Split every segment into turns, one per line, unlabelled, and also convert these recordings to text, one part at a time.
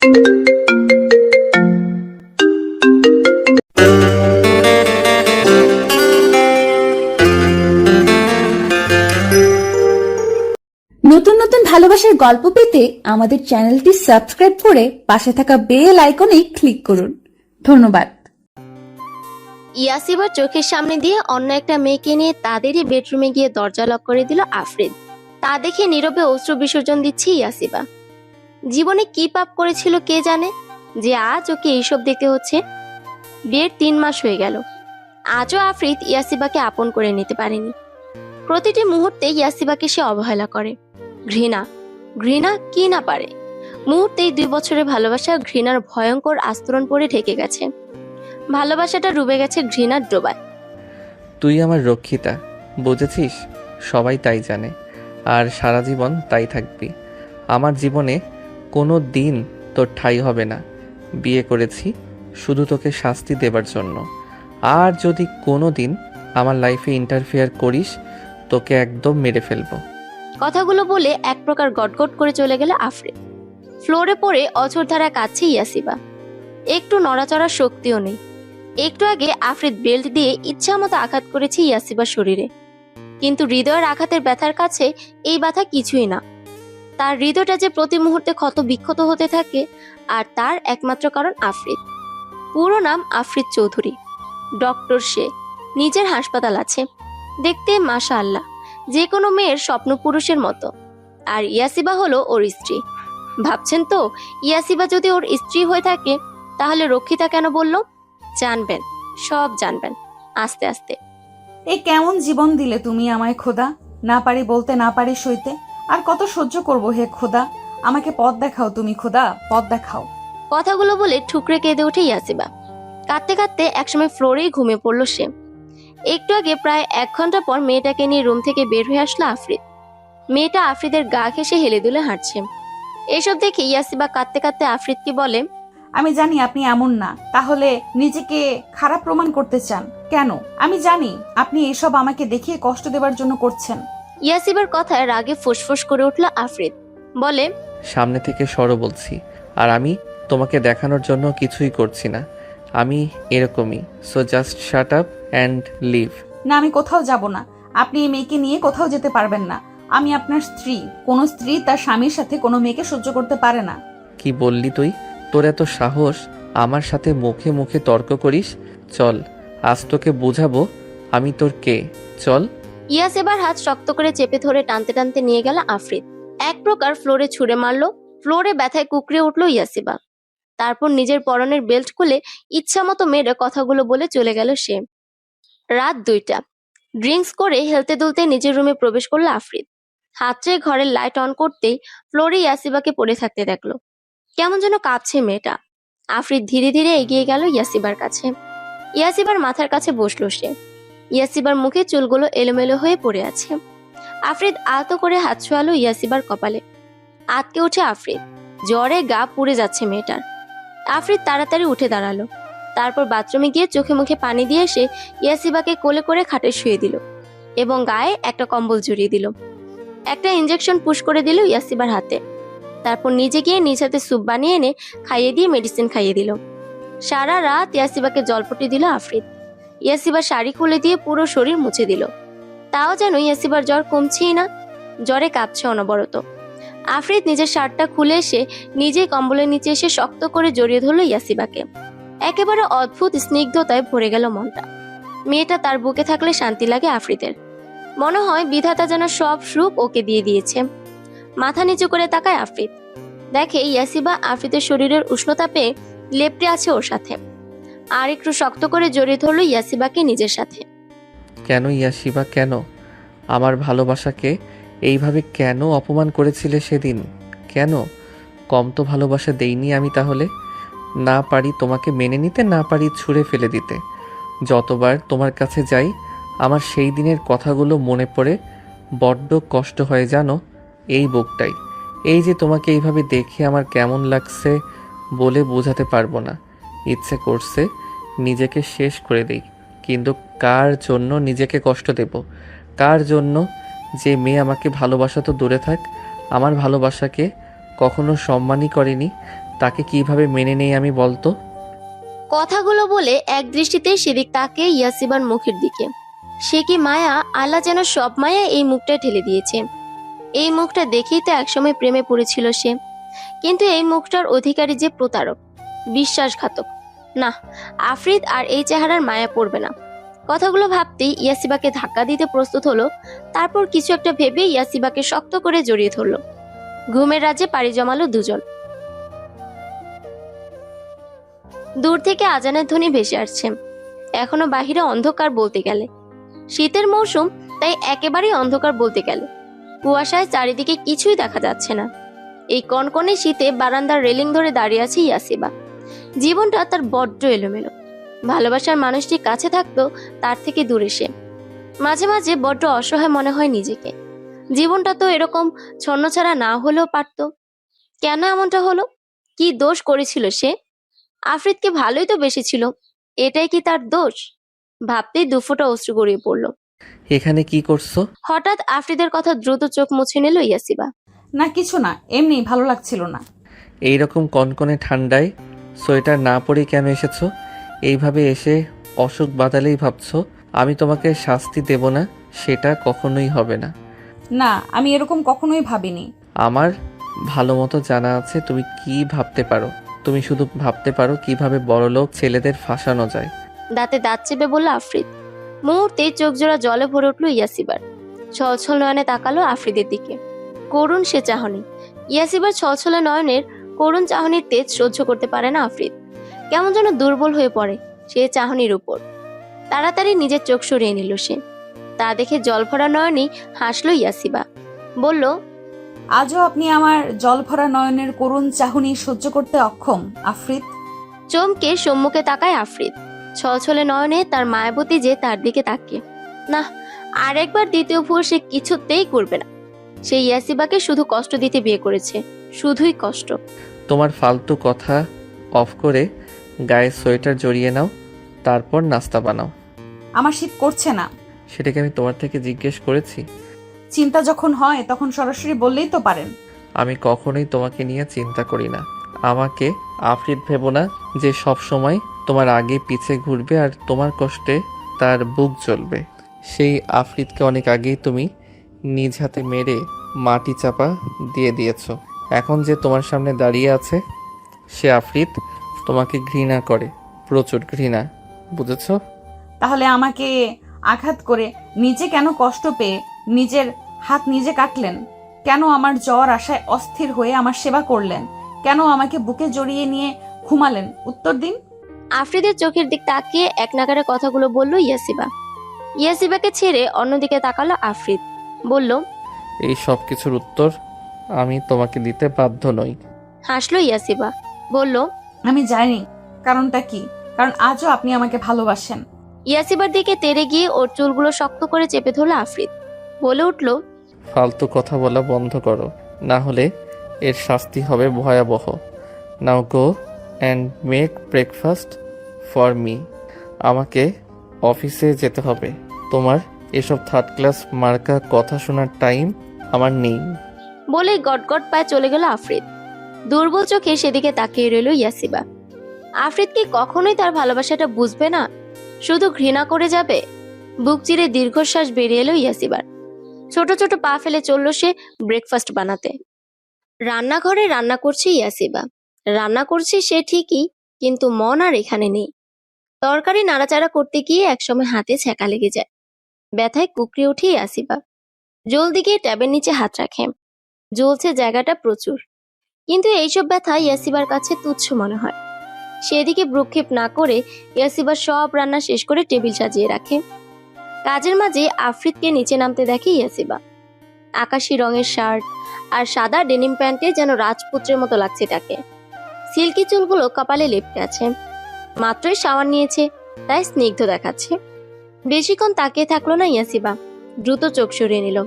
নতুন নতুন ভালোবাসার গল্প পেতে আমাদের চ্যানেলটি সাবস্ক্রাইব করে পাশে থাকা বেল আইকনে ক্লিক করুন। ধন্যবাদ।
ইয়াসিবার চোখের সামনে দিয়ে অন্য একটা মেয়েকে নিয়ে তাদেরই বেডরুমে গিয়ে দরজা লক করে দিল আফরিদ। তা দেখে নীরবে অশ্রু বিসর্জন দিচ্ছে ইয়াসিবা। জীবনে কি পাপ করেছিল কে জানে, যে আজ ওকে এইসব দেখতে হচ্ছে। বিয়ের 3 মাস হয়ে গেল, আজও আফরিদ ইয়াসিবাকে আপন করে নিতে পারেনি। প্রতিটি মুহূর্তে ইয়াসিবাকে সে অবহেলা করে। ঘৃণা কি না পারে। মুহূর্তেই 2 বছরের ভালোবাসা ঘৃণার ভয়ঙ্কর আস্তরণ পরে ঢেকে গেছে। ভালোবাসাটা ডুবে গেছে ঘৃণার ডোবায়।
তুই আমার রক্ষিতা, বুঝেছিস? সবাই তাই জানে, আর সারা জীবন তাই থাকবি। আমার জীবনে কোনো দিন তোর ঠাঁই হবে না। বিয়ে করেছি শুধু তোকে শাস্তি দেবার জন্য। আর যদি কোনো দিন আমার লাইফে ইন্টারফেয়ার করিস, তোকে একদম মেরে ফেলবো।
কথাগুলো বলে এক প্রকার গটগট করে চলে গেল আফরিদ। ফ্লোরে পড়ে অঝোর ধারা কাঁদছে ইয়াসিবা। একটু নড়াচড়ার শক্তিও নেই। একটু আগে আফরিদ বেল্ট দিয়ে ইচ্ছা মতো আঘাত করেছে ইয়াসিবার শরীরে, কিন্তু হৃদয়ের আঘাতের ব্যথার কাছে এই ব্যথা কিছুই না। তার হৃদয়টা যে প্রতি মুহূর্তে ক্ষত বিক্ষত হতে থাকে, আর তার একমাত্র কারণ আফরিদ। পুরো নাম আফরিদ চৌধুরী, ডক্টর সে, নিজের হাসপাতাল আছে, দেখতে মাশাআল্লাহ যে কোনো মেয়ের স্বপ্ন পুরুষের মতো। আর ইয়াসিবা হলো ওর স্ত্রী। ভাবছেন তো, ইয়াসিবা যদি ওর স্ত্রী হয়ে থাকে তাহলে রক্ষিতা কেন বলল? জানবেন, সব জানবেন আস্তে আস্তে।
এ কেমন জীবন দিলে তুমি আমায় খোদা, না পারি বলতে না পারি সইতে, আর কত সহ্য করব হে খোদা, আমাকে পথ দেখাও তুমি খোদা, পথ দেখাও।
কথাগুলো বলে ঠুকরে কেঁদে ওঠে ইয়াসিবা। কাঁদতে কাঁদতে একসময় ফ্লোরেই ঘুমিয়ে পড়ল সে। একটু আগে প্রায় 1 ঘন্টা পর মেয়েটাকে নিয়ে রুম থেকে বের হয়ে আসলো আফরিদ। মেয়েটা আফরিদের গা ঘেঁষে হেলে দুলে হাঁটছে। এসব দেখে ইয়াসিবা কাঁদতে কাঁদতে আফরিদকে বলে,
আমি জানি আপনি এমন না, তাহলে নিজেকে খারাপ প্রমাণ করতে চান কেন? আমি জানি আপনি এসব আমাকে দেখিয়ে কষ্ট দেবার জন্য করছেন।
ইয়াসিবার কথায় রাগে ফুসফুস করে উঠল আফরিদ। বলে,
সামনে থেকে সরো বলছি। আর আমি তোমাকে দেখানোর জন্য কিছুই করছি না। আমি এরকমই। So just shut up and leave.
না, আমি কোথাও যাব না। আপনি এই মেয়েকে নিয়ে কোথাও যেতে পারবেন না। আমি আপনার স্ত্রী। কোনো স্ত্রী তার স্বামীর সাথে কোনো মেয়েকে সহ্য করতে পারে না।
কি বললি তুই? তোর এত সাহস আমার সাথে মুখে মুখে তর্ক করিস? চল, আজ তোকে বোঝাবো আমি তোর কে। চল।
ইয়াসিবার হাত শক্ত করে চেপে ধরে টানতে টানতে নিয়ে গেল আফরিদ। এক প্রকার ফ্লোরে ছুঁড়ে মারলো। ফ্লোরে ব্যথায় কুকড়ে উঠল ইয়াসিবা। তারপর নিজের পরনের বেল্ট খুলে ইচ্ছা মতো মেরে কথাগুলো বলে চলে গেল সে। রাত 2টা। ড্রিঙ্কস করে হেলতে দুলতে নিজের রুমে প্রবেশ করলো আফরিদ। হাতড়ে ঘরের লাইট অন করতেই ফ্লোরে ইয়াসিবাকে পড়ে থাকতে দেখলো। কেমন যেন কাঁপছে মেয়েটা। আফরিদ ধীরে ধীরে এগিয়ে গেল ইয়াসিবার কাছে। ইয়াসিবার মাথার কাছে বসলো সে। ইয়াসিবার মুখে চুলগুলো এলোমেলো হয়ে পড়ে আছে। আফরিদ আলতো করে হাত ছোঁয়ালো ইয়াসিবার কপালে। আতকে উঠে আফরিদ। জ্বরে গা পুড়ে যাচ্ছে মেয়েটার। আফরিদ তাড়াতাড়ি উঠে দাঁড়ালো। তারপর বাথরুমে গিয়ে চোখে মুখে পানি দিয়ে এসে ইয়াসিবাকে কোলে করে খাটে শুয়ে দিল এবং গায়ে একটা কম্বল জড়িয়ে দিল। একটা ইঞ্জেকশন পুশ করে দিল ইয়াসিবার হাতে। তারপর নিজে গিয়ে নিজ হাতে স্যুপ বানিয়ে এনে খাইয়ে দিয়ে মেডিসিন খাইয়ে দিল। সারা রাত ইয়াসিবাকে জলপটি দিল আফরিদ। ইয়াসিবার শাড়ি খুলে দিয়ে পুরো শরীর মুছে দিল। তাও যেন ইয়াসিবার জ্বর কমছেই না, জ্বরে কাঁপছে অনবরত। আফরিদ নিজের শার্টটা খুলে এসে নিজেই কম্বলের নিচে এসে শক্ত করে জড়িয়ে ধরলো ইয়াসিবাকে। একেবারে অদ্ভুত স্নিগ্ধতায় ভরে গেল মনটা। মেয়েটা তার বুকে থাকলে শান্তি লাগে আফরিদের। মনে হয় বিধাতা যেন সব সুখ ওকে দিয়ে দিয়েছে। মাথা নিচু করে তাকায় আফরিদ। দেখে ইয়াসিবা আফরিদের শরীরের উষ্ণতা পেয়ে লেপ্টে আছে ওর সাথে। আর একটু শক্ত করে জড়িয়ে ধরলো ইয়াসিবাকে নিজের সাথে।
কেন ইয়াসিবা, কেন আমার ভালোবাসাকে এইভাবে কেন অপমান করেছিলে সেদিন? কেন? কম তো ভালোবাসা দেইনি আমি তাহলে? না পারি তোমাকে মেনে নিতে, না পারি ছুঁড়ে ফেলে দিতে। যতবার তোমার কাছে যাই আমার সেই দিনের কথাগুলো মনে পড়ে বড্ড কষ্ট হয় জানো। এই বুকটাই, এই যে তোমাকে এইভাবে দেখে আমার কেমন লাগছে বলে বোঝাতে পারবো না। ইচ্ছে করছে নিজেকে শেষ করে দেই, কিন্তু কার জন্য নিজেকে কষ্ট দেব? কার জন্য? যে মেয়ে আমাকে ভালোবাসা তো দূরে থাক, আমার ভালোবাসাকে কখনো সম্মানই করেনি, তাকে কিভাবে মেনে নেই আমি বলতো?
কথাগুলো বলে এক দৃষ্টিতে সেদিক তাকে ইয়াসিবার মুখের দিকে। সে কি মায়া? আল্লাহ যেন সব মায়া এই মুখটা ঠেলে দিয়েছে। এই মুখটা দেখেই তো একসময় প্রেমে পড়েছিল সে, কিন্তু এই মুখটার অধিকারী যে প্রতারক, বিশ্বাসঘাতক। না, আফ্রিদ আর এই চেহারার মায়া পড়বে না। কথাগুলো ভাবতেই ইয়াসিবাকে ধাক্কা দিতে প্রস্তুত হলো। তারপর কিছু একটা ভেবে ইয়াসিবাকে শক্ত করে জড়িয়ে ধরলো। ঘুমের রাজ্যে পাড়ি জমালো দুজন। দূর থেকে আজানের ধ্বনি ভেসে আসছে। এখনো বাহিরে অন্ধকার বলতে গেলে, শীতের মৌসুম, তাই একেবারেই অন্ধকার বলতে গেলে। কুয়াশায় চারিদিকে কিছুই দেখা যাচ্ছে না। এই কনকনে শীতে বারান্দার রেলিং ধরে দাঁড়িয়ে আছে ইয়াসিবা। জীবনটা তার বড্ড এলোমেলো। ভালোবাসার মানুষটি কাছে থাকতো, তার থেকে দূরে সে। মাঝে মাঝে বড্ড অসহায় মনে হয় নিজেকে। জীবনটা তো এরকম ছন্নছাড়া না হলেও পারত। কেন এমনটা হলো? কি দোষ করেছিল সে? আফ্রিদকে ভালোই তো বেসেছিল, এটাই কি তার দোষ? ভাবতেই দুফোঁটা অশ্রু গড়িয়ে পড়ল।
এখানে কি করছো?
হঠাৎ আফ্রিদের কথা দ্রুত চোখ মুছে নিল ইয়াসিবা।
না কিছু না, এমনি ভালো লাগছিল না।
এইরকম কনকনে ঠান্ডায় সোয়েটার না পরে কেন এসেছো? এইভাবে এসে অসুখ বাদালেই ভাবছো আমি তোমাকে শাস্তি দেব না, সেটা কখনোই হবে না।
না, আমি এরকম কখনোই ভাবিনি।
আমার ভালো মতো জানা আছে তুমি কি ভাবতে পারো। তুমি শুধু ভাবতে পারো কিভাবে বড়লোক ছেলেদের ফাঁসানো যায়।
দাঁতে দাঁত চেপে বলল আফ্রিদ। মুহূর্তে চোখ জোড়া জলে ভরে উঠল ইয়াসিবার। ছলছল নয়নে তাকালো আফ্রিদের দিকে। করুণ সে চাহনি। ইয়াসিবার ছলছলে নয়নের করুণ চাহনির তেজ সহ্য করতে পারে না আফ্রিদ। কেমন যেন দুর্বল হয়ে পড়ে সে চাহনির উপর। তাড়াতাড়ি নিজের চোখ সরিয়ে নিল সে। তা দেখে জল ভরা নয়নেই হাসল ইয়াসিবা। বলল,
আজও আপনি আমার জলভরা নয়নের করুণ চাহনি সহ্য করতে অক্ষম আফ্রিদ।
চমকে সম্মুখে তাকায় আফ্রিদ। ছলছলে নয়নে তার মায়াবতী যে তার দিকে তাকিয়ে। না, আরেকবার দ্বিতীয় ভুল সে কিছুতেই করবে না। সে ইয়াসিবাকে শুধু কষ্ট দিতে বিয়ে করেছে, শুধুই কষ্ট।
তোমার ফালতু কথা অফ করে গায়ে সোয়েটার জড়িয়ে নাও, তারপর নাস্তা বানাও।
আমার শীত করছে না।
সেটাকে আমি তোমার থেকে জিজ্ঞেস করেছি?
চিন্তা যখন হয় তখন সরাসরি বললেই তো পারেন।
আমি কখনোই তোমাকে নিয়ে চিন্তা করি না। আমাকে আফ্রিদ ভেবো না যে সব সময় তোমার আগে পিছে ঘুরবে আর তোমার কষ্টে তার বুক জ্বলবে। সেই আফ্রিদকে অনেক আগেই তুমি নিজ হাতে মেরে মাটি চাপা দিয়ে দিয়েছো। এখন যে তোমার সামনে দাঁড়িয়ে আছে সে আফ্রিদ তোমাকে ঘৃণা করে, প্রচুর ঘৃণা, বুঝেছো?
তাহলে আমাকে আঘাত করে নিজে কেন কষ্ট পেয়ে নিজের হাত নিজে কাটলেন? কেন আমার জ্বর আশায় অস্থির হয়ে আমার সেবা করলেন? কেন আমাকে বুকে জড়িয়ে নিয়ে ঘুমালেন? উত্তর দিন।
আফ্রিদের চোখের দিক তাকিয়ে এক নাগারে কথাগুলো বলল ইয়াসিবা। ইয়াসিবাকে ছেড়ে অন্যদিকে তাকালো আফ্রিদ। বলল,
এই সব কিছুর উত্তর আমি তোমাকে দিতে বাধ্য নই।
হাসলো ইয়াসিবা। বলল,
আমি জানি কারণটা কি, কারণ আজও আপনি আমাকে ভালোবাসেন।
ইয়াসিবার দিকে তেড়ে গিয়ে ওর চুলগুলো শক্ত করে চেপে ধরল আফ্রিদ। বলে উঠল,
ফালতু কথা বলা বন্ধ করো, না হলে এর শাস্তি হবে ভয়াবহ। Now go and make breakfast for me. আমাকে অফিসে যেতে হবে। তোমার এসব থার্ড ক্লাস মার্কা কথা শোনার টাইম আমার নেই।
বলেই গটগট পায়ে চলে গেল আফ্রিদ। দুর্বল চোখে সেদিকে তাকিয়ে রইল ইয়াসিবা। আফ্রিদ কি কখনোই তার ভালোবাসাটা বুঝবে না, শুধু ঘৃণা করে যাবে? বুক চিরে দীর্ঘশ্বাস বেরিয়ে এলো ইয়াসিবার। ছোট ছোট পা ফেলে চলল সে ব্রেকফাস্ট বানাতে। রান্নাঘরে রান্না করছে ইয়াসিবা। রান্না করছে সে ঠিকই, কিন্তু মন আর এখানে নেই। তরকারি নাড়াচাড়া করতে গিয়ে একসময় হাতে ছ্যাঁকা লেগে যায়। ব্যথায় কুকড়ে উঠে ইয়াসিবা। জলদি গিয়ে ট্যাবের নিচে হাত রাখে। জ্বলছে জায়গাটা প্রচুর, কিন্তু এইসব ব্যথা ইয়াসিবার কাছে তুচ্ছ মনে হয়। সেদিকে ভ্রুক্ষেপ না করে ইয়াসিবা সব রান্না শেষ করে টেবিল সাজিয়ে রাখে। কাজের মাঝে আফ্রিদকে নিচে নামতে দেখে ইয়াসিবা। আকাশি রঙের শার্ট আর সাদা ডেনিম প্যান্টে যেন রাজপুত্রের মতো লাগছে তাকে। সিল্কি চুলগুলো কপালে লেপটে আছে। মাত্রই শাওয়ার নিয়েছে, তাই স্নিগ্ধ দেখাচ্ছে। বেশিক্ষণ তাকিয়ে থাকলো না ইয়াসিবা, দ্রুত চোখ সরিয়ে নিল।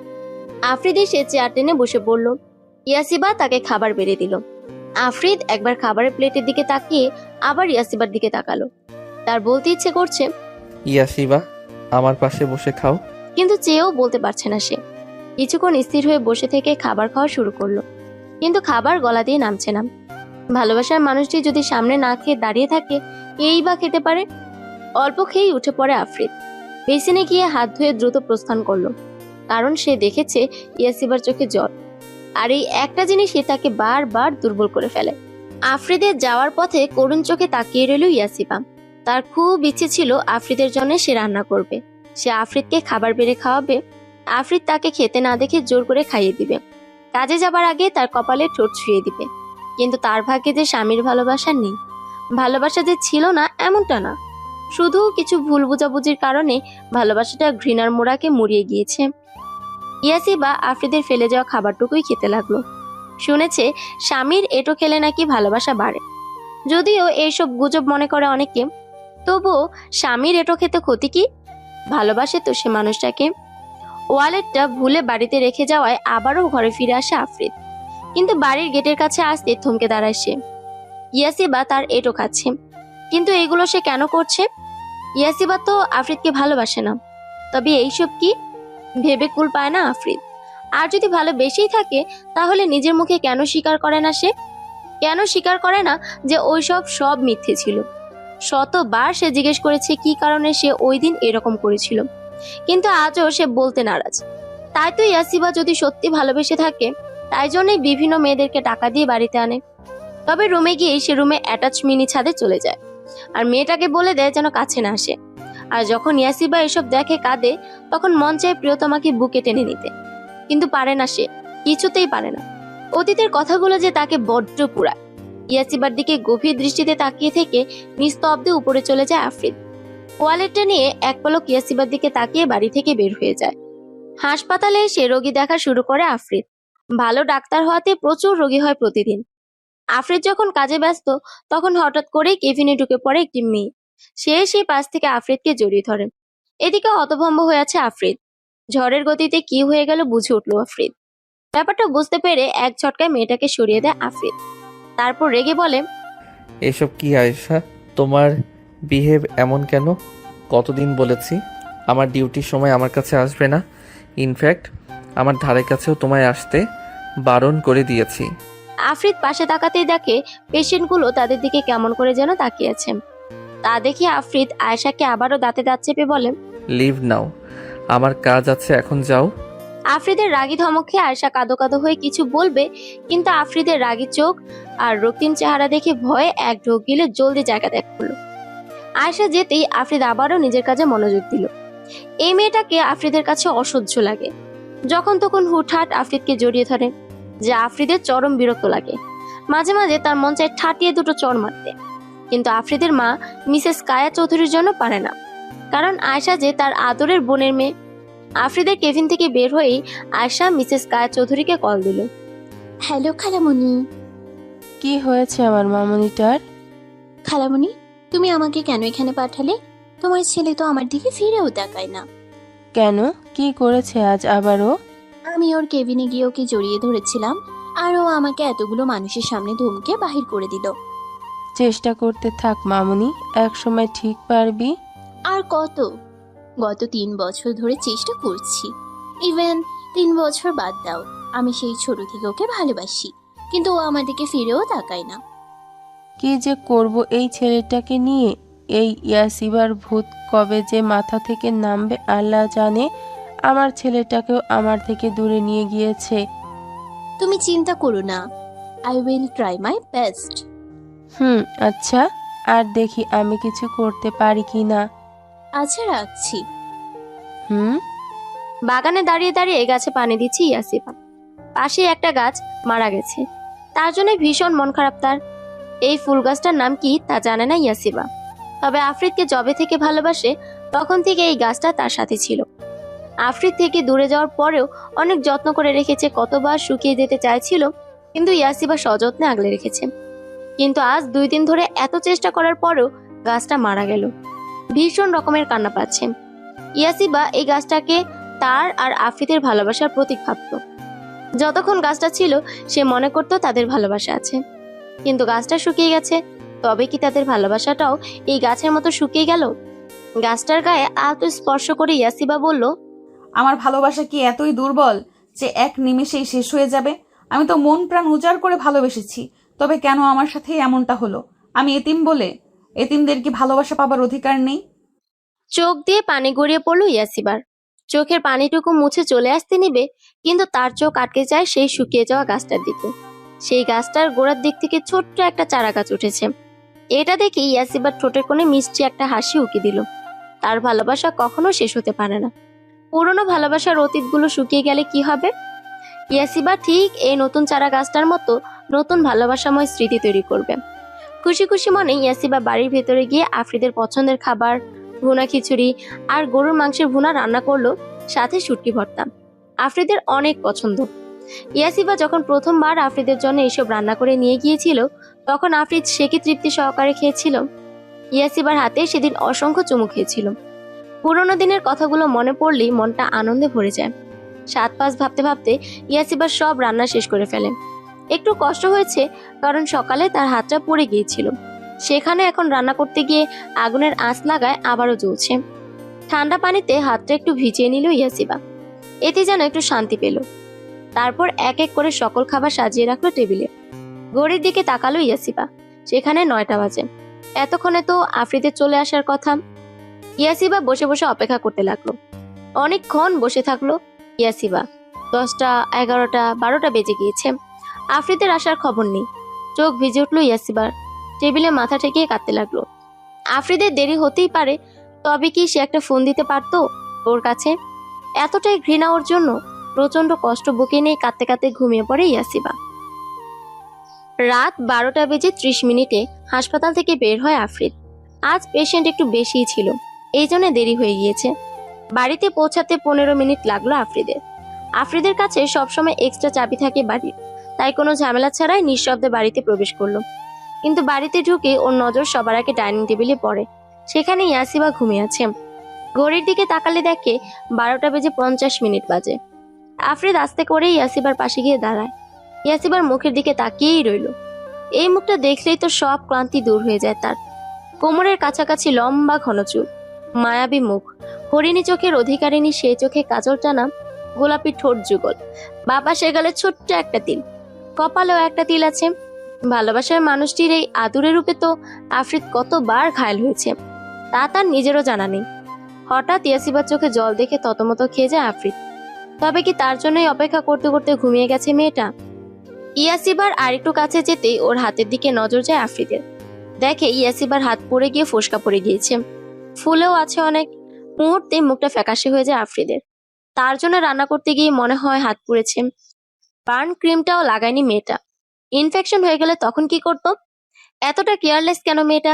আফ্রিদ এসে চেয়ার টেনে বসে পড়ল। ইয়াসিবা তাকে খাবার বেড়ে দিল। আফ্রিদ একবার খাবারের প্লেটের দিকে তাকিয়ে আবার ইয়াসিবার দিকে তাকালো। তার বলতে ইচ্ছে করছে,
ইয়াসিবা আমার পাশে বসে খাও।
কিন্তু চেয়েও বলতে পারছে না সে। কিছুক্ষণ স্থির হয়ে বসে থেকে খাবার খাওয়া শুরু করলো, কিন্তু খাবার গলা দিয়ে নামছে না। ভালোবাসার মানুষটি যদি সামনে না খেয়ে দাঁড়িয়ে থাকে, এই বা খেতে পারে? অল্প খেয়েই উঠে পড়ে আফরিদ। বেসিনে গিয়ে হাত ধুয়ে দ্রুত প্রস্থান করলো, কারণ সে দেখেছে ইয়াসিবার চোখে জল। আর এই একটা জিনিসই তাকে বারবার দুর্বল করে ফেলে। আফ্রিদের যাওয়ার পথে করুণ চোখে তাকিয়ে রইল ইয়াসিবা। তার খুব ইচ্ছে ছিল আফ্রিদের জন্য সে রান্না করবে, সে আফ্রিদকে খাবার বেড়ে খাওয়াবে, আফ্রিদ তাকে খেতে না দেখে জোর করে খাইয়ে দিবে, কাজে যাবার আগে তার কপালে ঠোঁট ছুঁয়ে দিবে। কিন্তু তার ভাগ্যে যে স্বামীর ভালোবাসা নেই। ভালোবাসা যে ছিল না এমনটা না, শুধু কিছু ভুল বোঝাবুঝির কারণে ভালোবাসাটা ঘৃণার মোড়াকে মুড়িয়ে গিয়েছে। ইয়াসিবা আফ্রিদের ফেলে যাওয়া খাবারটুকুই খেতে লাগলো। শুনেছে স্বামীর এঁটো খেলে নাকি ভালোবাসা বাড়ে। যদিও এইসব গুজব মনে করে অনেকে, তবুও স্বামীর এঁটো খেতে ক্ষতি কি? ভালোবাসে তো সে মানুষটাকে। ওয়ালেটটা ভুলে বাড়িতে রেখে যাওয়ায় আবারও ঘরে ফিরে আসে আফ্রিদ। কিন্তু বাড়ির গেটের কাছে আসতে থমকে দাঁড়ায় সে। ইয়াসিবা তার এঁটো খাচ্ছে, কিন্তু এগুলো সে কেন করছে? ইয়াসিবা তো আফ্রিদকে ভালোবাসে না। তবে এইসব কি ভেবে কুল পায় না আফ্রিদ। আর যদি ভালোবেসেই থাকে, তাহলে নিজের মুখে কেন স্বীকার করে না সে? কেন স্বীকার করে না যে ওইসব সব মিথ্যে ছিল? শতবার সে জিজ্ঞেস করেছে কি কারণে সে ওই দিন এরকম করেছিল, কিন্তু আজও সে বলতে নারাজ। তাই তো ইয়াসিবা যদি সত্যি ভালোবেসে থাকে, তাই জন্যই বিভিন্ন মেয়েদেরকে টাকা দিয়ে বাড়িতে আনে। তবে রুমে গিয়ে সে রুমে অ্যাটাচ মিনি ছাদে চলে যায়, আর মেয়েটাকে বলে দেয় যেন কাছে না আসে। আর যখন ইয়াসিবা এসব দেখে কাঁদে, তখন মন চায় প্রিয়তমাকে বুকে টেনে নিতে, কিন্তু পারে না সে, কিছুতেই পারে না। অতীতের কথাগুলো যে তাকে বড্ড পুরায়। ইয়াসিবার দিকে গভীর দৃষ্টিতে তাকিয়ে থেকে নিস্তব্ধে উপরে চলে যায় আফ্রিদ। ওয়ালেটটা নিয়ে এক পলক ইয়াসিবার দিকে তাকিয়ে বাড়ি থেকে বের হয়ে যায়। হাসপাতালে এসে রোগী দেখা শুরু করে আফ্রিদ। ভালো ডাক্তার হওয়াতে প্রচুর রোগী হয় প্রতিদিন। আফ্রিদ যখন কাজে ব্যস্ত, তখন হঠাৎ করেই কেবিনে ঢুকে পড়ে একটি মেয়ে। সে সেই পাশ থেকে আফ্রিদকে জড়িয়ে ধরে। এদিকে হতভম্ব হয়ে আছে আফ্রিদ। ঝড়ের গতিতে কি হয়ে গেল বুঝে উঠল আফ্রিদ। ব্যাপারটা বুঝতে পেরে এক ঝটকায় মেয়েটাকে সরিয়ে দেয় আফ্রিদ। তারপর রেগে বলে,
এসব কি আয়েশা, তোমার বিহেভ এমন কেন? কতদিন বলেছি আমার ডিউটির সময় আমার কাছে আসবে না। ইনফ্যাক্ট আমার ধারে কাছেও তোমায় আসতে বারণ করে দিয়েছি।
আফ্রিদ পাশে তাকাতেই দেখে পেশেন্টগুলো তাদের দিকে কেমন করে যেন তাকিয়ে আছে। তা দেখে আফ্রিদ আয়েশাকে আবারও দাঁতে দাঁত চেপে বলে,
লিভ নাও, আমার কাজ আছে, এখন যাও।
আফ্রিদের রাগী ধমক খেয়ে আয়েশা কাঁদো কাঁদো হয়ে কিছু বলবে, কিন্তু আফ্রিদের রাগী চোখ আর রক্তিম চেহারা দেখে ভয়ে এক ঢোক গিলে জলদি জায়গা ত্যাগ করলো। আয়েশা যেতেই আফ্রিদ আবারও নিজের কাজে মনোযোগ দিল। এই মেয়েটাকে আফ্রিদের কাছে অসহ্য লাগে। যখন তখন হুটহাট আফ্রিদকে জড়িয়ে ধরে, যা আফ্রিদের চরম বিরক্ত লাগে। মাঝে মাঝে তার মন চায় ঠাটিয়ে দুটো চড় মারতে, কিন্তু আফ্রিদের মা মিসেস কায়া চৌধুরীর জন্য পারে না, কারণ আয়েশা যে তার আদরের বোনের মেয়ে। আফ্রিদের কেবিন থেকে বের হয়েই আয়েশা মিসেস কায়া চৌধুরীকে কল দিল।
হ্যালো খালামণি।
কি হয়েছে আমার মামনিটার?
খালামণি, তুমি আমাকে কেন এখানে পাঠালে? তোমার ছেলে তো আমার দিকে ফিরেও তাকায় না।
কেন, কি করেছে আজ আবারও?
আমি ওর কেবিনে গিয়ে ওকে জড়িয়ে ধরেছিলাম, আর ও আমাকে এতগুলো মানুষের সামনে ধমকে বাহির করে দিল।
চেষ্টা করতে থাক মামনি, এক সময় ঠিক পারবি।
আর কত? গত 3 বছর ধরে চেষ্টা করছি। ইভেন 3 বছর বাদ দাও, আমি সেই ছোট থেকে ওকে ভালোবাসি, কিন্তু ও আমার দিকে ফিরেও তাকায় না।
কি যে করব এই ছেলেটাকে নিয়ে। এই ইয়াসিবার ভূত কবে যে মাথা থেকে নামবে আল্লাহ জানে। আমার ছেলেটাকেও আমার থেকে দূরে নিয়ে গিয়েছে।
তুমি চিন্তা করো না, I will try my best.
আচ্ছা, আর দেখি আমি কিছু করতে পারি কি না।
আচ্ছা, রাখছি।
বাগানে দাঁড়িয়ে দাঁড়িয়ে গাছে পানি দিচ্ছে ইয়াসিবা। পাশে একটা গাছ মারা গেছে, তার জন্য ভীষণ মন খারাপ তার। এই ফুল গাছটার নাম কি তা জানে না ইয়াসিবা, তবে আফ্রিদকে যবে থেকে ভালোবাসে তখন থেকে এই গাছটা তার সাথে ছিল। আফ্রিদ থেকে দূরে যাওয়ার পরেও অনেক যত্ন করে রেখেছে, কতবার শুকিয়ে যেতে চাইছিল, কিন্তু ইয়াসিবা সযত্নে আগলে রেখেছে। কিন্তু আজ 2 দিন ধরে এত চেষ্টা করার পরেও গাছটা মারা গেল। ভীষণ রকমের কান্না পাচ্ছে। ইয়াসিবা এই গাছটাকে তার আর আফ্রিদের ভালোবাসার প্রতীক ভাবত। যতক্ষণ গাছটা ছিল সে মনে করত তাদের ভালোবাসা আছে, কিন্তু গাছটা শুকিয়ে গেছে। তবে কি তাদের ভালোবাসাটাও এই গাছের মতো শুকিয়ে গেল? গাছটার গায়ে আলতো স্পর্শ করে ইয়াসিবা বলল,
আমার ভালোবাসা কি এতই দুর্বল যে এক নিমেষেই শেষ হয়ে যাবে? আমি তো মন প্রাণ উজাড় করে ভালোবেসেছি, তবে কেন আমার সাথে এমনটা হলো? আমি এতিম বলে? এতিমদের কি ভালোবাসা পাবার অধিকার নেই?
চোখ দিয়ে পানি গড়িয়ে পড়লো ইয়াসিবার। চোখের পানিটুকু মুছে চলে আসতে নিবে, কিন্তু তার চোখ আটকে যায় সেই শুকিয়ে যাওয়া গাছটার দিকে। সেই গাছটার গোড়ার দিক থেকে ছোট্ট একটা চারা গাছ উঠেছে। এটা দেখে ইয়াসিবার ঠোঁটের কোণে মিষ্টি একটা হাসি উকি দিল। তার ভালোবাসা কখনো শেষ হতে পারে না। পুরনো ভালোবাসার অতীতগুলো শুকিয়ে গেলে কি হবে? ইয়াসিবা ঠিক এই নতুন চারা গাছটার মতো নতুন ভালোবাসাময় স্মৃতি তৈরি করবে। খুশি খুশি মনে ইয়াসিবা বাড়ির ভেতরে গিয়ে আফ্রিদের পছন্দের খাবার, ভুনা খিচুড়ি আর গরুর মাংসের ভুনা রান্না করলো, সাথে শুটকি ভর্তা। আফ্রিদের অনেক পছন্দ। ইয়াসিবা যখন প্রথমবার আফ্রিদের জন্য এসব রান্না করে নিয়ে গিয়েছিল, তখন আফ্রিদ সে কি তৃপ্তি সহকারে খেয়েছিল। ইয়াসিবার হাতে সেদিন অসংখ্য চুমু খেয়েছিল। পুরোনো দিনের কথাগুলো মনে পড়লেই মনটা আনন্দে ভরে যায়। 7-5 ভাবতে ভাবতে ইয়াসিবার সব রান্না শেষ করে ফেলে। একটু কষ্ট হয়েছে, কারণ সকালে তার হাতটা পড়ে গিয়েছিল। সেখানে এখন রান্না করতে গিয়ে আগুনের আঁচ লাগায় আবারও জ্বলছে। ঠান্ডা পানিতে হাতটা একটু ভিজিয়ে নিল ইয়াসিবা। এতে যেন একটু শান্তি পেল। তারপর এক এক করে সকল খাবার সাজিয়ে রাখলো টেবিলে। ঘড়ির দিকে তাকালো ইয়াসিবা। সেখানে 9টা বাজে। এতক্ষণে তো আফ্রিদের চলে আসার কথা। ইয়াসিবা বসে বসে অপেক্ষা করতে লাগলো। অনেকক্ষণ বসে থাকলো ইয়াসিবা। 10টা, 11টা, 12টা বেজে গিয়েছে। আফ্রিদের আসার খবর নেই। চোখ ভিজে উঠলো ইয়াসিবার। টেবিলে মাথা ঠেকিয়ে কাঁদতে লাগলো। আফ্রিদের দেরি হতেই পারে, তবে কি সে একটা ফোন দিতে পারতো ওর কাছে? এতটাই ঘৃণা ওর জন্য। প্রচন্ড কষ্ট বুকে নিয়ে কাঁদতে কাঁদতে ঘুমিয়ে পড়ে ইয়াসিবা। রাত 12টা বেজে 30 মিনিটে হাসপাতাল থেকে বের হয় আফ্রিদ। আজ পেশেন্ট একটু বেশিই ছিল, এই জন্য দেরি হয়ে গিয়েছে। বাড়িতে পৌঁছাতে 15 মিনিট লাগলো আফ্রিদের। আফ্রিদের কাছে সবসময় এক্সট্রা চাবি থাকে বাড়ির, তাই কোনো ঝামেলা ছাড়াই নিঃশব্দে বাড়িতে প্রবেশ করলো। কিন্তু বাড়িতে ঢুকে ওর নজর সবার আগে ডাইনিং টেবিলে পড়ে। সেখানে ইয়াসিবা ঘুমিয়ে আছে। ঘড়ির দিকে তাকালে দেখে 12টা বেজে 50 মিনিট বাজে। আফ্রিদ আস্তে করে ইয়াসিবার পাশে গিয়ে দাঁড়ায়। ইয়াসিবার মুখের দিকে তাকিয়েই রইল। এই মুখটা দেখলেই তো সব ক্লান্তি দূর হয়ে যায় তার। কোমরের কাছাকাছি লম্বা ঘন চুল, মায়াবী মুখ, হরিণী চোখের অধিকারিণী সেই চোখে কাজল টানা, গোলাপি ঠোঁট যুগল, বাপাসে গেলে ছোট্ট একটা তিল, কপালেও একটা তিল আছে। ভালোবাসার মানুষটির এই আদুরে রূপে তো আফ্রিদ কতবার ঘায়েল হয়েছে, তা তার নিজেরও জানা নেই। হঠাৎ ইয়াসিবার চোখে জল দেখে ততমত খেয়ে যায় আফ্রিদ। তবে কি তার জন্যই অপেক্ষা করতে করতে ঘুমিয়ে গেছে মেয়েটা? ইয়াসিবার আরেকটু কাছে যেতেই ওর হাতের দিকে নজর যায় আফ্রিদের। দেখে ইয়াসিবার হাত পড়ে গিয়ে ফোসকা পড়ে গিয়েছে, ফুলেও আছে অনেক। মুহূর্তে মুখটা ফ্যাকাশে হয়ে যায় আফ্রিদের। তার জন্য রান্না করতে গিয়ে মনে হয় হাত পুড়েছে। বার্ন ক্রিমটাও লাগায়নি মেয়েটা। ইনফেকশন হয়ে গেলে তখন কি করতো? এতটা কেয়ারলেস কেন মেয়েটা?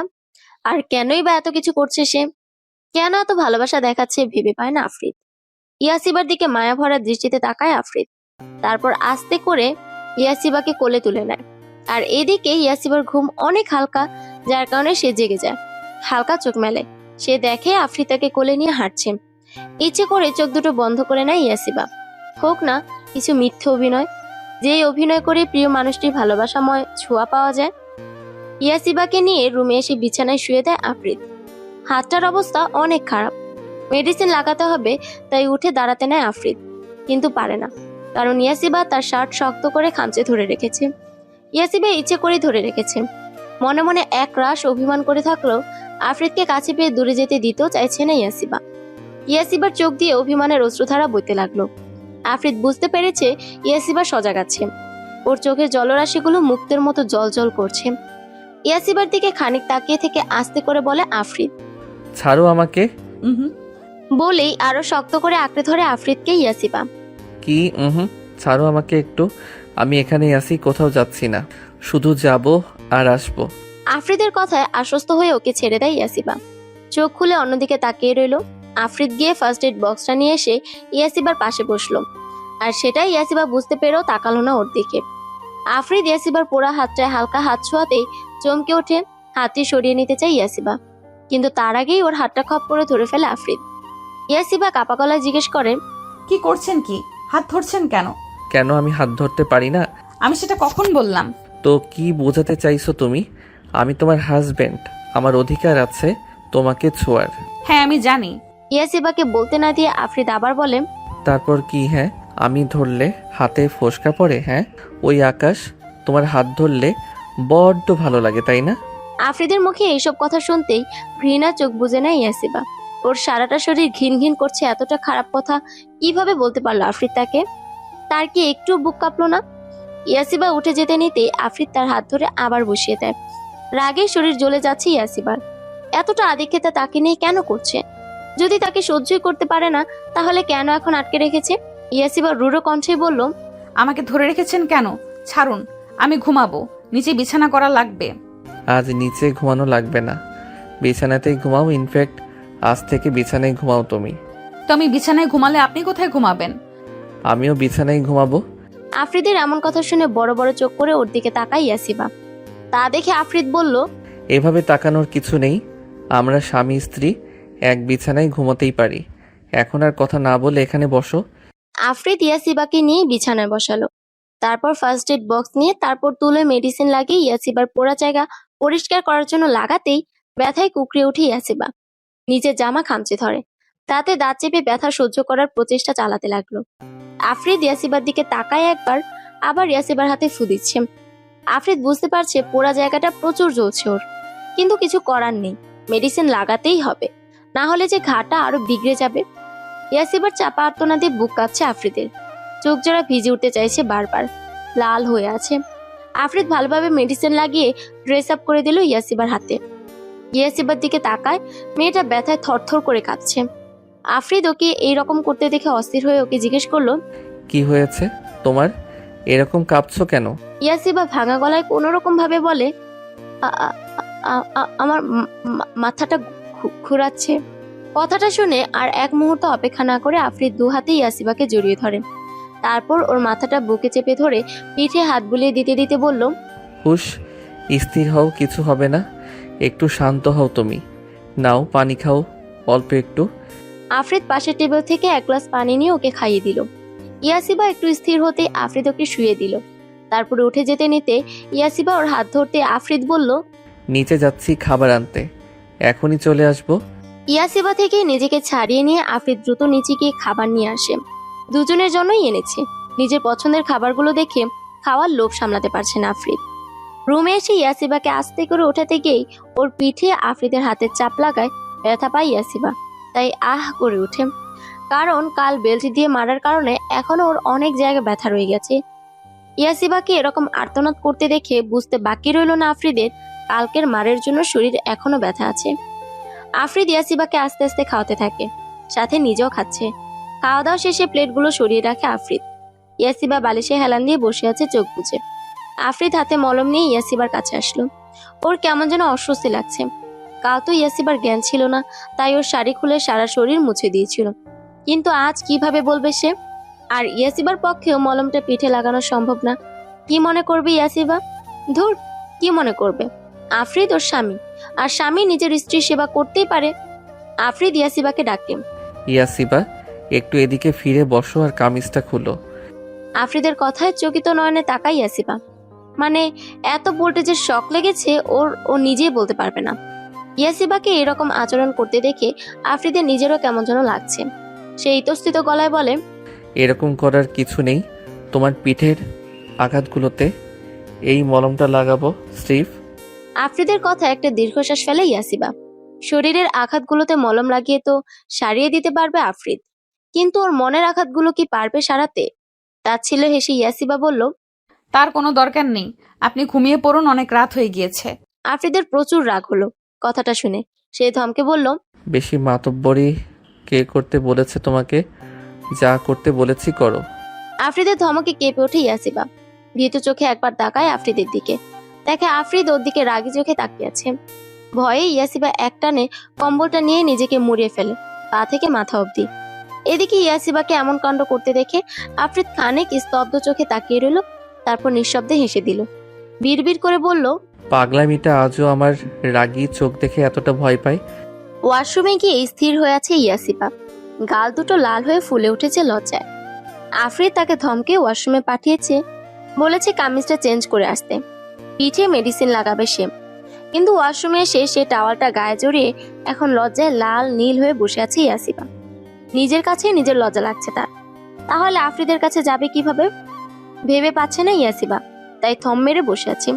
আর কেনই বা এত কিছু করছে সে? কেন এত ভালোবাসা দেখাচ্ছে ভেবে পায় না আফ্রিদ। ইয়াসিবার দিকে মায়া ভরা দৃষ্টিতে তাকায় আফ্রিদ। তারপর আস্তে করে ইয়াসিবাকে কোলে তুলে নেয়। আর এদিকে ইয়াসিবার ঘুম অনেক হালকা, যার কারণে সে জেগে যায়। হালকা চোখ মেলে, সে দেখে আফ্রিদ তাকে কোলে নিয়ে হাঁটছে। ইচ্ছে করে চোখ দুটো বন্ধ করে নেয় ইয়াসিবা। হোক না কিছু মিথ্যে অভিনয়, যে অভিনয় করে প্রিয় মানুষটির ভালোবাসাময় ছোঁয়া পাওয়া যায়। ইয়াসিবাকে নিয়ে রুমে এসে বিছানায় শুয়ে দেয় আফ্রিদ। হাতটার অবস্থা অনেক খারাপ, মেডিসিন লাগাতে হবে, তাই উঠে দাঁড়াতে নেয় আফ্রিদ। কিন্তু পারে না, কারণ ইয়াসিবা তার শার্ট শক্ত করে খামচে ধরে রেখেছে। ইয়াসিবা ইচ্ছে করে ধরে রেখেছে। মনে মনে এক রাশ অভিমান করে থাকলেও আফ্রিদকে কাছে পেয়ে দূরে যেতে দিতেও চাইছে না ইয়াসিবা। ইয়াসিবার চোখ দিয়ে অভিমানের অশ্রুধারা বইতে লাগলো। আফ্রিদ বুঝতে পেরেছে ইয়াসিবা সজাগ আছে। ওর চোখের জলরাশিগুলো মুক্তের মতো জল জল করছে। ইয়াসিবার দিকে খানিক তাকিয়ে থেকে আস্তে করে বলে আফ্রিদ,
ছাড়ো আমাকে।
বলেই আরো শক্ত করে আঁকড়ে ধরে আফ্রিদকে ইয়াসিবা।
কি? ছাড়ো আমাকে একটু। আমি এখানেই আছি, কোথাও যাচ্ছি না, শুধু যাব আর আসবো।
আফ্রিদের কথায় আশ্বস্ত হয়ে ওকে ছেড়ে দেয় ইয়াসিবা। চোখ খুলে অন্যদিকে তাকিয়ে রইল। আফ্রিদ গিয়ে ফার্স্ট এড বক্সটা নিয়ে এসে ইয়াসিবার পাশে বসলো। আর সেটাই ইয়াসিবা বুঝতে পেরেও তাকালো না ওর দিকে। আফ্রিদ ইয়াসিবার পোড়া হাতটায় হালকা হাত ছোঁয়াতেই চমকে ওঠে। হাতটি সরিয়ে নিতে চাই ইয়াসিবা, কিন্তু তার আগেই ওর হাতটা খপ করে ধরে ফেলে আফ্রিদ। ইয়াসিবা কাপা গলায় জিজ্ঞেস করে,
কি করছেন? কি হাত ধরছেন কেন?
কেন আমি হাত ধরতে পারি না?
আমি সেটা কখন বললাম?
তো কি বোঝাতে চাইছো তুমি? আমি তোমার হাজবেন্ড, আমার অধিকার আছে তোমাকে ছোঁয়ার।
হ্যাঁ আমি জানি।
ইয়াসিবাকে বলতে না দিয়ে আফ্রিদ আবার বলে,
তারপর কি? হ্যাঁ, আমি ধরলে হাতে ফোসকা পড়ে? হ্যাঁ, ওই আকাশ তোমার হাত ধরলে বড্ড ভালো লাগে তাই না?
আফ্রিদের মুখে এইসব কথা শুনতেই ঘৃণা চোখ বুজে নেয় ইয়াসিবা। ওর সারাটা শরীর ঘিন ঘিন করছে, এতটা খারাপ কথা কিভাবে বলতে পারলো আফ্রিদ তাকে? তার কি একটু বুক কাঁপলো না? ইয়াসিবা উঠে যেতে নিতেই আফ্রিদ তার হাত ধরে আবার বসিয়ে দেয়। রাগে শরীর জ্বলে যাচ্ছে ইয়াসিবার। এতটা আদিক্ষেতা তাকে নিয়ে কেন করছে? যদি তাকে সহ্যই করতে পারে না, তাহলে কেন এখন আটকে রেখেছে? ইয়াসিবা রুড়ো কণ্ঠে বলল,
আমাকে ধরে রেখেছেন কেন? ছাড়ুন, আমি ঘুমাবো, নিচে বিছানা করা লাগবে।
আজ নিচে ঘুমানো লাগবে না, বিছানাতেই ঘুমাও। ইনফ্যাক্ট আজ থেকে বিছানায় ঘুমাও তুমি।
তো আমি বিছানায় ঘুমালে আপনি কোথায় ঘুমাবেন?
আমিও বিছানায় ঘুমাবো।
আফ্রিদের এমন কথা শুনে বড় বড় চোখ করে ওর দিকে তাকায় ইয়াসিবা। তা দেখে আফ্রিদ বলল,
এভাবে তাকানোর কিছু নেই, আমরা স্বামী স্ত্রী এক বিছানায় ঘুমোতেই পারি। এখন আর কথা না বলে এখানে বসো।
আফ্রিদ ইয়াসিবাকে নিয়ে বিছানায় বসালো। তারপর ফার্স্ট এড বক্স নিয়ে তারপর তুলে মেডিসিন লাগিয়ে ইয়াসিবার পোড়া জায়গা পরিষ্কার করার জন্য লাগাতেই ব্যথায় কুকড়ে উঠে ইয়াসিবা। নিজের জামা খামচে ধরে, তাতে দাঁত চেপে ব্যথা সহ্য করার প্রচেষ্টা চালাতে লাগলো। আফ্রিদ ইয়াসিবার দিকে তাকায় একবার, আবার ইয়াসিবার হাতে ফু দিচ্ছে। আফ্রিদ বুঝতে পারছে পোড়া জায়গাটা প্রচুর জ্বলছে ওর, কিন্তু কিছু করার নেই, মেডিসিন লাগাতেই হবে, না হলে যে ঘাটা আরো বিগড়ে যাবে। ইয়াসিবার চাপা আর্তনাদে বুক কাঁপছে আফ্রিদের, চোখ জোড়া ভিজে উঠতে চাইছে বারবার, লাল হয়ে আছে। আফ্রিদ ভালোভাবে মেডিসিন লাগিয়ে ড্রেস আপ করে দিল ইয়াসিবার হাতে। ইয়াসিবার দিকে তাকায়, মেয়েটা ব্যথায় থরথর করে কাঁপছে। আফ্রিদ ওকে এইরকম করতে দেখে অস্থির হয়ে ওকে জিজ্ঞেস করলো,
কি হয়েছে তোমার, এরকম কাঁপছো কেন?
ইয়াসিবা ভাঙা গলায় কোনো রকম ভাবে বলে, আমার মাথাটা ঘুরাচ্ছে। কথাটা শুনে আর এক মুহূর্ত অপেক্ষা না করে আফ্রিদ দু হাতে ইয়াসিবাকে জড়িয়ে ধরে। তারপর ওর মাথাটা বুকে চেপে ধরে পিঠে হাত বুলিয়ে দিতে দিতে বলল,
হুশ, স্থির হও, কিছু হবে না, একটু শান্ত হও তুমি। নাও পানি খাও অল্প একটু।
আফ্রিদ পাশের টেবিল থেকে এক গ্লাস পানি নিয়ে ওকে খাইয়ে দিল। ইয়াসিবা একটু স্থির হতে আফ্রিদ ওকে শুয়ে দিল। তারপরে উঠে যেতে নিতে ইয়াসিবা ওর হাত ধরতে আফ্রিদ বলল,
নিচে যাচ্ছি খাবার আনতে, এখনই চলে আসবো।
ইয়াসিবা থেকে নিজেকে ছাড়িয়ে নিয়ে আফ্রিদ দ্রুত নিচে গিয়ে খাবার নিয়ে আসে। দুজনের জন্যই এনেছে। নিজের পছন্দের খাবারগুলো দেখে খাওয়ার লোভ সামলাতে পারছে না আফ্রিদ। রুমে এসে ইয়াসিবাকে আস্তে করে ওঠাতে গিয়েই ওর পিঠে আফ্রিদের হাতের চাপ লাগায় ব্যথা পায় ইয়াসিবা, তাই আহ করে ওঠে। কারণ কাল বেল্ট দিয়ে মারার কারণে এখনো ওর অনেক জায়গায় ব্যথা রয়ে গেছে। ইয়াসিবাকে এরকম আর্তনাদ করতে দেখে বুঝতে বাকি রইল না আফ্রিদের কালকের মারের জন্য শরীর এখনো ব্যথা আছে। আফ্রিদ ইয়াসিবাকে আস্তে আস্তে খাওয়াতে থাকে, সাথে নিজেও খাচ্ছে। খাওয়া দাওয়া শেষে প্লেটগুলো সরিয়ে রাখে আফ্রিদ। ইয়াসিবা বালিশে হেলান দিয়ে বসে আছে চোখ বুজে। আফ্রিদ হাতে মলম নিয়ে ইয়াসিবার কাছে আসলো। ওর কেমন যেন অস্বস্তি লাগছে। কাল তো ইয়াসিবার জ্ঞান ছিল না, তাই ওর শাড়ি খুলে সারা শরীর মুছে দিয়েছিল। কিন্তু আজ কিভাবে বলবে সে? আর ইয়াসিবার পক্ষেও মলমটা পিঠে লাগানো সম্ভব না। কি মনে করবে ইয়াসিবা? ধুর, কি মনে করবে? আফ্রিদ ওর স্বামী, আর স্বামী নিজের স্ত্রীর সেবা করতেই পারে। আফ্রিদ ইয়াসিবাকে ডাকে।
ইয়াসিবা, একটু এদিকে ফিরে বসো আর কামিজটা খুলো।
আফ্রিদের কথায় চকিত নয়নে তাকাই ইয়াসিবা। মানে এত ভোল্টেজের শক লেগেছে ও নিজেই বলতে পারবে না। ইয়াসিবাকে এরকম আচরণ করতে দেখে আফ্রিদের নিজেরও কেমন যেন লাগছে। সে ইতস্থিত গলায় বলে,
এরকম করার কিছু নেই, তোমার পিঠের আঘাতগুলোতে এই মলমটা লাগাবো স্টিভ।
আফ্রিদের কথা একটা দীর্ঘশ্বাস ফেলে ইয়াসিবা। শরীরের আঘাতগুলোতে মলম লাগিয়ে তো সারিয়ে দিতে পারবে আফ্রিদ, কিন্তু ওর মনের আঘাতগুলো কি পারবে সারাতে? তাচ্ছিল্য হেসে ইয়াসিবা বলল,
তার কোনো দরকার নেই, আপনি ঘুমিয়ে পড়ুন, অনেক রাত হয়ে গিয়েছে।
আফ্রিদের প্রচুর রাগ হলো কথাটা শুনে। সে ধমকে বলল,
বেশি মাতব্বরি কে করতে বলেছে তোমাকে? যা করতে বলেছি করো।
আফ্রিদের ধমকে কেঁপে ওঠে ইয়াসিবা। ভীতু চোখে একবার তাকায় আফ্রিদের দিকে, দেখে আফ্রিদ ওর দিকে রাগি চোখে তাকিয়ে আছে। ভয়ে ইয়াসিবা একটানে কম্বলটা নিয়ে নিজেকে মুড়িয়ে ফেলে, পা থেকে মাথা অবধি। এদিকে ইয়াসিবাকে এমন কাণ্ড করতে দেখে আফ্রিদ খানিক স্তব্ধ চোখে তাকিয়ে রইল, তারপর নিঃশব্দে হেসে দিল। বিড়বিড় করে বলল,
পাগলামিটা আজও আমার রাগী চোখ দেখে এতটা ভয় পায়।
ওয়াশরুমে গিয়ে স্থির হয়ে আছে ইয়াসিবা। গাল দুটো লাল হয়ে ফুলে উঠেছে লজ্জায়। আফ্রিদ তাকে ধমকে ওয়াশরুমে পাঠিয়েছে, বলেছে কামিজটা চেঞ্জ করে আসতে, পিঠে মেডিসিন লাগাবে সে। কিন্তু ওয়াশরুমে এসে সে টাওয়ালটা গায়ে জড়িয়ে এখন লজ্জায় লাল নীল হয়ে বসে আছে ইয়াসিবা। নিজের কাছে নিজের লজ্জা লাগছে তার। তাহলে আফ্রিদের কাছে যাবে কিভাবে ভেবে পাচ্ছে না ইয়াসিবা, তাই থম মেরে বসে আছে।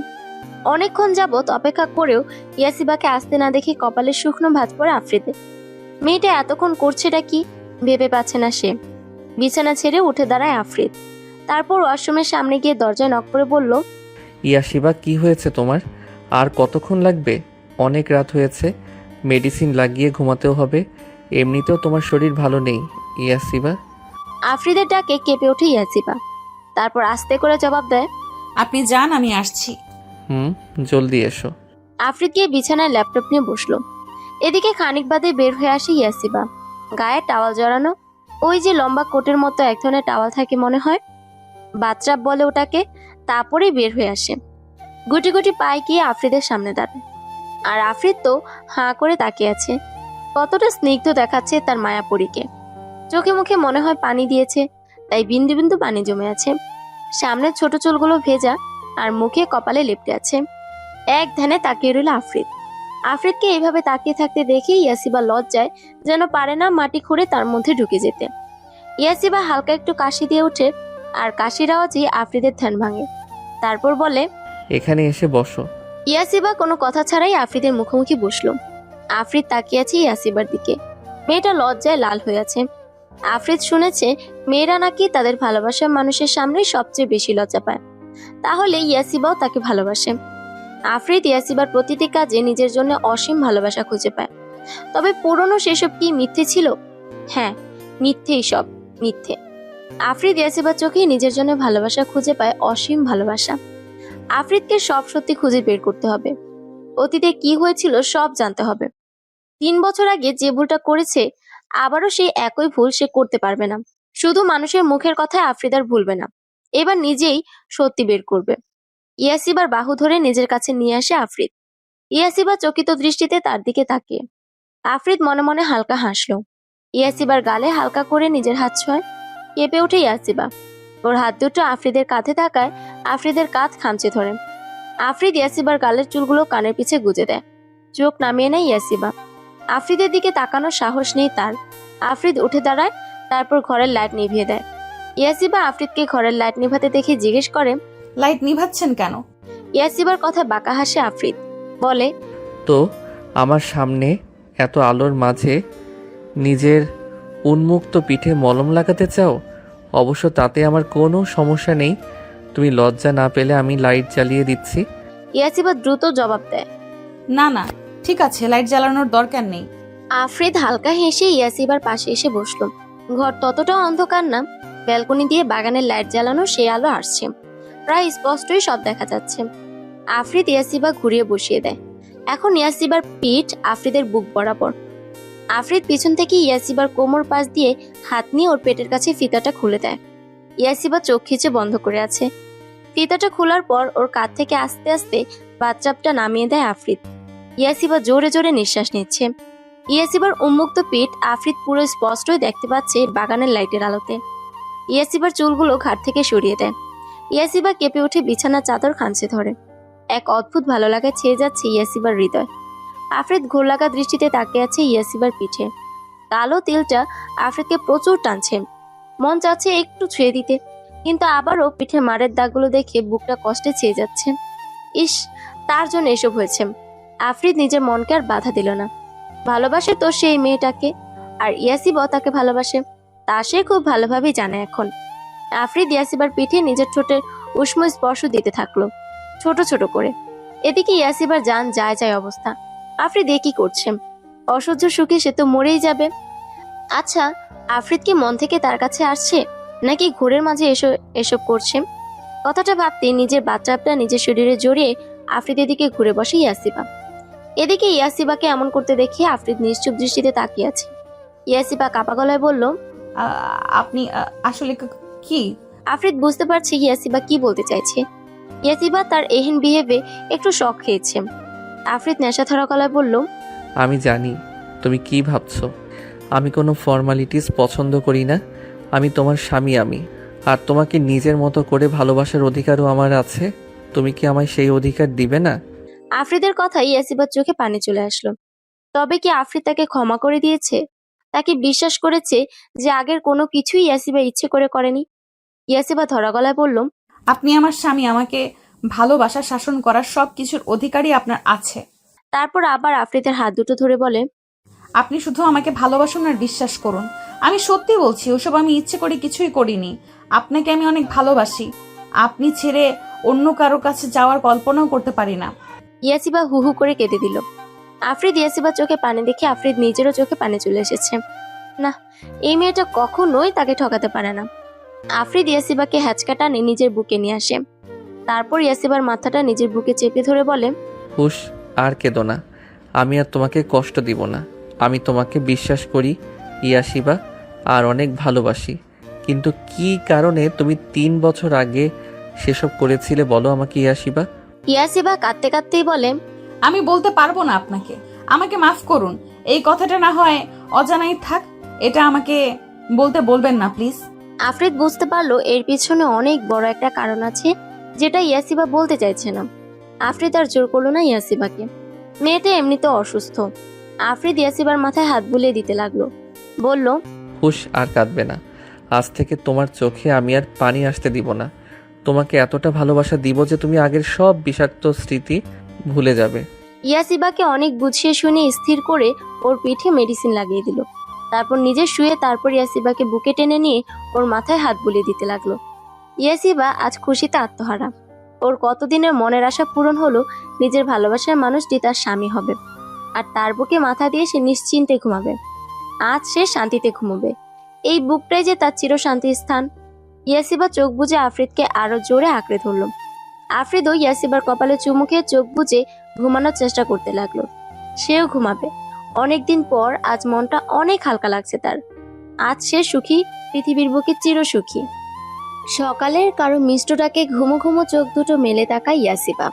অনেকক্ষণ যাবৎ অপেক্ষা করেও ইয়াসিবাকে আসতে না দেখে কপালে শুকনো ভাঁজ পড়ে আফ্রিদে। মেয়েটা এতক্ষণ করছেটা কি ভেবে পাচ্ছে না সে। বিছানা ছেড়ে উঠে দাঁড়ায় আফ্রিদ। তারপর ওয়াশরুমের সামনে গিয়ে দরজায় নক করে বলল,
ইয়াশিবা, কি হয়েছে তোমার? আর কতক্ষণ লাগবে? অনেক রাত হয়েছে, মেডিসিন লাগিয়ে ঘুমাতেও হবে। এমনিতেও তোমার শরীর ভালো নেই ইয়াশিবা।
আফ্রিদের ডাকে কেঁপে ওঠে ইয়াসিবা। তারপর আস্তে করে জবাব দেয়,
আপনি যান, আমি আসছি।
জলদি এসো।
আফ্রিদ গিয়ে বিছানায় ল্যাপটপ নিয়ে বসলো। এদিকে খানিক বাদে বের হয়ে আসে ইয়াসিবা। গায়ে টাওয়াল জড়ানো, ওই যে লম্বা কোটের মতো এক ধরনের টাওয়াল থাকে মনে হয়, বাচ্চা বলে ওটাকে। তারপরেই বের হয়ে আসে। গুটি গুটি পায়ে গিয়ে আফ্রিদের সামনে দাঁড়ায়। আর আফ্রিদ তো হাঁ করে তাকিয়ে আছে। কতটা স্নিগ্ধ দেখাচ্ছে তার মায়াপরীকে। চোখে মুখে মনে হয় পানি দিয়েছে, তাই বিন্দু বিন্দু পানি জমে আছে। সামনের ছোট চুলগুলো ভেজা, আর মুখে কপালে লেপটে আছে। এক ধ্যানে তাকিয়ে রইল আফ্রিদ। আফ্রিদকে এইভাবে তাকিয়ে থাকতে দেখে ইয়াসিবা লজ্জায় যেন পারে না মাটি খুঁড়ে তার মধ্যে ঢুকে যেতে। ইয়াসিবা হালকা একটু কাশি দিয়ে ওঠে, আর কাশির আওয়াজে আফ্রিদের ধ্যান ভাঙে। তারপর বলে,
এখানে এসে বসো।
ইয়াসিবা কোনো কথা ছাড়াই আফ্রিদের মুখোমুখি বসলো। আফ্রিদ তাকিয়ে আছে ইয়াসিবার দিকে। মেয়েটা লজ্জায় লাল হয়ে আছে। আফ্রিদ শুনেছে মেয়েরা নাকি তাদের ভালোবাসার মানুষের সামনে সবচেয়ে বেশি লজ্জা পায়। তাহলে ইয়াসিবাও তাকে ভালোবাসে। আফ্রিদ ইয়াসিবার প্রতিটি কাজে নিজের জন্য অসীম ভালোবাসা খুঁজে পায়। তবে পুরনো সেসব কি মিথ্যে ছিল? হ্যাঁ, মিথ্যেই সব, মিথ্যে। আফ্রিদ ইয়াসিবার চোখেই নিজের জন্য ভালোবাসা খুঁজে পায়, অসীম ভালোবাসা। আফ্রিদকে সব সত্যি খুঁজে বের করতে হবে। অতীতে কি হয়েছিল সব জানতে হবে। 3 বছর আগে যে ভুলটা করেছে, আবারও সেই একই ভুল সে করতে পারবে না। শুধু মানুষের মুখের কথায় আফ্রিদ আর ভুলবে না, এবার নিজেই সত্যি বের করবে। ইয়াসিবার বাহু ধরে নিজের কাছে নিয়ে আসে আফ্রিদ। ইয়াসিবা চকিত দৃষ্টিতে তার দিকে তাকিয়ে। আফ্রিদ মনে মনে হালকা হাসলো। ইয়াসিবার গালে হালকা করে নিজের হাত ছোঁয়। কেঁপে ওঠে ইয়াসিবা। ওর হাত দুটো আফ্রিদের কাঁধে থাকায় আফ্রিদের কাঁধ খামচে ধরে। আফ্রিদ ইয়াসিবার গালের চুলগুলো কানের পিছে গুজে দেয়। চোখ নামিয়ে নেয় ইয়াসিবা। আফ্রিদের দিকে তাকানোর সাহস নেই তার। আফ্রিদ উঠে দাঁড়ায়, তারপর ঘরের লাইট নিভিয়ে দেয়। ইয়াসিবা আফ্রিদকে ঘরের লাইট নিভাতে দেখে জিজ্ঞেস করে,
লাইট নিভাচ্ছেন কেন?
ইয়াসিবার কথায় বাঁকা হাসে আফ্রিদ। বলে,
তো আমার সামনে এত আলোর মাঝে নিজের উন্মুক্ত পিঠে মলম লাগাতে চাও? অবশ্য তাতে আমার কোনো সমস্যা নেই। তুমি লজ্জা না পেলে আমি লাইট জ্বালিয়ে দিচ্ছি।
ইয়াসিবা দ্রুত জবাব দেয়।
না না, ঠিক আছে, লাইট জ্বালানোর দরকার নেই।
আফ্রিদ হালকা হেসে ইয়াসিবার পাশে এসে বসলো। ঘর ততটাও অন্ধকার না, ব্যালকনি দিয়ে বাগানের লাইট জ্বালানো সেই আলো আসছে। প্রায় স্পষ্টই সব দেখা যাচ্ছে। আফ্রিদ ইয়াসিবা ঘুরিয়ে বসিয়ে দেয়। এখন ইয়াসিবার পিঠ আফ্রিদের বুক বরাবর। আফ্রিদ পিছন থেকে ইয়াসিবার কোমর পাশ দিয়ে হাত নিয়ে ওর পেটের কাছে ফিতাটা খুলে দেয়। ইয়াসিবা চোখ খিচে বন্ধ করে আছে। ফিতাটা খোলার পর ওর কাঁধ থেকে আস্তে আস্তে বাচ্চাপটা নামিয়ে দেয় আফ্রিদ। ইয়াসিবা জোরে জোরে নিঃশ্বাস নিচ্ছে। ইয়াসিবার উন্মুক্ত পিঠ আফ্রিদ পুরো স্পষ্টই দেখতে পাচ্ছে বাগানের লাইটের আলোতে। ইয়াসিবার চুলগুলো ঘাট থেকে সরিয়ে দেয়। ইয়াসিবা কেঁপে উঠে বিছানার চাদর খামচে ধরে। এক অদ্ভুত ভালো লাগায় ছেয়ে যাচ্ছে ইয়াসিবার হৃদয়। আফ্রিদ ঘোর লাগা দৃষ্টিতে তাকিয়ে আছে ইয়াসিবার পিঠে। কালো তিলটা আফ্রিদকে প্রচুর টানছে। মন চাচ্ছে একটু ছুঁয়ে দিতে, কিন্তু আবারও পিঠে মারের দাগগুলো দেখে বুকটা কষ্টে ছেয়ে যাচ্ছে। ইস, তার জন্য এসব হয়েছে। আফ্রিদ নিজের মনকে আর বাধা দিল না। ভালোবাসে তো সেই মেয়েটাকে, আর ইয়াসিবাও তাকে ভালোবাসে, তা সে খুব ভালোভাবেই জানে এখন। আফ্রিদ ইয়াসিবার পিঠে নিজের ঠোঁটের উষ্ণ স্পর্শ দিতে থাকলো, ছোট ছোট করে। এদিকে ইয়াসিবার জান যায় যায় অবস্থা। আফ্রিদ কি করছে? অসহ্য সুখে সে তো মরেই যাবে। আচ্ছা, আফ্রিদ কি মন থেকে তার কাছে আসছে, নাকি ঘোরের মাঝে এসব করছে? কথাটা ভাবতে নিজের বাচ্চাটা নিজের শরীরে জড়িয়ে আফ্রিদের দিকে ঘুরে বসে ইয়াসিবা। এদিকে ইয়াসিবাকে এমন করতে দেখে আফ্রিদ নিশ্চুপ দৃষ্টিতে তাকিয়ে আছে। ইয়াসিবা কাপা গলায় বলল,
আপনি আসলে কি?
আফ্রিদ বুঝতে পারছে ইয়াসিবা কি বলতে চাইছে। ইয়াসিবা তার এহেন বিহেভে একটু শক খেয়েছে। আফ্রিদ নেশা ধরা গলায় বলল,
আমি জানি তুমি কি ভাবছো। আমি কোনো ফর্মালিটিস পছন্দ করি না। আমি তোমার স্বামী, আর তোমাকে নিজের মতো করে ভালোবাসার অধিকারও আমার আছে। তুমি কি আমায় সেই অধিকার দিবে না?
আফ্রিদের কথাই ইয়াসিবার চোখে পানি চলে আসলো। তবে কি আফ্রিদ তাকে ক্ষমা করে দিয়েছে? তাকে বিশ্বাস করেছে যে আগের কোনো কিছুই ইয়াসিবা ইচ্ছে করে করেনি? ইয়াসিবা ধরা গলায় বলল,
আপনি আমার স্বামী, আমাকে ভালোবাসা শাসন করার সব কিছুর অধিকারই আপনার আছে।
তারপর আবার আফ্রিদের হাত দুটো ধরে বলে,
আপনি শুধু আমাকে ভালোবাসুন আর বিশ্বাস করুন। আমি সত্যি বলছি, ওসব আমি ইচ্ছে করে কিছুই করিনি। আপনাকে আমি অনেক ভালোবাসি। আপনি ছেড়ে অন্য কারো কাছে যাওয়ার কল্পনাও করতে পারি না।
ইয়াসিবা হু হু করে কেঁদে দিল। আফ্রিদ ইয়াসিবার চোখে পানি দেখে আফ্রিদ নিজেরও চোখে পানি চলে এসেছে। না, এই মেয়েটা কখনোই তাকে ঠকাতে পারে না। আফ্রিদ ইয়াসিবাকে হ্যাচকা টানে নিজের বুকে নিয়ে আসে। তারপর ইয়াসিবার মাথাটা নিজের বুকে চেপে ধরে বলে,
হুশ, আর কেঁদো না। আমি আর তোমাকে কষ্ট দিব না। আমি তোমাকে বিশ্বাস করি ইয়াশিবা, আর অনেক ভালোবাসি। কিন্তু কি কারণে তুমি 3 বছর আগে সেসব করেছিলে বলো আমাকে ইয়াশিবা?
ইয়াসিবা কাঁদতে কাঁদতেই বলে,
আমি বলতে পারবো না আপনাকে। আমাকে মাফ করুন। এই কথাটা না হয় অজানাই থাক। এটা আমাকে বলতে বলবেন না প্লিজ।
আফ্রিদ বুঝতে পারলো এর পিছনে অনেক বড় একটা কারণ আছে, যেটা ইয়াসিবা বলতে চাইছে না। আফ্রিদ আর জোর করলো না ইয়াসিবাকে। মেয়েটা এমনিতে অসুস্থ। আফ্রিদ ইয়াসিবার মাথায় হাত বুলিয়ে দিতে লাগলো। বলল,
হুশ, আর কাঁদবে না। আজ থেকে তোমার চোখে আমি আর পানি আসতে দিব না। তোমাকে এতটা ভালোবাসা দিব যে তুমি আগের সব বিষাক্ত স্মৃতি ভুলে যাবে।
ইয়াসিবাকে অনেক বুঝিয়ে শুনিয়ে স্থির করে ওর পিঠে মেডিসিন লাগিয়ে দিল। তারপর নিজে শুয়ে তারপর ইয়াসিবাকে বুকে টেনে নিয়ে ওর মাথায় হাত বুলিয়ে দিতে লাগলো। ইয়াসিবা আজ খুশিতে আত্মহারা। ওর কতদিনের মনের আশা পূরণ হলো, নিজের ভালোবাসার মানুষটি তার স্বামী হবে, আর তার বুকে মাথা দিয়ে সে নিশ্চিন্তে ঘুমাবে। আজ সে শান্তিতে ঘুমাবে। এই বুকটাই যে তার চিরশান্তির স্থান। ইয়াসিবা চোখ বুজে আফ্রিদকে আরো জোরে আঁকড়ে ধরল। আফ্রিদও ইয়াসিবার কপালে চুমু খেয়ে চোখ বুজে ঘুমানোর চেষ্টা করতে লাগলো। সেও ঘুমাবে। অনেকদিন পর আজ মনটা অনেক হালকা লাগছে তার। আজ সে সুখী, পৃথিবীর বুকে চিরসুখী। সকালের কারো মিষ্টটাকে ঘুমো ঘুমো চোখ দুটো মেলে তাকায় ইয়াসিবা।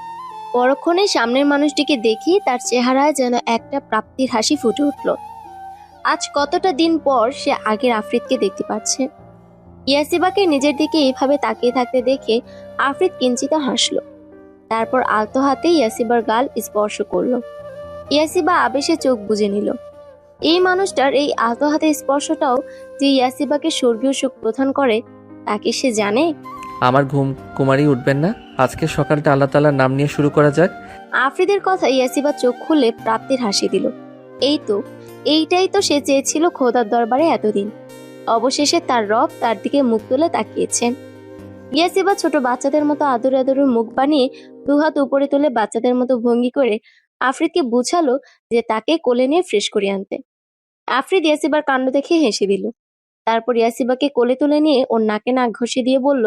পরক্ষণে সামনের মানুষটিকে দেখি তার চেহারায় যেন একটা প্রাপ্তির হাসি ফুটে উঠল। আজ কতটা দিন পর সে আগের আফ্রিদকে দেখতে পাচ্ছে। ইয়াসিবাকে নিজের দিকে এইভাবে তাকিয়ে থাকতে দেখে আফ্রিদ কিঞ্চিত হাসলো। তারপর আলতো হাতে ইয়াসিবার গাল স্পর্শ করলো। ইয়াসিবা আবেশে চোখ বুজে নিল। এই মানুষটার এই আলতো হাতে স্পর্শটাও যে ইয়াসিবাকে স্বর্গীয় সুখ প্রদান করে, তাকে সে জানে।
আমার ঘুম কুমারী উঠবেন না? আজকে সকালটা আল্লাহ তাআলার নাম নিয়ে শুরু করা যাক।
আফ্রিদের কথা ইয়াসিবা চোখ খুলে প্রাপ্তির হাসি দিল। এইটাই তো সে চেয়েছিল খোদার দরবারে এতদিন। অবশেষে তার রব তার দিকে মুখ তুলে তাকিয়েছে। ইয়াসিবা ছোট বাচ্চাদের মতো আদর আদরের মুখ বানিয়ে দুহাত উপরে তুলে বাচ্চাদের মতো ভঙ্গি করে আফ্রিদকে বুঝালো যে তাকে কোলে নিয়ে ফ্রেশ করে আনতে। আফ্রিদ ইয়াসিবার কাণ্ড দেখে হেসে দিল। তারপর ইয়াসিবাকে কোলে তুলে নিয়ে ওর নাকে নাক ঘষে দিয়ে বলল,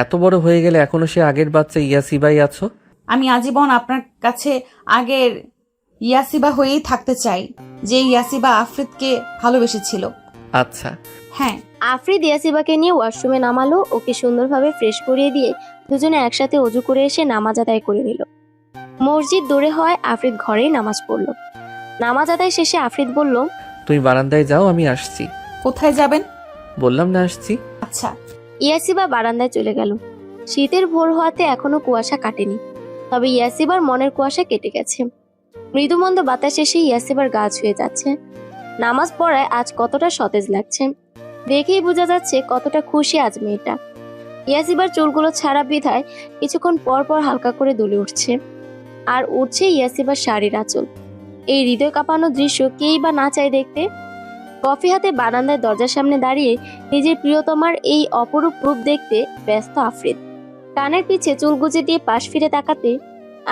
এত বড় হয়ে গেলে এখনো সে আগের বাচ্চা ইয়াসিবাই আছো?
আমি আজীবন আপনার কাছে আগের ইয়াসিবা হয়েই থাকতে চাই, যে ইয়াসিবা আফ্রিদকে ভালোবেসেছিল।
আচ্ছা।
হ্যাঁ।
আফ্রিদ ইয়াসিবাকে নিয়ে ওয়াশরুমে নামালো। ওকে সুন্দরভাবে ফ্রেশ করিয়ে দিয়ে দুজনে একসাথে অজু করে এসে নামাজ আদায় করে নিল। মসজিদ দূরে হয়, আফ্রিদ ঘরেই নামাজ পড়ল। নামাজ আদায় শেষে আফ্রিদ বলল,
তুমি বারান্দায় যাও, আমি আসছি।
কোথায় যাবেন?
বললাম না আসছি।
আচ্ছা।
ইয়াসিবা বারান্দায় চলে গেল। শীতের ভোর হওয়াতে এখনো কুয়াশা কাটেনি, তবে ইয়াসিবার মনের কুয়াশা কেটে গেছে। মৃদুমন্দ বাতাস এসে ইয়াসিবার গা ছুঁয়ে যাচ্ছে। নামাজ পড়ায় আজ কতটা সতেজ লাগছে। দেখেই বোঝা যাচ্ছে কতটা খুশি আজ মেয়েটা। ইয়াসিবার চুলগুলো ছাড়া বিধায় কিছুক্ষণ পর পর হালকা করে দুলে উঠছে। আর উঠছে ইয়াসিবার শাড়ির আঁচল। এই হৃদয় কাঁপানো দৃশ্য কেই বা না চায় দেখতে। কফি হাতে বারান্দায় দরজার সামনে দাঁড়িয়ে নিজের প্রিয়তমার এই অপরূপ রূপ দেখতে ব্যস্ত আফ্রিদ। কানের পিছে চুল গুজে দিয়ে পাশ ফিরে তাকাতে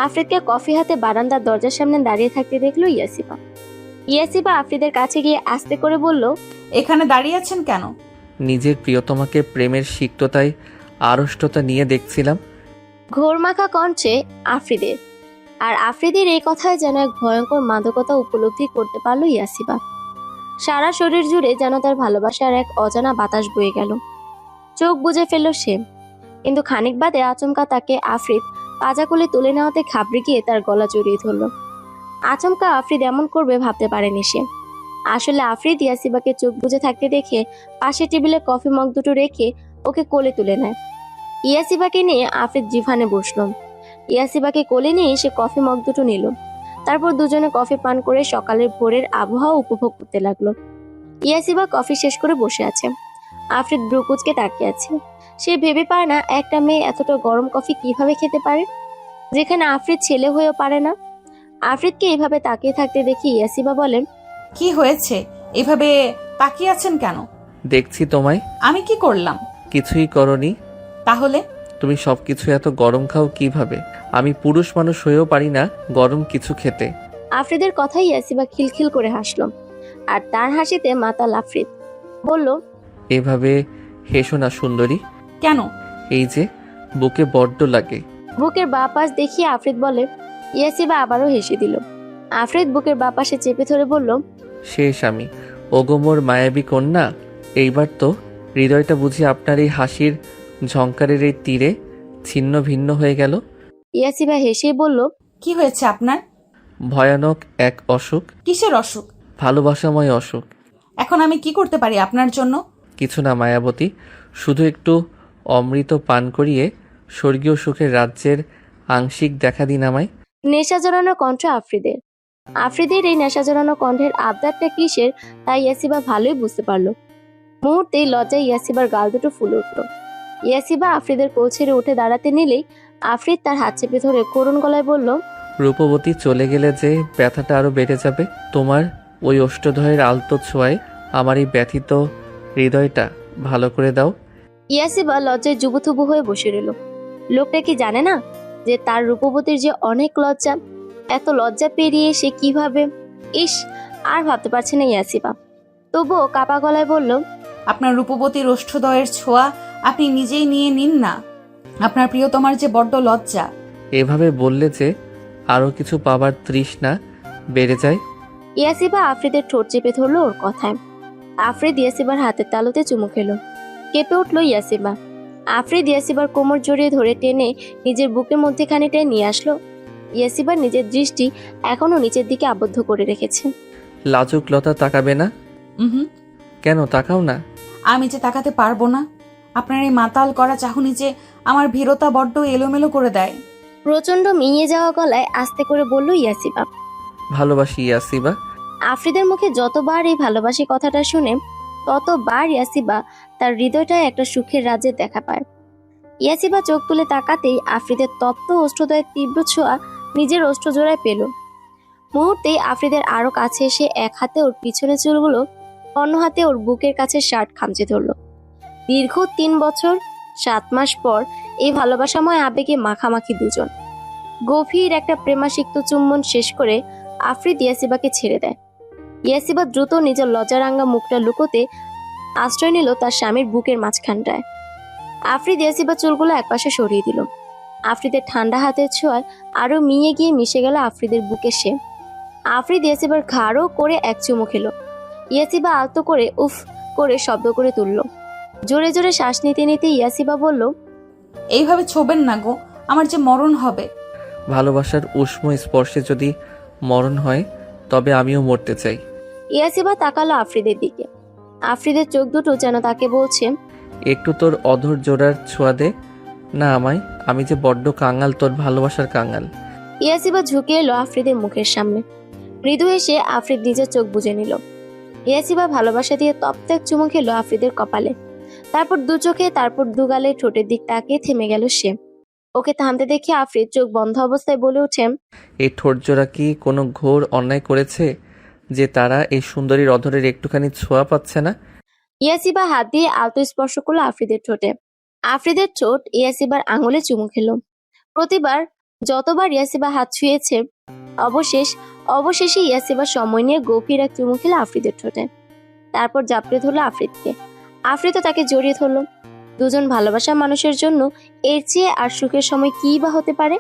আফ্রিদকে কফি হাতে বারান্দার দরজার সামনে দাঁড়িয়ে থাকতে দেখলো ইয়াসিবা। ইয়াসিবা আফ্রিদের কাছে গিয়ে আস্তে করে বলল,
এখানে দাঁড়িয়ে আছেন কেন?
নিজের প্রিয়তমাকে প্রেমের সিক্ততায় আড়ষ্টতা নিয়ে দেখছিলাম।
ঘোরমাখা কণ্ঠে আফ্রিদের। আর আফ্রিদের এই কথায় যেন এক ভয়ঙ্কর মাদকতা উপলব্ধি করতে পারলো ইয়াসিবা। সারা শরীর জুড়ে যেন তার ভালোবাসার এক অজানা বাতাস বয়ে গেল। চোখ বুজে ফেলল সে। কিন্তু খানিক বাদে আচমকা তাকে আফ্রিদ পাজাকুলে তুলে নেওয়াতে ঘাবড়ে গিয়ে তার গলা জড়িয়ে ধরল। আচমকা আফ্রিদ এমন করবে ভাবতে পারেনি সে। আসলে আফ্রিদ ইয়াসিবাকে চোখ বুজে থাকতে দেখে পাশের টেবিলে কফি মগ দুটো রেখে ওকে কোলে তুলে নেয়। ইয়াসিবাকে নিয়ে আফ্রিদ জিভানে বসল। ইয়াসিবাকে কোলে নিয়ে সে কফি মগ দুটো নিল। তারপর দুজনে কফি পান করে সকালের ভোরের আবহাওয়া উপভোগ করতে লাগলো। ইয়াসিবা কফি শেষ করে বসে আছে। আফ্রিদ ব্রুকুচকে তাকিয়ে আছে। সে ভেবে পায় না একটা মেয়ে এতটা গরম কফি কিভাবে খেতে পারে। যেখানে আফরিদ ছেলে হয়েও পারে না। আফরিদকে এভাবে তাকিয়ে থাকতে দেখে ইয়াসিবা বলেন,
কি হয়েছে, এভাবে তাকিয়ে আছেন কেন?
দেখছি তোমায়।
আমি কি করলাম?
কিছুই করনি।
তাহলে?
তুমি সবকিছু এত গরম খাও কিভাবে? আমি পুরুষ মানুষ হয়েও পারি না গরম কিছু খেতে।
আফরিদের কথাই ইয়াসিবা খিলখিল করে হাসল, আর তার হাসিতে মাতাল আফরিদ। বলল,
এভাবে হেসো না সুন্দরী।
কেন?
এই যে বুকে বড্ড লাগে।
বুকের বাঁ পাশ দেখিয়ে আফরিদ বলে। ইয়াসিবা আবারও হেসে দিল। আফরিদ বুকের বাঁ পাশে চেপে ধরে বলল,
শেষ আমি। ওগো মোর মায়াবী কন্যা, এইবার তো হৃদয়টা বুঝি আপনার এই হাসির ঝংকারের এই তীরে ছিন্ন ভিন্ন হয়ে গেল।
ইয়াসিবা হেসেই বলল,
কি হয়েছে আপনার?
ভয়ানক এক অসুখ।
কিসের অসুখ?
ভালোবাসাময় অসুখ।
এখন আমি কি করতে পারি আপনার জন্য?
কিছু না মায়াবতী, শুধু একটু অমৃত পান করিয়ে স্বর্গীয় সুখের রাজ্যের আংশিক দেখা দিন আমায়।
নেশা জড়ানো কণ্ঠ আফরিদের। আফরিদের এই নেশা জড়ানো কণ্ঠের আবদারটা কিসের তাই ইয়াসিবা ভালোই বুঝতে পারল। মুহূর্তেই লজ্জায় ইয়াসিবার গাল দুটো ফুলে উঠল। ইয়াসিবা আফরিদের কোল ছেড়ে উঠে দাঁড়াতে নিলেই আফরিদ তার হাত চেপে ধরে করুণ গলায় বলল,
রূপবতী চলে গেলে যে ব্যথাটা আরো বেড়ে যাবে। তোমার ওই অষ্টধয়ের আলতো ছোঁয়ায় আমার এই ব্যথিত হৃদয়টা ভালো করে দাও।
ইয়াসিবা লজ্জায় জুবুথুবু হয়ে বসে রইল। লোকটা কি জানে না যে তার রূপবতীর যে অনেক লজ্জা? এত লজ্জা পেরিয়ে সে কিভাবে? ইস, আর ভাবতে পারছে না ইয়াসিবা। তবুও কাপা গলায় বলল,
আপনার রূপবতীর ওষ্ঠদয়ের ছোঁয়া আপনি নিজেই নিয়ে নিন না। আপনার প্রিয়তমার যে বড্ড লজ্জা।
এভাবে বললে যে আরো কিছু পাবার তৃষ্ণা বেড়ে যায়।
ইয়াসিবা আফরিদের ঠোঁট চেপে ধরলো ওর কথায়। আফরিদ ইয়াসিবার হাতের তালুতে চুমু খেলো। কেঁপে উঠল ইয়াসিবা। আফরিদ ইয়াসিবার কোমর জড়িয়ে ধরে টেনে নিজের বুকের মধ্যেখানে টেনে নিয়ে আসলো। ইয়াসিবার নিজের দৃষ্টি এখনো নিচের দিকে আবদ্ধ করে রেখেছে।
লাজুক লতা তাকাবে না?
হুম,
কেন তাকাও না?
আমি যে তাকাতে পারবো না। আপনার এই মাতাল করা চাহনি যে আমার ভীরতা বড্ড এলোমেলো করে দেয়।
প্রচন্ড মিয়ে যাওয়া গলায় আস্তে করে বলল ইয়াসিবা।
ভালোবাসি ইয়াসিবা।
আফরিদের মুখে যতবার এই ভালোবাসি কথাটা শুনে ততবার ইয়াসিবা তার হৃদয়টায় একটা সুখের রাজ্যের দেখা পায়। ইয়াসিবা চোখ তুলে তাকাতেই আফরিদের তপ্ত ওষ্ঠদয়ের তীব্র ছোঁয়া নিজের ওষ্ঠজোড়ায় পেল। মুহূর্তেই আফরিদের আরো কাছে এসে এক হাতে ওর পিছনে চুলগুলো, অন্য হাতে ওর বুকের কাছে শার্ট খামচে ধরল। দীর্ঘ 3 বছর 7 মাস পর এই ভালোবাসাময় আবেগে মাখামাখি দুজন। গভীর একটা প্রেমাসিক্ত চুম্বন শেষ করে আফরিদ ইয়াসিবাকে ছেড়ে দেয়। ইয়াসিবা দ্রুত নিজের লজ্জারাঙ্গা মুখটা লুকোতে আশ্রয় নিল তার স্বামীর বুকের মাঝখানটায়। আফরিদ ইয়াসিবা চুলগুলো একপাশে সরিয়ে দিল। আফরিদের ঠান্ডা হাতের ছোঁয়ায় আরো মিয়ে গিয়ে মিশে গেল আফরিদের বুকে সে। আফরিদ ইয়াসিবার ঘাড়ও করে এক চুমু খেলো। ইয়াসিবা আলতো করে উফ করে শব্দ করে তুলল। জোরে জোরে শ্বাস নিতে নিতে ইয়াসিবা বলল,
এইভাবে ছোবেন না গো, আমার যে মরণ হবে।
ভালোবাসার উষ্ণ স্পর্শে যদি মরণ হয় তবে আমিও মরতে চাই।
ইয়াসিবা তাকালো আফরিদের দিকে। আফরিদের চোখ দুটো যেন তাকে বলছে,
একটু তোর অধর জোড়ার ছোঁয়া দে না আমায়। আমি যে বড্ড কাঙাল, তোর ভালোবাসার কাঙাল।
ইয়াসিবা ঝুঁকে এলো আফরিদের মুখের সামনে। মৃদু এসে আফরিদ নিজের চোখ বুজে নিল। ইয়াসিবা ভালোবাসা দিয়ে তপ্ত এক চুমু খেলো আফরিদের কপালে। তারপর দু চোখে, তারপর দু গালে ঠোঁটের দিক তাকিয়ে থেমে গেল সে। ওকে থামতে দেখে আফরিদ চোখ বন্ধ অবস্থায় বলে ওঠে,
এই ঠোঁটজোড়া কি কোনো ঘোর অন্যায় করেছে যে তারা এই সুন্দরীর অধরের একটুখানি ছোঁয়া পাচ্ছে না?
ইয়াসিবা হাত দিয়ে আলতো স্পর্শ করলো আফরিদের ঠোঁটে। আফরিদের ঠোঁট ইয়াসিবার আঙুলে চুমু খেলো। প্রতিবার যতবার ইয়াসিবা হাত ছুঁয়েছে অবশেষে ইয়াসিবা সময় নিয়ে গভীর এক চুমু খেলো আফরিদের ঠোঁটে। তারপর জাপড়ে ধরলো আফরিদকে। আফরিদও তাকে জড়িয়ে ধরলো। দুজন ভালোবাসা মানুষের জন্য এর চেয়ে আর সুখের সময় কি বা হতে পারে?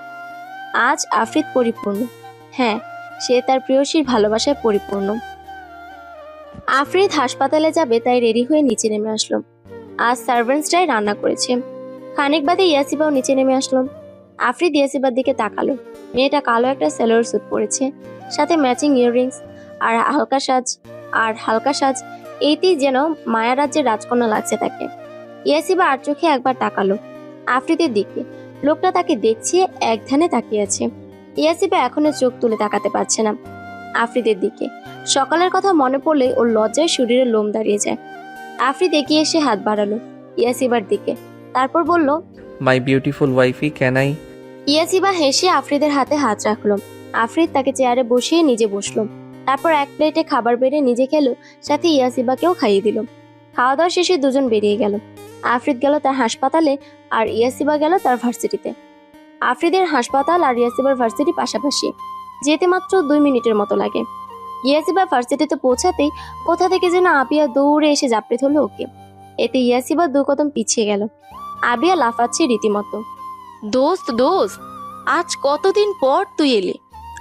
আজ আফরিদ পরিপূর্ণ। হ্যাঁ, সে তার প্রেয়সীর ভালোবাসায় পরিপূর্ণ। আফরিদ হাসপাতালে যাবে তাই রেডি হয়ে নিচে নেমে আসলো। আজ সার্ভেন্টসরাই রান্না করেছে। খানিক বাদে ইয়াসিবাও নিচে নেমে আসলো। আফরিদ ইয়াসিবার দিকে তাকালো। মেয়েটা কালো একটা সেলোয়ার স্যুট পরেছে, সাথে ম্যাচিং ইয়াররিংস আর হালকা সাজ। এইতেই যেন মায়া রাজ্যের রাজকন্যা লাগছে তাকে। ইয়াসিবা আর চোখে একবার তাকালো আফরিদের দিকে। লোকটা তাকে দেখছে, এক ধ্যানে তাকিয়ে আছে। ইয়াসিবা এখনো চোখ তুলে তাকাতে পারছে না আফরিদের দিকে। সকালের কথা মনে পড়লে ওর লজ্জায় শরীরে লোম দাঁড়িয়ে যায়। আফরিদ এগিয়ে এসে হাত বাড়ালো ইয়াসিবার দিকে, তারপর বলল,
মাই বিউটিফুল ওয়াইফি, ক্যান আই
ইয়াসিবা হেসে আফ্রিদের হাতে হাত রাখলো। আফ্রিদ তাকে চেয়ারে বসিয়ে নিজে বসলো। তারপর এক প্লেটে খাবার বেড়ে নিজে খেলো, সাথে ইয়াসিবাকেও খাইয়ে দিল। খাওয়া দাওয়া শেষে দুজন বেরিয়ে গেল। আফ্রিদ গেল তার হাসপাতালে আর ইয়াসিবা গেল তার ভার্সিটিতে। আফ্রিদের হাসপাতাল আর ইয়াসিবার ভার্সিটি পাশাপাশি, যেতে মাত্র 2 মিনিটের মতো লাগে। ইয়াসিবা ভার্সিটিতে পৌঁছাতেই কোথা থেকে যেন আবিয়া দৌড়ে এসে জাপড়ে ধরলো ওকে। এতে ইয়াসিবা 2 কদম পিছিয়ে গেল। আবিয়া লাফাচ্ছে রীতিমতো। দোস্ত দোস্ত, আজ কতদিন পর তুই এলি,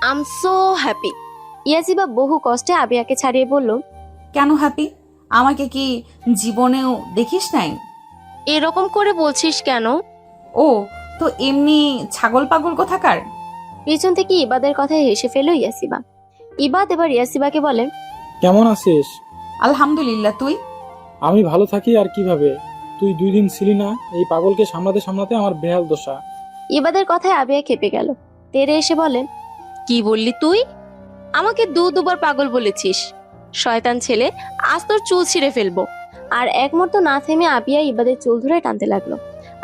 আই এম সো হ্যাপি। ইয়াসিবা বহু কষ্টে আবিয়াকে ছাড়িয়ে বলল,
কেন হ্যাপি? আমাকে কি জীবনেও দেখিস নাই?
এরকম করে বলছিস কেন?
ও তো এমনি ছাগল পাগল কোথাকার।
পিছন থেকে ইবাদের কথায় হেসে ফেলল ইয়াসিবা। ইবাদ এবার ইয়াসিবাকে বলে,
কেমন আছিস?
আলহামদুলিল্লাহ, তুই?
আমি ভালো থাকি আর কিভাবে? তুই 2 দিন ছিলি না, এই পাগলকে সামলাতে সামলাতে আমার বেহাল দশা।
ইবাদের কথায় আবিয়া খেপে গেল। তেরে এসে বলে, কি বললি তুই? আমাকে দুবার পাগল বলেছিস? শয়তান ছেলে, আজ তোর চুল ছিঁড়ে ফেলবো। আর এক মুহূর্ত না থেমে আবিয়া ইবাদের চুল ধরে টানতে লাগলো।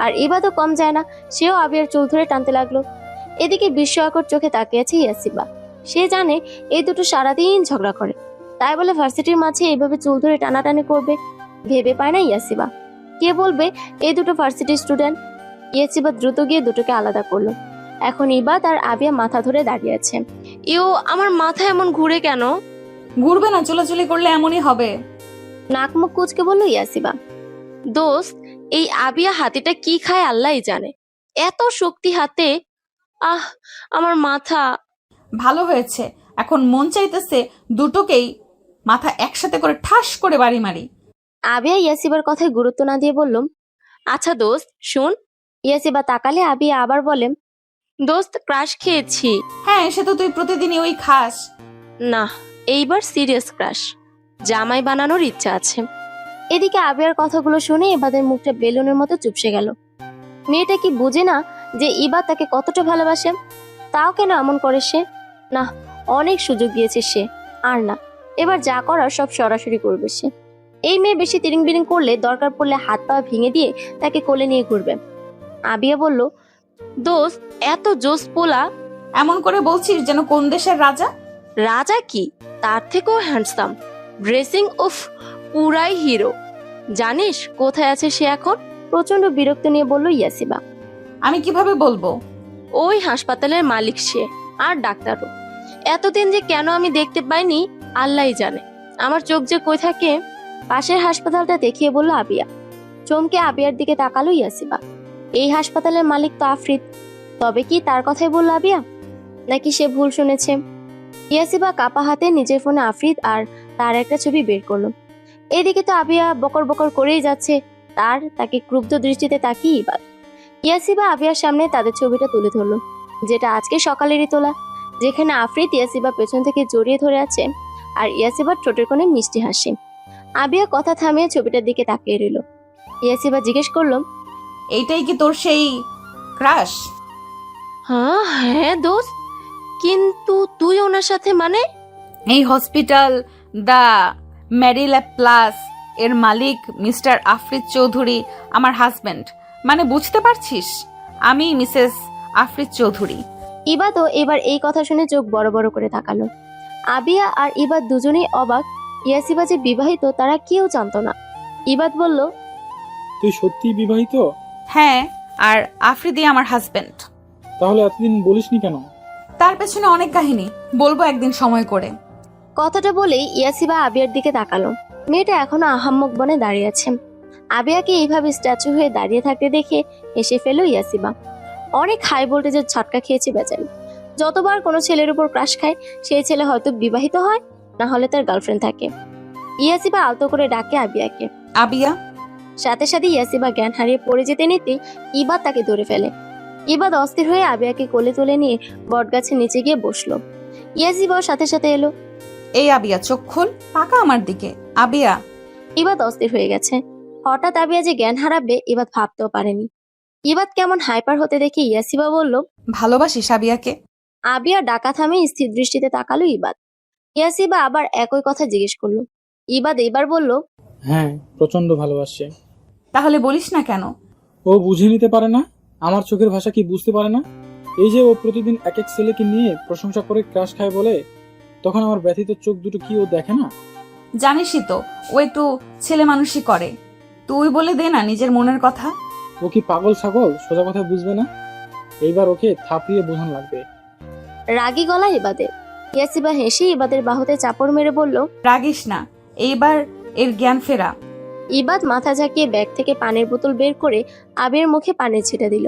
আর ইবাদও কম যায় না, সেও আবিয়ার চুল ধরে টানতে লাগলো। এদিকে বিস্ময়কর চোখে তাকিয়েছে ইয়াসিবা। সে জানে এই দুটো সারাদিন ঝগড়া করে, তাই বলে ভার্সিটির মাঝে এইভাবে চুল ধরে টানাটানি করবে ভেবে পায় না ইয়াসিবা। কে বলবে এই দুটো ভার্সিটি স্টুডেন্ট? ইয়াসিবা দ্রুত গিয়ে দুটোকে আলাদা করলো। এখন ইবাদ আর আবিয়া মাথা ধরে দাঁড়িয়ে আছে। ইও, আমার মাথা এমন ঘুরে কেন?
ঘুরবে না, চুলাচুলি করলে এমনই হবে।
নাক মুখ কুচকে বলল ইয়াসিবা। দোস্ত, এই আবিয়া হাতিটা কি খায় আল্লাহই জানে, এত শক্তি হাতে। আহ, আমার মাথা।
ভালো হয়েছে, এখন মন চাইতেছে দুটোকেই মাথা একসাথে করে ঠাস করে বাড়ি মারি।
আবিয়া ইয়াসিবার কথায় গুরুত্ব না দিয়ে বলল, আচ্ছা দোস্ত শুন। ইয়াসিবা তাকালে আবিয়া আবার বলে, দোস্ত ক্রাশ খেয়েছি।
হ্যাঁ, সে তো তুই প্রতিদিনই ওই খাস।
না, এইবার সিরিয়াস ক্রাশ, জামাই বানানোর ইচ্ছা আছে। এদিকে আবিয়ার কথাগুলো শুনে ইবাদের মুখটা বেলুনের মতো চুপসে গেল। মেয়েটা কি বুঝে না যে ইবাদ তাকে কতটা ভালোবাসে? তাও কেন এমন করে সে? না, অনেক সুযোগ দিয়েছে সে, আর না, এবার যা করার সব সরাসরি করবে সে। এই মেয়ে বেশি তিরিং বিরিং করলে দরকার পড়লে হাত পা ভেঙে দিয়ে তাকে কোলে নিয়ে ঘুরবে। আবিয়া বলল, দোস্ত এত জোস পোলা।
এমন করে বলছিস যেন কোন দেশের রাজা।
রাজা কি, তার থেকেও হ্যান্ডসাম, ড্রেসিং উফ, পুরাই হিরো। জানিস কোথায় আছে সে এখন? প্রচন্ড বিরক্ত নিয়ে বলল ইয়াসিবা।
আমি কিভাবে বলবো?
ওই হাসপাতালের মালিক সে, আর ডাক্তারও। এতদিন যে কেন আমি দেখতে পাইনি আল্লাহই জানে। আমার চোখ যে কই থাকে। পাশের হাসপাতালটা দেখিয়ে বলল আবিয়া। চমকে আবিয়ার দিকে তাকালো ইয়াসিবা। এই হাসপাতালের মালিক তো আফ্রিদ। তবে কি তার কথাই বলল আবিয়া, নাকি সে ভুল শুনেছে? ইয়াসিবা কাপা হাতে নিজের ফোনে আফ্রিদ আর তার একটা ছবি বের করলো। এদিকে তো আবিয়া বকর বকর করেই যাচ্ছে, তাকে ক্রুব্ধ দৃষ্টিতে তাকিয়ে ইবাদ। ইয়াসিবা আবিয়ার সামনে তাদের ছবিটা তুলে ধরলো, যেটা আজকে সকালেরই তোলা, যেখানে আফ্রিদ ইয়াসিবা পেছন থেকে জড়িয়ে ধরে আছে আর ইয়াসিবার ঠোঁটের কোণে মিষ্টি হাসি। আবিয়া কথা থামিয়ে ছবিটার দিকে তাকিয়ে রইল। ইয়াসিবা জিজ্ঞেস করলো,
এইটাই কি তোর সেই ক্রাশ?
হ্যাঁ দোস্ত, কিন্তু তুই ওনার সাথে মানে?
এই হসপিটাল দা মেরিল্যাব প্লাস এর মালিক মিস্টার আফ্রিদ চৌধুরী আমার হাজবেন্ড। মানে বুঝতে পারছিস, আমি মিসেস আফ্রিদ চৌধুরী।
ইবাদও এবার এই কথা শুনে চোখ বড় বড় করে তাকালো। আবিয়া আর ইবাদ দুজনেই অবাক। ইয়াসিবা যে বিবাহিত তারা কেউ জানতো না। ইবাদ বলল,
তুই সত্যিই বিবাহিত?
হ্যাঁ, আর আফ্রিদি আমার হাজবেন্ড।
তাহলে এতদিন বলিসনি কেন?
তার পেছনে অনেক কাহিনী, বলবো একদিন সময় করে।
কথাটা বলেই ইয়াসিবা আবিয়ার দিকে তাকালো। মেয়েটা এখনো আহাম্মক বনে দাঁড়িয়ে আছে। আবিয়াকে এইভাবে স্ট্যাচু হয়ে দাঁড়িয়ে থাকতে দেখে হেসে ফেলো ইয়াসিবা। অনেক হাই ভোল্টেজের ঝটকা খেয়েছে বেচারি। যতবার কোনো ছেলের উপর ক্রাশ খায়, সেই ছেলে হয়তো বিবাহিত হয়, না হলে তার গার্লফ্রেন্ড থাকে। ইয়াসিবা আলতো করে ডাকে আবিয়াকে।
আবিয়া।
সাথে সাথে ইয়াসিবা জ্ঞান হারিয়ে পড়ে যেতে নিতে ইবাদ তাকে ধরে ফেলে। ইবাদ অস্থির হয়ে আবিয়াকে কোলে তুলে নিয়ে বটগাছের নিচে গিয়ে বসলো। ইয়াসিবাও সাথে সাথে এলো।
এই আবিয়া, চোখ খোল, তাকা আমার দিকে। আবিয়া।
ইবাদ অস্থির হয়ে গেছে। হঠাৎ আবিয়া যে জ্ঞান হারাবে ইবাদ ভাবতেও পারেনি। ইবাদ কেমন হাইপার হতে দেখে ইয়াসিবা বলল,
ভালোবাসিস আবিয়াকে?
আবিয়া ডাকা থামে স্থির দৃষ্টিতে তাকালো ইবাদ। ইয়াসিবা আবার একই কথা জিজ্ঞেস করলো। ইবাদ এবার বলল,
হ্যাঁ, প্রচন্ড ভালোবাসে।
তাহলে বলিস না কেন?
ও বুঝে নিতে পারে না, আমার চোখের ভাষা কি বুঝতে পারে না? এই যে ও প্রতিদিন এক এক ছেলেকে নিয়ে প্রশংসা করে ক্রাশ খায় বলে, তখন আমার ব্যথিত চোখ দুটো কি ও দেখে না?
জানিসই তো ও একটু ছেলে মানুষই করে। তুই বলে দে না নিজের মনের কথা।
ও কি পাগল ছাগল, সোজা কথা বুঝবে না? এইবার ওকে থাপড়িয়ে বোঝান লাগবে।
রাগী গলা ইবাদের। ইয়াসিবা হেসে ইবাদের বাহুতে চাপড় মেরে বলল,
রাগিস না, এইবার এর জ্ঞান ফেরা।
ইবাদ মাথা ঝাঁকিয়ে ব্যাগ থেকে পানির বোতল বের করে আবিয়ার মুখে পানি ছিটা দিল।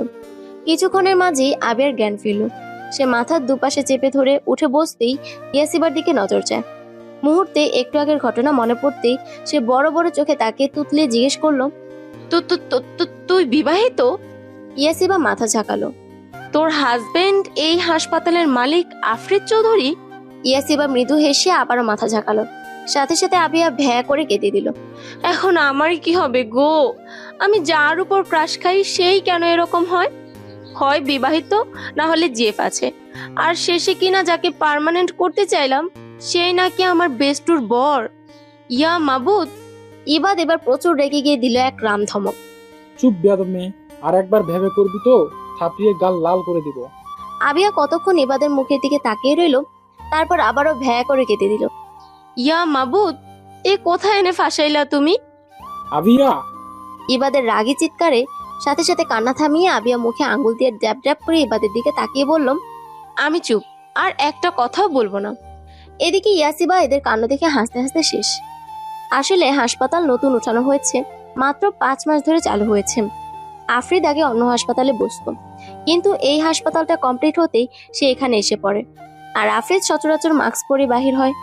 কিছুক্ষণের মাঝেই আবিয়ার জ্ঞান ফিরল। সে মাথার দুপাশে চেপে ধরে উঠে বসতেই ইয়াসিবার দিকে নজর যায়। মুহূর্তে একটু আগের ঘটনা মনে পড়তেই সে বড় বড় চোখে তাকে তুতলে জিজ্ঞেস করলো, তুই বিবাহিত? ইয়াসিবা মাথা ঝাঁকালো। তোর হাজবেন্ড এই হাসপাতালের মালিক আফরিদ চৌধুরী? ইয়াসিবা মৃদু হেসে আবারও মাথা ঝাঁকালো। সাথে সাথে আবিয়া ভ্যা করে কেঁদে দিল। এখন আমারই কি হবে গো? আমি যার উপর ক্রাশ খাই সেই কেন এরকম হয়? হয় বিবাহিত, না হলে জেফ আছে, আর শেষে কিনা যাকে পার্মানেন্ট করতে চাইলাম সেই নাকি আমার বেস্টুর বর। ইয়া মাবুদ! ইবাদ এবার প্রচুর রেগে গিয়ে দিল এক রাম ধমক।
চুপ বেয়াদব মেয়ে, আর একবার ভেবে করবি তো থাপড়িয়ে গাল লাল করে দিব।
আবিয়া কতক্ষণ ইবাদের মুখের দিকে তাকিয়ে রইল, তারপর আবারও ভ্যা করে কেঁদে দিল। ইয়া মাবুদ! এ কোথায় এনে ফাঁসাইলা তুমি?
আবিয়া!
ইবাদের রাগী চিৎকারে সাথে সাথে কান্না থামিয়ে আবিয়া মুখে আঙ্গুল দিয়ে ড্যাব ড্যাব করে ইবাদের দিকে তাকিয়ে বললাম, আমি চুপ, আর একটা কথাও বলবো না। এদিকে ইয়াসিবা এদের কাণ্ড দেখে হাসতে হাসতে শেষ। আসলে হাসপাতাল নতুন উঠানো হয়েছে, মাত্র 5 মাস ধরে চালু হয়েছে। আফরিদ আগে অন্য হাসপাতালে বসত, কিন্তু এই হাসপাতালটা কমপ্লিট হতেই সে এখানে এসে পড়ে। আর আফরিদ সচরাচর মাস্ক পরে বাহির হয়,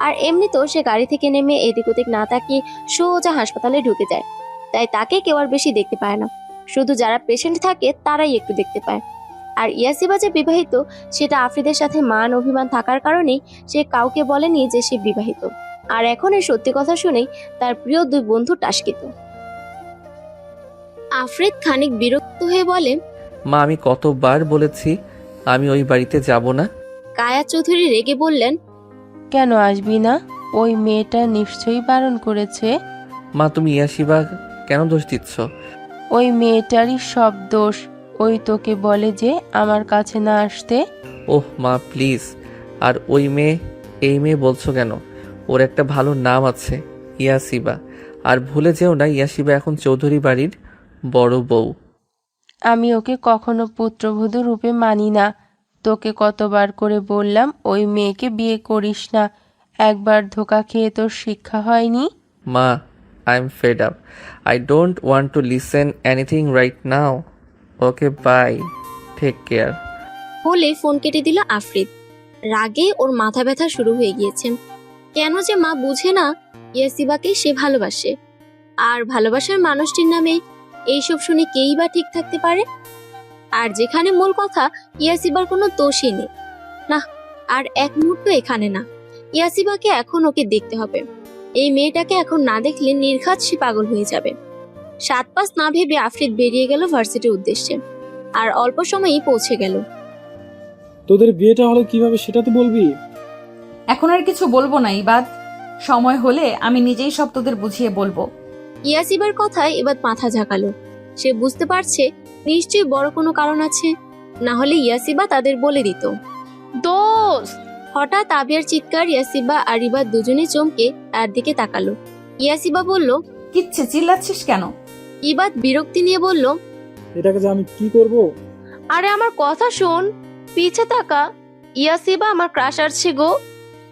আর এমনিতেও সে গাড়ি থেকে নেমে এদিক ওদিক না তাকিয়ে সোজা হাসপাতালে ঢুকে যায়। তাই তাকে কেউ আর বেশি দেখতে পায় না, শুধু যারা পেশেন্ট থাকে তারাই একটু দেখতে পায়। আর ইয়াসিবা যে বিবাহিত সেটা আফরিদের সাথে মান অভিমান থাকার কারণেই সে কাউকে বলেনি যে সে বিবাহিত। আর এখন এই সত্যি কথা শুনেই তার প্রিয় 2 বন্ধু টাসকিত। আফরিদ খানিক বিরক্ত হয়ে বলে,
মা, আমি কতবার বলেছি আমি ওই বাড়িতে যাব না।
কায়া চৌধুরী রেগে বললেন,
কেন আসবি না? ওই মেয়েটা নিশ্চয়ই বারণ করেছে।
মা, তুমি ইয়াশিবা কেন দোষ দিচ্ছ?
ওই মেয়েটারই সব দোষ। ওই তোকে বলে যে আমার কাছে না আসতে।
ওহ মা, প্লিজ। আর ওই মেয়ে, এই মেয়ে বলছো কেন? ওর একটা ভালো নাম আছে, ইয়াসিবা। আর ভুলে যেও না, ইয়াসিবা এখন চৌধুরী বাড়ির বড় বউ।
আমি ওকে কখনো পুত্রবধূ রূপে মানি না। তোকে কতবার করে বললাম ওই মেয়েকে বিয়ে করিস না। একবার ধোকা খেয়ে তোর শিক্ষা হয়নি?
মা, I am fed up. I don't want to listen anything right now. Okay, bye, take care.
বলে ফোন কেটে দিল আফরিদ। রাগে ওর মাথা ব্যথা শুরু হয়ে গিয়েছে। কেন যে মা বুঝে না ইয়াসিবাকে সে ভালোবাসে, আর ভালোবাসার মানুষটির নামে এইসব শুনে কেই বা ঠিক থাকতে পারে? আর যেখানে মূল কথা, ইয়াসিবার কোনো দোষই নেই। না, আর এক মুহূর্ত এখানে না। ইয়াসিবাকে এখন ওকে দেখতে হবে। এই মেয়েটাকে এখন না দেখলে নির্ঘাত সে পাগল হয়ে যাবে। 7 পাঁচ না ভেবে আফরিদ বেরিয়ে গেল ভার্সিটির উদ্দেশ্যে, আর অল্প সময়ই পৌঁছে গেল।
তোদের বিয়েটা হলো কিভাবে সেটা তো বলবি।
এখন আর কিছু বলবো না ইবাদ, সময় হলে আমি নিজেই সব তোদের বুঝিয়ে বলবো।
ইয়াসিবার কথায় এবার মাথা ঝাঁকালো। সে বুঝতে পারছে নিশ্চয়ই বড় কোনো কারণ আছে, না হলে ইয়াসিবা তাদের বলে দিত। দোস্ত! হঠাৎ আবিয়ার চিৎকার ইয়াসিবা আর ইবাদ দুজনে চমকে তার দিকে তাকালো। ইয়াসিবা বলল,
কিচ্ছে চিল্লাচ্ছিস কেন?
ইবাদ বিরক্তি নিয়ে বলল,
এটাকে যে আমি কি করব?
আরে আমার কথা শোন, পিছে তাকা। ইয়াসিবা আমার ক্রাশ আসছে গো,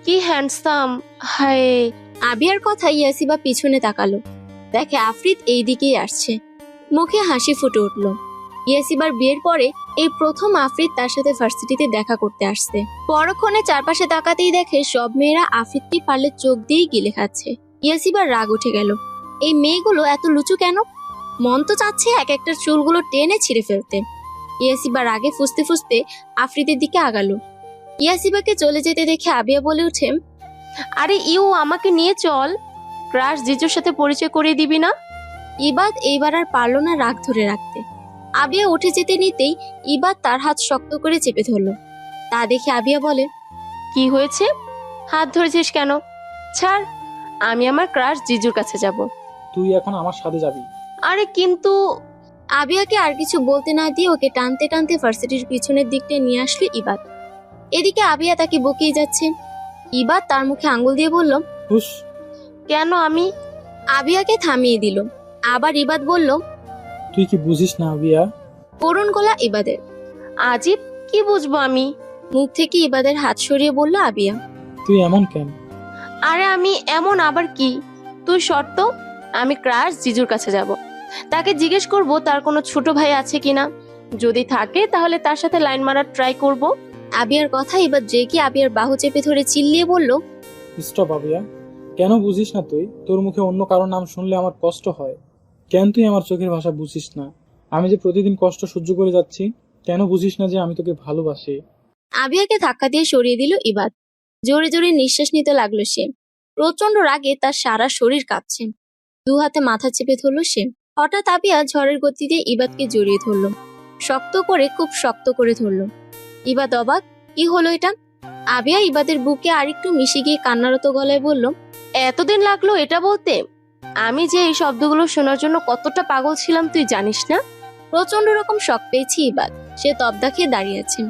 কি হ্যান্ডসাম! হায়! আবিয়ার কথা ইয়াসিবা পিছনে তাকালো, দেখে আফরিদ এই দিকেই আসছে। মুখে হাসি ফুটে উঠল। ইয়াসিবার বিয়ের পরে এই প্রথম আফরিদ তার সাথে ভার্সিটিতে দেখা করতে আসছে। পরক্ষণে চারপাশে তাকাতেই দেখে সব মেয়েরা আফরিদকে পারলে চোখ দিয়েই গিলে খাচ্ছে। ইয়াসিবার রাগ উঠে গেল। এই মেয়েগুলো এত লুচু কেন? মন তো চাচ্ছে এক একটার চুলগুলো টেনে ছিঁড়ে ফেলতে। ইয়াসিবা রাগে ফুসতে ফুসতে আফরিদের দিকে আগালো। ইয়াসিবাকে চলে যেতে দেখে আবিয়া বলে ওঠে, আরে ইউ, আমাকে নিয়ে চল, ক্রাশ জিজুর সাথে পরিচয় করিয়ে দিবি না? ইবাদ এইবার আর পারল না রাগ ধরে রাখতে। আবিয়া উঠে যেতে নিতেই ইবাদ তার হাত শক্ত করে চেপে ধরলো। তা দেখে আবিয়া বলে, কি হয়েছে? হাত ধরেছিস কেন? ছাড়, আমি আমার ক্রাশ জিজুর কাছে যাব।
তুই এখন আমার সাথে যাবি।
আরে কিন্তু আবিয়াকে আর কিছু বলতে না দিয়ে ওকে টানতে টানতে ভার্সিটির পিছনের দিকটা নিয়ে আসলো ইবাদ। এদিকে আবিয়া তাকে বকিয়ে যাচ্ছে। ইবাদ তার মুখে আঙ্গুল দিয়ে বলল,
হুস,
কেন আমি? আবিয়াকে থামিয়ে দিল। আবার ইবাদ বলল,
তুই কি বুঝিস না আবিয়া?
করুণ গলা ইবাদের। আজিব, কি বুঝবো আমি? মুখ থেকে ইবাদের হাত সরিয়ে বলল আবিয়া।
তুই এমন কেন?
আরে আমি এমন আবার কি? তুই শর্ত, আমি ক্রাশ জিজুর কাছে যাব, তাকে জিজ্ঞেস করব তার কোনো ছোট ভাই আছে কিনা, যদি থাকে তাহলে তার সাথে লাইন মারার ট্রাই করব। আবিয়ার কথা এবার রেগে আবিয়ার বাহু চেপে ধরে চিল্লিয়ে বলল,
স্টপ আবিয়া, কেন বুঝিস না তুই? তোর মুখে অন্য কারোর নাম শুনলে আমার কষ্ট হয়। কেন তুই আমার চোখের ভাষা বুঝিস না? আমি যে প্রতিদিন কষ্ট সহ্য করে যাচ্ছি, কেন বুঝিস না যে আমি তোকে ভালোবাসি?
আবিয়াকে ধাক্কা দিয়ে সরিয়ে দিল ইবাদ। জোরে জোরে নিঃশ্বাস নিতে লাগলো সে। প্রচন্ড রাগে তার সারা শরীর কাঁপছে। দু হাতে মাথা চেপে ধরলো সে। হঠাৎ আবিয়া ঝড়ের গতিতে ইবাদকে জড়িয়ে ধরলো, শক্ত করে, খুব শক্ত করে ধরলো। ইবাদ অবাক, কি হলো এটা? আবিয়া ইবাদের বুকে আরেকটু মিশে গিয়ে কান্নারত গলায় বলল, এতদিন লাগলো এটা বলতে? আমি যে এই শব্দগুলো শোনার জন্য কতটা পাগল ছিলাম তুই জানিস না? প্রচন্ড রকম শক পেয়েছি ইবাদ। সে তবদা খেয়ে দাঁড়িয়ে আছে।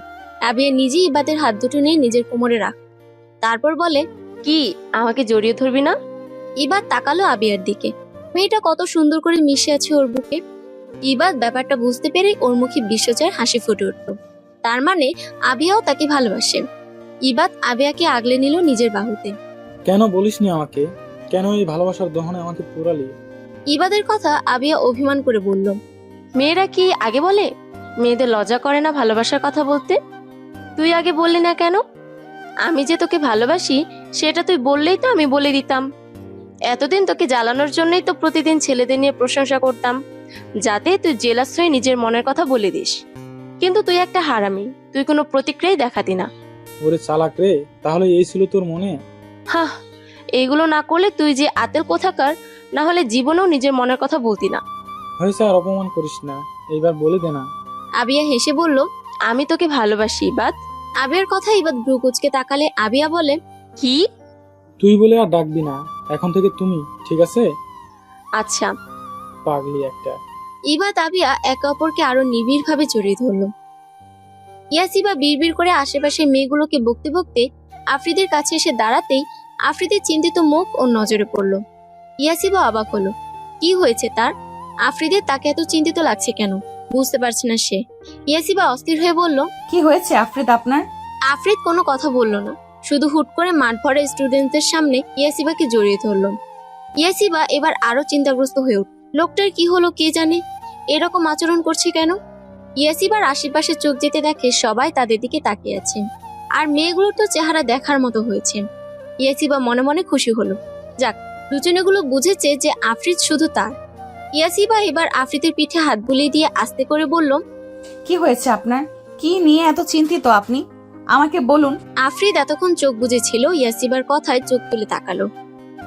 আবিয়া নিজেই ইবাদের হাত দুটো নিয়ে নিজের কোমরে রাখ, তারপর বলে, কি আমাকে জড়িয়ে ধরবি না? ইবাদ তাকালো আবিয়ার দিকে। মেয়েটা কত সুন্দর করে মিশে আছে ওর বুকে। ইবাদ ব্যাপারটা বুঝতে পেরে ওর মুখে বিশ্বজয়ের হাসি ফুটে উঠল। তার মানে আবিয়াও তাকে ভালোবাসে। ইবাদ আবিয়াকে আগলে নিল নিজের বাহুতে।
কেন বলিসনি আমাকে? কেন এই ভালোবাসার দহনে আমাকে পুরালি?
ইবাদের কথা আবিয়া অভিমান করে বলল, মেয়েরা কি আগে বলে? মেয়েদের লজ্জা করে না ভালোবাসার কথা বলতে? তুই আগে বললি না কেন? আমি যে তোকে ভালোবাসি সেটা তুই বললেই তো আমি বলে দিতাম। এতদিন তোকে জ্বালানোর জন্যই তো প্রতিদিন ছেলেদের নিয়ে প্রশংসা করতাম, যাতে তুই জেলাস হয়ে নিজের মনের কথা বলে দিস। কিন্তু তুই একটা হারামি, তুই কোনো প্রতিক্রিয়াই দেখাতি না।
ওরে চালাক রে, তাহলে এই ছিল তোর মনে?
হাহ, এইগুলো না করলে তুই যে আতের কোথাকার, না হলে জীবনেও নিজের মনের কথা বলতি না।
হয়েছে, আর অপমান করিস না, এইবার বলে দে না।
আবিয়া হেসে বলল, আমি তোকে ভালোবাসি ইবাদ। আবিয়ার কথা ইবাদ ভ্রু কুঁচকে তাকালে আবিয়া বলে, কি?
তুই বলে আর ডাকবি না, এখন থেকে তুমি, ঠিক আছে?
আচ্ছা।
পাগলি একটা।
ইবাদ আবিয়া একে অপরকে আরো নিবিড় ভাবে জড়িয়ে ধরল। ইয়াসিবা বিড়বিড় করে আশেপাশে মেয়েগুলোকে বকতে বকতে আফ্রিদের কাছে এসে দাঁড়াতেই আফ্রিদের চিন্তিত মুখ ওর নজরে পড়ল। ইয়াসিবা অবাক হলো, কি হয়েছে তার? আফ্রিদের তাকে এত চিন্তিত লাগছে কেন বুঝতে পারছে না সে। ইয়াসিবা অস্থির হয়ে বলল,
কি হয়েছে আফরিদ আপনার?
আফ্রিদ কোনো কথা বলল না, শুধু হুট করে মাঠ ভরা স্টুডেন্টদের সামনে ইয়াসিবাকে জড়িয়ে ধরল। ইয়াসিবা এবার আরো চিন্তাগ্রস্ত হয়ে উঠল। লোকটার কি হলো কে জানে, এরকম আচরণ করছে কেন? ইয়াসিবার আশেপাশে চোখ যেতে দেখে সবাই তাদের দিকে তাকিয়ে আছে, আর মেয়েগুলোর তো চেহারা দেখার মতো হয়েছে। ইয়াসিবা মনে মনে খুশি হলো, যাক, দুজনেগুলো বুঝেছে যে আফ্রিদ শুধু তার। ইয়াসিবা এবার আফ্রিদের পিঠে হাত বুলিয়ে দিয়ে আস্তে করে বলল,
কি হয়েছে আপনার? কি নিয়ে এত চিন্তিত আপনি? আমাকে বলুন।
আফ্রিদ এতক্ষণ চোখ বুজেছিল, ইয়াসিবার কথায় চোখ তুলে তাকালো।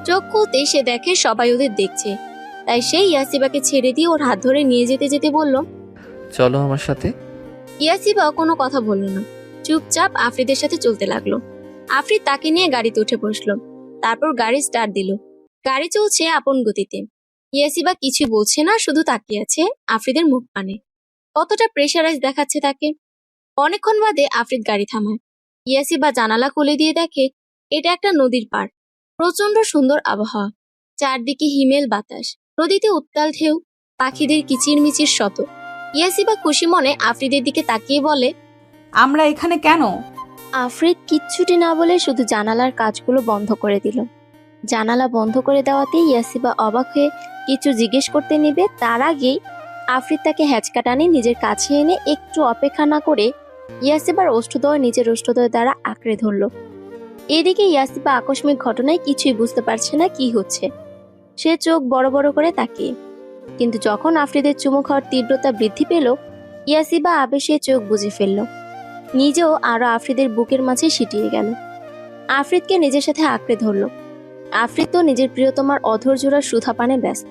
চোখ খুলতে সে দেখে সবাই ওদের দেখছে, তাই সে ইয়াসিবাকে ছেড়ে দিয়ে ওর হাত ধরে নিয়ে যেতে যেতে বলল,
চলো আমার সাথে।
ইয়াসিবা কোনো কথা বলল না, চুপচাপ আফ্রিদের সাথে চলতে লাগলো। আফ্রিদ তাকে নিয়ে গাড়িতে উঠে বসলো, তারপর গাড়ি স্টার্ট দিল। গাড়ি চলছে আপন গতিতে। ইয়াসিবা কিছু বলছে না, শুধু তাকিয়ে আছে আফ্রিদের মুখ পানে। কতটা প্রেশারাইজ দেখাচ্ছে তাকে। অনেকক্ষণ বাদে আফ্রিদ গাড়ি থামায়। ইয়াসিবা জানালা খুলে দিয়ে দেখে এটা একটা নদীর পাড়। প্রচন্ড সুন্দর আবহাওয়া, চারদিকে হিমেল বাতাস, নদীতে উত্তাল ঢেউ, পাখিদের কিচিরমিচির শব্দ। ইয়াসিবা খুশি মনে আফ্রিদের দিকে তাকিয়ে বলে,
আমরা এখানে কেন?
আফ্রিদ কিচ্ছুটি না বলে শুধু জানালার কাজগুলো বন্ধ করে দিল। জানালা বন্ধ করে দেওয়াতেই ইয়াসিবা অবাক হয়ে কিছু জিজ্ঞেস করতে নিবে, তার আগেই আফ্রিদ তাকে হ্যাচকা টানে নিজের কাছে এনে একটু অপেক্ষা না করে ইয়াসিবার ওষ্ঠদ্বয় নিজের ওষ্ঠদ্বয় দ্বারা আঁকড়ে ধরল। এদিকে ইয়াসিবা আকস্মিক ঘটনায় কিছুই বুঝতে পারছে না কি হচ্ছে। সে চোখ বড় বড় করে তাকিয়ে, কিন্তু যখন আফ্রিদের চুমু খাওয়ার তীব্রতা বৃদ্ধি পেল, ইয়াসিবা আবেশে চোখ বুজে ফেলল। নিজেও আরো আফ্রিদের বুকের মাঝে সিটিয়ে গেল। আফ্রিদকে নিজের সাথে আঁকড়ে ধরল। আফ্রিদ তো নিজের প্রিয়তমার অধর জোড়ার সুধা পানে ব্যস্ত।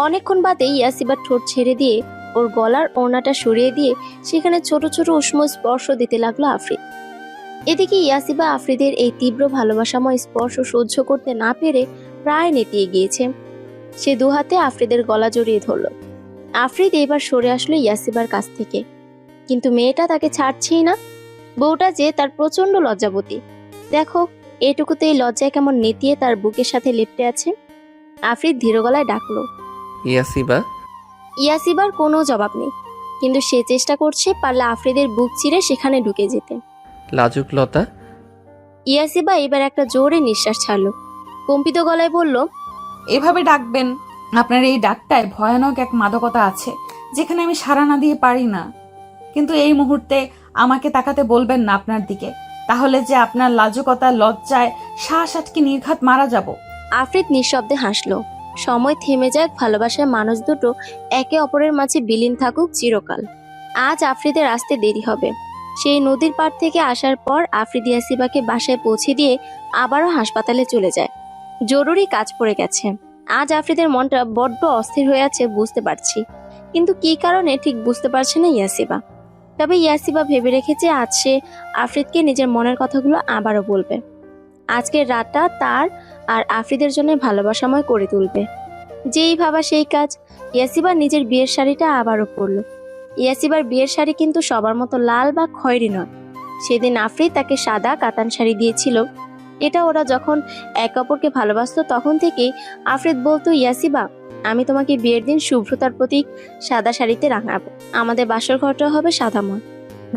অনেকক্ষণ বাদে ইয়াসিবার ঠোঁট ছেড়ে দিয়ে ওর গলার ওড়নাটা সরিয়ে দিয়ে সেখানে ছোট ছোট উষ্ণ স্পর্শ দিতে লাগলো আফ্রিদ। এদিকে ইয়াসিবা আফ্রিদের এই তীব্র ভালোবাসাময় স্পর্শ সহ্য করতে না পেরে প্রায় নেতিয়ে গিয়েছে। সে দুহাতে আফ্রিদের গলা জড়িয়ে ধরল। আফ্রিদ এবার সরে আসলো ইয়াসিবার কাছ থেকে, কিন্তু মেয়েটা তাকে ছাড়ছেই না। বউটা যে তার প্রচন্ড লজ্জাবতী, দেখো এটুকুতেই লজ্জায় কেমন নেতিয়ে তার বুকের সাথে লেপ্টে আছে। আফ্রিদ ধীর গলায় ডাকলো।
ইয়াসিবা।
ইয়াসিবার কোনো জবাব নেই, কিন্তু সে চেষ্টা করছে পারলে আফ্রিদের বুক চিরে সেখানে ঢুকে যেতে।
লাজুক লতা।
ইয়াসিবা এবার একটা জোরে নিঃশ্বাস ছাড়লো, কম্পিত গলায় বলল,
এভাবে ডাকবেন? আপনার এই ডাকটায় ভয়ানক এক মাদকতা আছে, যেখানে আমি সাড়া না দিয়ে পারি না। কিন্তু এই মুহূর্তে আমাকে তাকাতে বলবেন না আপনার দিকে, তাহলে যে আপনার লাজুকতা লজ্জায় শ্বাস আটকে নির্ঘাত মারা যাব।
আফ্রিদ নিঃশব্দে হাসলো। সময় থেমে যাক, ভালোবাসার মানুষ দুটো একে অপরের মাঝে বিলীন থাকুক চিরকাল। আজ আফ্রিদের আসতে দেরি হবে। সেই নদীর পাড় থেকে আসার পর আফ্রিদ ইয়াসিবাকে বাসায় পৌঁছে দিয়ে আবারও হাসপাতালে চলে যায়। জরুরি কাজ পড়ে গেছে। আজ আফ্রিদের মনটা বড্ড অস্থির হয়ে আছে বুঝতে পারছি, কিন্তু কী কারণে ঠিক বুঝতে পারছে না ইয়াসিবা। তবে ইয়াসিবা ভেবে রেখেছে আজ সে আফ্রিদকে নিজের মনের কথাগুলো আবারও বলবে। আজকের রাতটা তার আর আফ্রিদের জন্য ভালোবাসাময় করে তুলবে। যেই ভাবা সেই কাজ। ইয়াসিবা নিজের বিয়ের শাড়িটা আবারও পরল। ইয়াসিবার বিয়ের শাড়ি কিন্তু সবার মতো লাল বা খয়েরি নয়। সেদিন আফ্রিদ তাকে সাদা কাতান শাড়ি দিয়েছিল। এটা ওরা যখন এক অপরকে ভালোবাসতো তখন থেকেই আফ্রিদ বলতো, ইয়াসিবা আমি তোমাকে বিয়ের দিন শুভ্রতার প্রতীক সাদা শাড়িতে রাঙাবো। আমাদের বাসর ঘরটা হবে সাদাময়।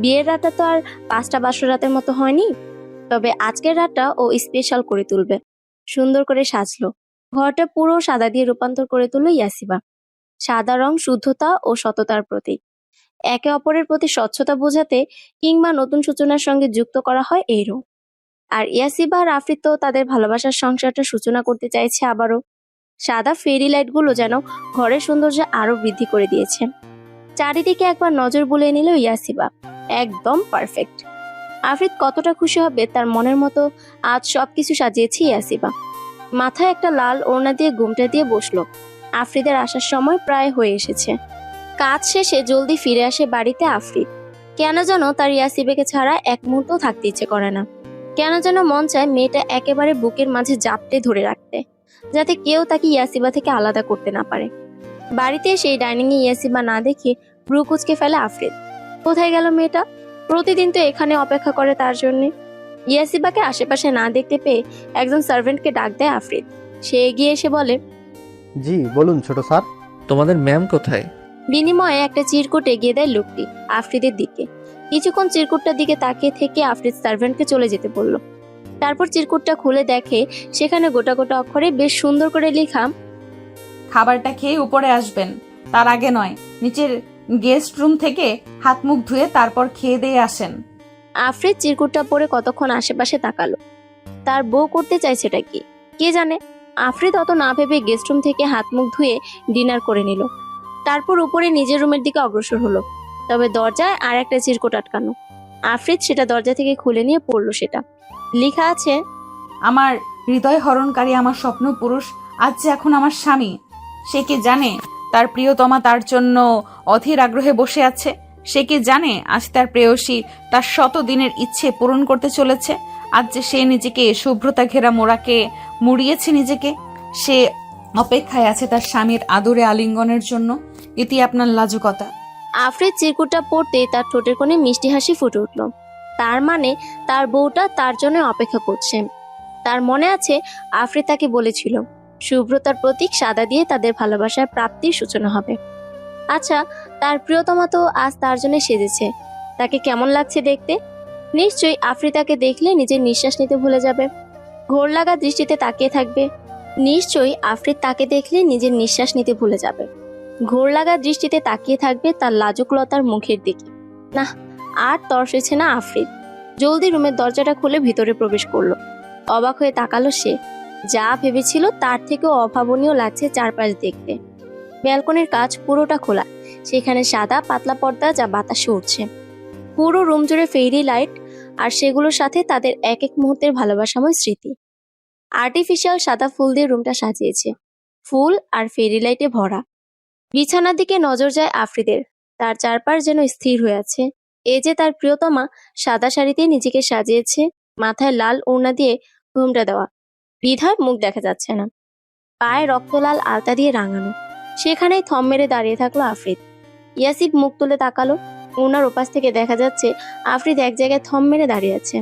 বিয়ের রাতটা তো আর 5টা বাসর রাতের মতো হয়নি, তবে আজকের রাতটা ও স্পেশাল করে তুলবে। সুন্দর করে সাজলো। ঘরটা পুরো সাদা দিয়ে রূপান্তর করে তুললো ইয়াসিবা। সাদা রং শুদ্ধতা ও সততার প্রতীক। একে অপরের প্রতি স্বচ্ছতা বোঝাতে কিংবা নতুন সূচনার সঙ্গে যুক্ত করা হয় এই রং। আর ইয়াসিবা আর আফ্রিদ তো তাদের ভালোবাসার সংসারটা সূচনা করতে চাইছে আবারও। সাদা ফেরি লাইটগুলো যেন ঘরের সৌন্দর্য আরো বৃদ্ধি করে দিয়েছে। চারিদিকে একবার নজর বুলিয়ে নিল ইয়াসিবা। একদম পারফেক্ট। আফ্রিদ কতটা খুশি হবে তার মনের মতো আজ সবকিছু সাজিয়েছে ইয়াসিবা। মাথায় একটা লাল ওড়না দিয়ে ঘুমটা দিয়ে বসলো। আফ্রিদের আসার সময় প্রায় হয়ে এসেছে। কাজ শেষে জলদি ফিরে আসে বাড়িতে আফ্রিদ। কেন যেন তার ইয়াসিবাকে ছাড়া এক মুহূর্ত থাকতে ইচ্ছে করে না। কেন যেন মন চায় মেয়েটা একেবারে বুকের মাঝে জাপটে ধরে রাখতে, যাতে কেউ তাকে ইয়াসিবা থেকে আলাদা করতে না পারে। বাড়িতে সেই ডাইনিং এ ইয়াসিবা না দেখে ভ্রু কুঁচকে ফেলে আফ্রিদ। কোথায় গেল মেয়েটা? প্রতিদিন তো এখানে অপেক্ষা করে তার জন্য। ইয়াসিবাকে আশেপাশে না দেখতে পেয়ে একজন সার্ভেন্টকে ডাক দেয় আফ্রিদ। সে এগিয়ে এসে বলে,
জি বলুন ছোট স্যার।
তোমাদের ম্যাম কোথায়?
বিনিময়ে একটা চিরকুট এগিয়ে দেয় লোকটি আফ্রিদের দিকে। কিছুক্ষণ চিরকুটটার দিকে তাকিয়ে থেকে আফ্রিদ সার্ভেন্টকে চলে যেতে বলল। তারপর চিরকুটটা খুলে দেখে সেখানে গোটা গোটা অক্ষরে বেশ সুন্দর করে লেখা,
খাবারটা খেয়ে উপরে আসবেন, তার আগে নয়। নিচের গেস্ট রুম থেকে হাত মুখ ধুয়ে তারপর খেয়ে দিয়ে আসেন।
আফ্রিদ চিরকুটটা পরে কতক্ষণ আশেপাশে তাকালো। তার বউ করতে চাইছেটা কি কে জানে। আফ্রিদ অত না ভেবে গেস্ট রুম থেকে হাত মুখ ধুয়ে ডিনার করে নিল। তারপর উপরে নিজের রুমের দিকে অগ্রসর হলো। তবে দরজায় আর একটা চিরকুট আটকানো। আফ্রিদ সেটা দরজা থেকে খুলে নিয়ে পড়লো। সেটা লেখা আছে,
আমার হৃদয় হরণকারী আমার স্বপ্ন পুরুষ আজ যে এখন আমার স্বামী। সে কি জানে তার প্রিয়তমা তার জন্য অধীর আগ্রহে বসে আছে? সে কি জানে আজ তার প্রেয়সী তার 100 দিনের ইচ্ছে পূরণ করতে চলেছে? আজ যে সে নিজেকে শুভ্রতা ঘেরা মোড়াকে মুড়িয়েছে নিজেকে। সে অপেক্ষায় আছে তার স্বামীর আদরে আলিঙ্গনের জন্য। এটি আপনার লাজুকতা।
আফ্রিদ চিরকুটটা পড়তে তার ঠোঁটের কোণে মিষ্টি হাসি ফুটে উঠল। তার মানে তার বউটা তার জন্য অপেক্ষা করছে। তার মনে আছে আফ্রিদ তাকে বলেছিল শুভ্রতার প্রতীক সাদা দিয়ে তাদের ভালোবাসার প্রাপ্তির সূচনা হবে। আচ্ছা, তার প্রিয়তমা তো আজ তার জন্য সেজেছে। তাকে কেমন লাগছে দেখতে? নিশ্চয়ই আফ্রিদ তাকে দেখলে নিজের নিঃশ্বাস নিতে ভুলে যাবে, ঘোর লাগা দৃষ্টিতে তাকিয়ে থাকবে। নিশ্চয়ই আফ্রিদ তাকে দেখলে নিজের নিঃশ্বাস নিতে ভুলে যাবে, ঘোর লাগা দৃষ্টিতে তাকিয়ে থাকবে তার লাজুকলতার মুখের দিকে। না, আর তর্সেছে না আফ্রিদ। জলদি রুমের দরজাটা খুলে ভিতরে প্রবেশ করলো। অবাক হয়ে তাকালো সে। যা ভেবেছিল তার থেকেও অভাবনীয় লাগছে চারপাশ দেখতে। ব্যালকনির কাঁচ পুরোটা খোলা, সেখানে সাদা পাতলা পর্দা যা বাতাসে উঠছে। পুরো রুম জুড়ে ফেরি লাইট, আর সেগুলোর সাথে তাদের এক এক মুহূর্তের ভালোবাসাময় স্মৃতি। আর্টিফিশিয়াল সাদা ফুল দিয়ে রুমটা সাজিয়েছে, ফুল আর ফেরি লাইটে ভরা। বিছানার দিকে নজর যায় আফ্রিদের। তার চারপাশ যেন স্থির হয়ে আছে। এ যে তার প্রিয়তমা সাদা শাড়িতে নিজেকে সাজিয়েছে, মাথায় লাল ওড়না দিয়ে ঘুমটা দেওয়া, বিধায় মুখ দেখা যাচ্ছে না। পায়ে রক্তলাল আলতা দিয়ে রাঙানো। সেখানেই থম মেরে দাঁড়িয়ে থাকলো আফরিদ। ইয়াসিব মুখ তুলে তাকালো। ওনার ওপাশ থেকে দেখা যাচ্ছে আফরিদ এক জায়গায় থম মেরে দাঁড়িয়ে আছে।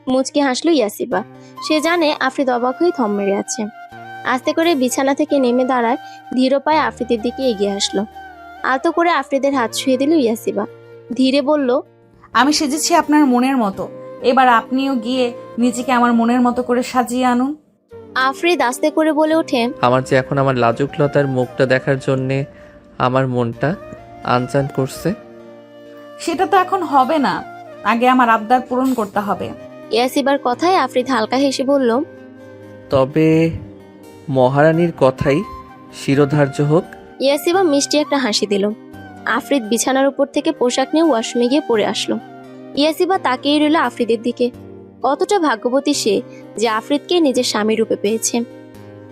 মুচকি হাসলো ইয়াসিবা। সে জানে আফরিদ অবাক হয়ে থম মেরে আছে। আস্তে করে বিছানা থেকে নেমে দাঁড়ায়, ধীর পায়ে আফরিদের দিকে এগিয়ে আসলো। আলতো করে আফরিদের হাত ছুঁয়ে দিল ইয়াসিবা। ধীরে বলল,
আমি সেজেছি আপনার মনের মতো, এবার আপনিও গিয়ে নিজেকে আমার মনের মতো করে সাজিয়ে আনুন।
আফরিদ আস্তে করে বলে ওঠে,
আমার যে এখন আমার লাজুকলতার মুখটা দেখার জন্যে আমার মনটা আনচান করছে।
সেটা তো এখন হবে না, আগে আমার আবদার পূরণ করতে হবে।
ইয়াসিবার কথায় আফরিদ হালকা হেসে বলল,
তবে মহারানীর কথাই শিরোধার্য হোক।
ইয়াসিবা মিষ্টি একটা হাসি দিল। আফরিদ বিছানার উপর থেকে পোশাক নিয়ে ওয়াশরুমে গিয়ে পরে আসলো। ইয়াসিবা তাকিয়ে রইল আফরিদের দিকে। কতটা ভাগ্যবতী সে যে আফরিদকে নিজের স্বামী রূপে পেয়েছে।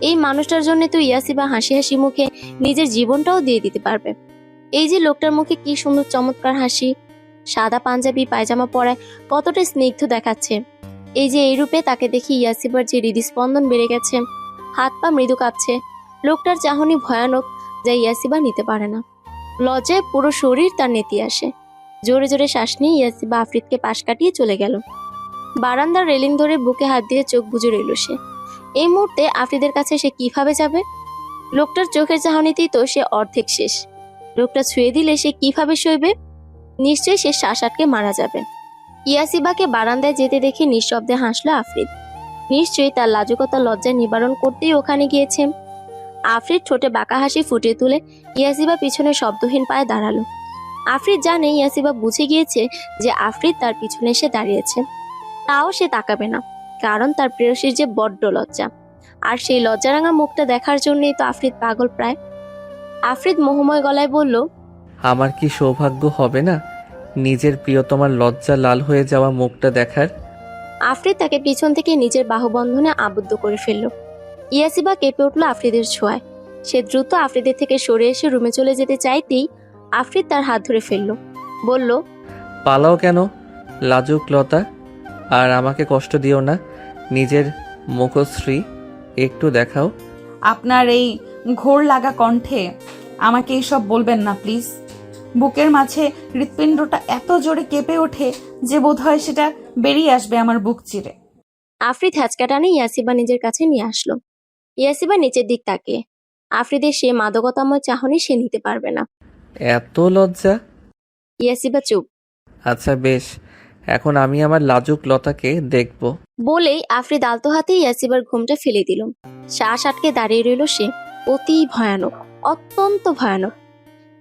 এই মানুষটার জন্য তো ইয়াসিবা হাসি হাসি মুখে নিজের জীবনটাও দিয়ে দিতে পারবে। এই যে লোকটার মুখে কি সুন্দর চমৎকার হাসি, সাদা পাঞ্জাবি পায়জামা পরায় কতটা স্নিগ্ধ দেখাচ্ছে। এই যে এই রূপে তাকে দেখি ইয়াসিবার যে হৃদস্পন্দন বেড়ে গেছে, হাত পা মৃদু কাঁপছে। লোকটার চাহনি ভয়ানক, যা ইয়াসিবা নিতে পারে না। লজ্জায় পুরো শরীর তার নেতি আসে। জোরে জোরে শ্বাস নিয়ে ইয়াসিবা আফরিদকে পাশ কাটিয়ে চলে গেল। বারান্দার রেলিং ধরে বুকে হাত দিয়ে চোখ বুজে রইল সে। এই মুহূর্তে আফরিদের কাছে সে কিভাবে যাবে? লোকটার চোখের চাহনিতেই তো সে অর্ধেক শেষ। লোকটা ছুঁয়ে দিলে সে কিভাবে সইবে? নিশ্চয়ই সে শ্বাস আটকে মারা যাবে। ইয়াসিবাকে বারান্দায় যেতে দেখে নিঃশব্দে হাসলো আফরিদ। নিশ্চয়ই তার লাজুকতা লজ্জা নিবারণ করতেই ওখানে গিয়েছে। আফরিদ ঠোঁটে বাঁকা হাসি ফুটিয়ে তুলে ইয়াসিবা পিছনে শব্দহীন পায়ে দাঁড়ালো। আফরিদ জানে ইয়াসিবা বুঝে গিয়েছে যে আফরিদ তার পিছনে এসে দাঁড়িয়েছে। তাও সে তাকাবে না, কারণ তার প্রেয়সীর যে বড্ড লজ্জা। আর সেই লজ্জারাঙা মুখটা দেখার জন্যই তো আফরিদ পাগল প্রায়। আফরিদ মোহময় গলায় বলল,
আমার কি সৌভাগ্য হবে না নিজের প্রিয়তমার লজ্জা লাল হয়ে যাওয়া মুখটা দেখার?
আফরিদ তাকে পিছন থেকে নিজের বাহুবন্ধনে আবদ্ধ করে ফেলল। ইয়াসিবা কেঁপে উঠল আফরিদের ছোঁয়ায়। সে দ্রুত আফরিদের থেকে সরে এসে রুমে চলে যেতে চাইতেই আফরিদ তার হাত ধরে ফেলল। বলল,
পালাও কেন লাজুক লতা? আর আমাকে কষ্ট দিও না, নিজের মুখশ্রী একটু দেখাও।
আপনার এই ঘোর লাগা কণ্ঠে আমাকে এইসব বলবেন না প্লিজ। বুকের মাঝে হৃৎপিণ্ডটা এত জোরে কেঁপে ওঠে যে বোধহয় সেটা বেরিয়ে আসবে আমার বুক চিরে।
আফরিদ হ্যাচকা টানে ইয়াসিবা নিজের কাছে নিয়ে আসলো। ইয়াসিবা নিচের দিক তাকিয়ে। আফরিদের সে মাদকতাময় চাহনি সে নিতে পারবে না।
এত লজ্জা?
ইয়াসিবা চুপ।
আচ্ছা বেশ, এখন আমি আমার লাজুক লতাকে দেখব।
বলেই আফরিদ আলতো হাতে ইয়াসিবার ঘুমটা ফেলে দিল। শ্বাস আটকে দাঁড়িয়ে রইল সে। অতি ভয়ানক, অত্যন্ত ভয়ানক।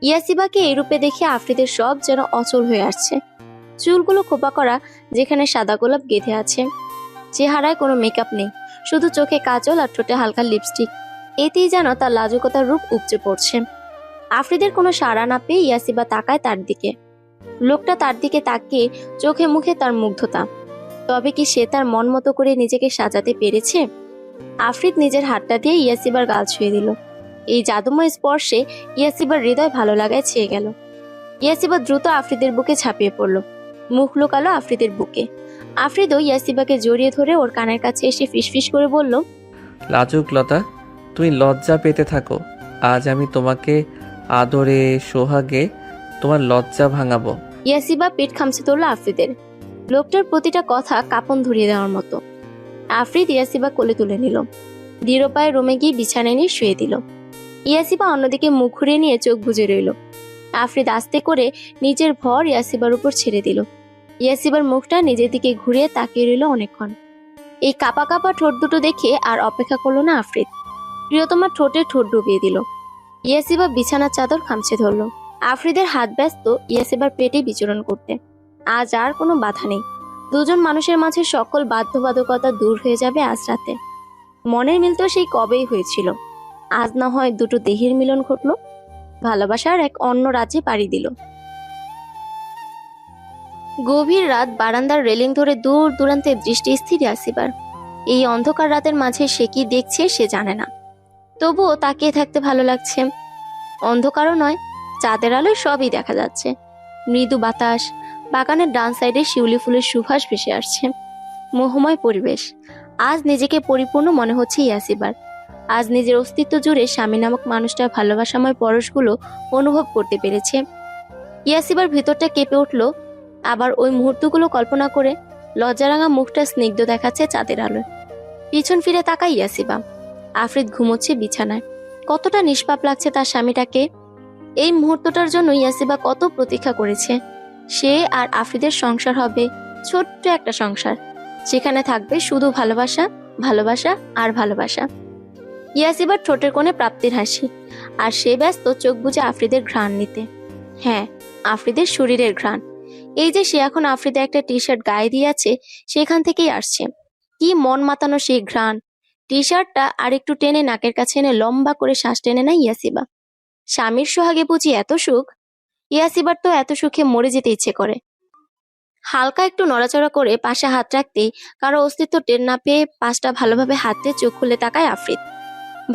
ইয়াসিবাকে এই রূপে দেখে আফরিদের সব যেন অচল হয়ে আসছে। চুলগুলো খোপা করা, যেখানে সাদা গোলাপ গেঁথে আছে। চেহারায় কোনো মেকআপ নেই, শুধু চোখে কাজল আর ঠোঁটে হালকা লিপস্টিক। এতেই যেন তার লাজুকতার রূপ উপচে পড়ছে। আফরিদের কোনো সাড়া না পেয়ে ইয়াসিবা তাকায় তার দিকে। লোকটা তার দিকে তাকিয়ে চোখে মুখে তার মুগ্ধতা। তবে কি সে তার মন মতো করে নিজেকে সাজাতে পেরেছে? আফরিদ নিজের হাতটা দিয়ে ইয়াসিবার গাল ছুঁয়ে দিল। এই জাদুময় স্পর্শে ইয়াসিবার হৃদয় ভালো লাগায় ছেয়ে গেল। ইয়াসিবা দ্রুত আফরিদের বুকে ঝাঁপিয়ে পড়ল, মুখ লুকালো আফরিদের বুকে। আফরিদও ইয়াসিবাকে জড়িয়ে ধরে ওর কানের কাছে এসে ফিসফিস করে বলল,
লাজুক লতা, তুমি লজ্জা পেতে থাকো। আজ আমি তোমাকে আদরে সোহাগে তোমার লজ্জা ভাঙাবো।
ইয়াসিবা পেট খামছে ধরল আফরিদের। লোকটার প্রতিটা কথা কাঁপন ধরিয়ে দেওয়ার মতো। আফরিদ ইয়াসিবা কোলে তুলে নিল। দৃঢ় পায়ে রুমে গিয়ে বিছানায় নিয়ে শুয়ে দিল। ইয়াসিবা অন্যদিকে মুখ ঘুরিয়ে নিয়ে চোখ বুজে রইল। আফরিদ আস্তে করে নিজের ভর ইয়াসিবার উপর ছেড়ে দিল। ইয়াসিবার মুখটা নিজের দিকে ঘুরিয়ে তাকিয়ে রইল অনেকক্ষণ। এই কাপা কাপা ঠোঁট দুটো দেখে আর অপেক্ষা করলো না আফরিদ। প্রিয়তমার ঠোঁটে ঠোঁট ডুবিয়ে দিল। ইয়াসিবা বিছানার চাদর খামছে ধরল। আফরিদের হাত ব্যস্ত ইয়াসিবার পেটে বিচরণ করতে। আজ আর কোনো বাধা নেই। দুজন মানুষের মাঝে সকল বাধ্যবাধকতা দূর হয়ে যাবে আজ রাতে। মনের মিল তো সেই কবেই হয়েছিল। আজ না হয় দুটো দেহের মিলন ঘটল। ভালোবাসার এক অন্য রাজ্যে পাড়ি দিল। গভীর রাত, বারান্দার রেলিং ধরে দূর দূরান্তে দৃষ্টি স্থির ইয়াসিবার। এই অন্ধকার রাতের মাঝে সে কি দেখছে সে জানে না, তবুও তাকিয়ে থাকতে ভালো লাগছে। অন্ধকারও নয়, চাঁদের আলোয় সবই দেখা যাচ্ছে। মৃদু বাতাস, বাগানের ডান সাইডে শিউলি ফুলের সুবাস ভেসে আসছে। মোহময় পরিবেশ। আজ নিজেকে পরিপূর্ণ মনে হচ্ছে ইয়াসিবার। আজ নিজের অস্তিত্ব জুড়ে স্বামী নামক মানুষটার ভালোবাসাময় পরশগুলো অনুভব করতে পেরেছে। ইয়াসিবার ভিতরটা কেঁপে উঠল। আবার ওই মুহূর্তগুলো কল্পনা করে লজ্জারাঙা মুখটা স্নিগ্ধ দেখাচ্ছে চাঁদের আলোয়। পিছন ফিরে তাকায় ইয়াসিবা। আফ্রিদ ঘুমোচ্ছে বিছানায়। কতটা নিষ্পাপ লাগছে তার স্বামীটাকে। এই মুহূর্তটার জন্য ইয়াসিবা কত প্রতীক্ষা করেছে। সে আর আফ্রিদের সংসার হবে, ছোট্ট একটা সংসার, সেখানে থাকবে শুধু ভালোবাসা, ভালোবাসা আর ভালোবাসা। ইয়াসিবার ঠোঁটের কোণে প্রাপ্তির হাসি, আর সে ব্যস্ত চোখ বুজে আফ্রিদের ঘ্রাণ নিতে। হ্যাঁ, আফ্রিদের শরীরের ঘ্রাণ। এই যে সে এখন আফ্রিদে একটা টি শার্ট গায়ে দিয়ে আছে, সেখান থেকেই আসছে। কি মন মাতানো সেই ঘ্রাণ। টি শার্টটা আর একটু টেনে নাকের কাছে এনে লম্বা করে শ্বাস টেনে নেয় ইয়াসিবা। স্বামীর সোহাগে বুঝি এত সুখ। ইয়াসিবার তো এত সুখে মরে যেতে ইচ্ছে করে। হালকা একটু নড়াচড়া করে পাশে হাত রাখতেই কারো অস্তিত্ব টের না পেয়ে পাশটা ভালোভাবে হাতে চোখ খুলে তাকায় আফ্রিদ।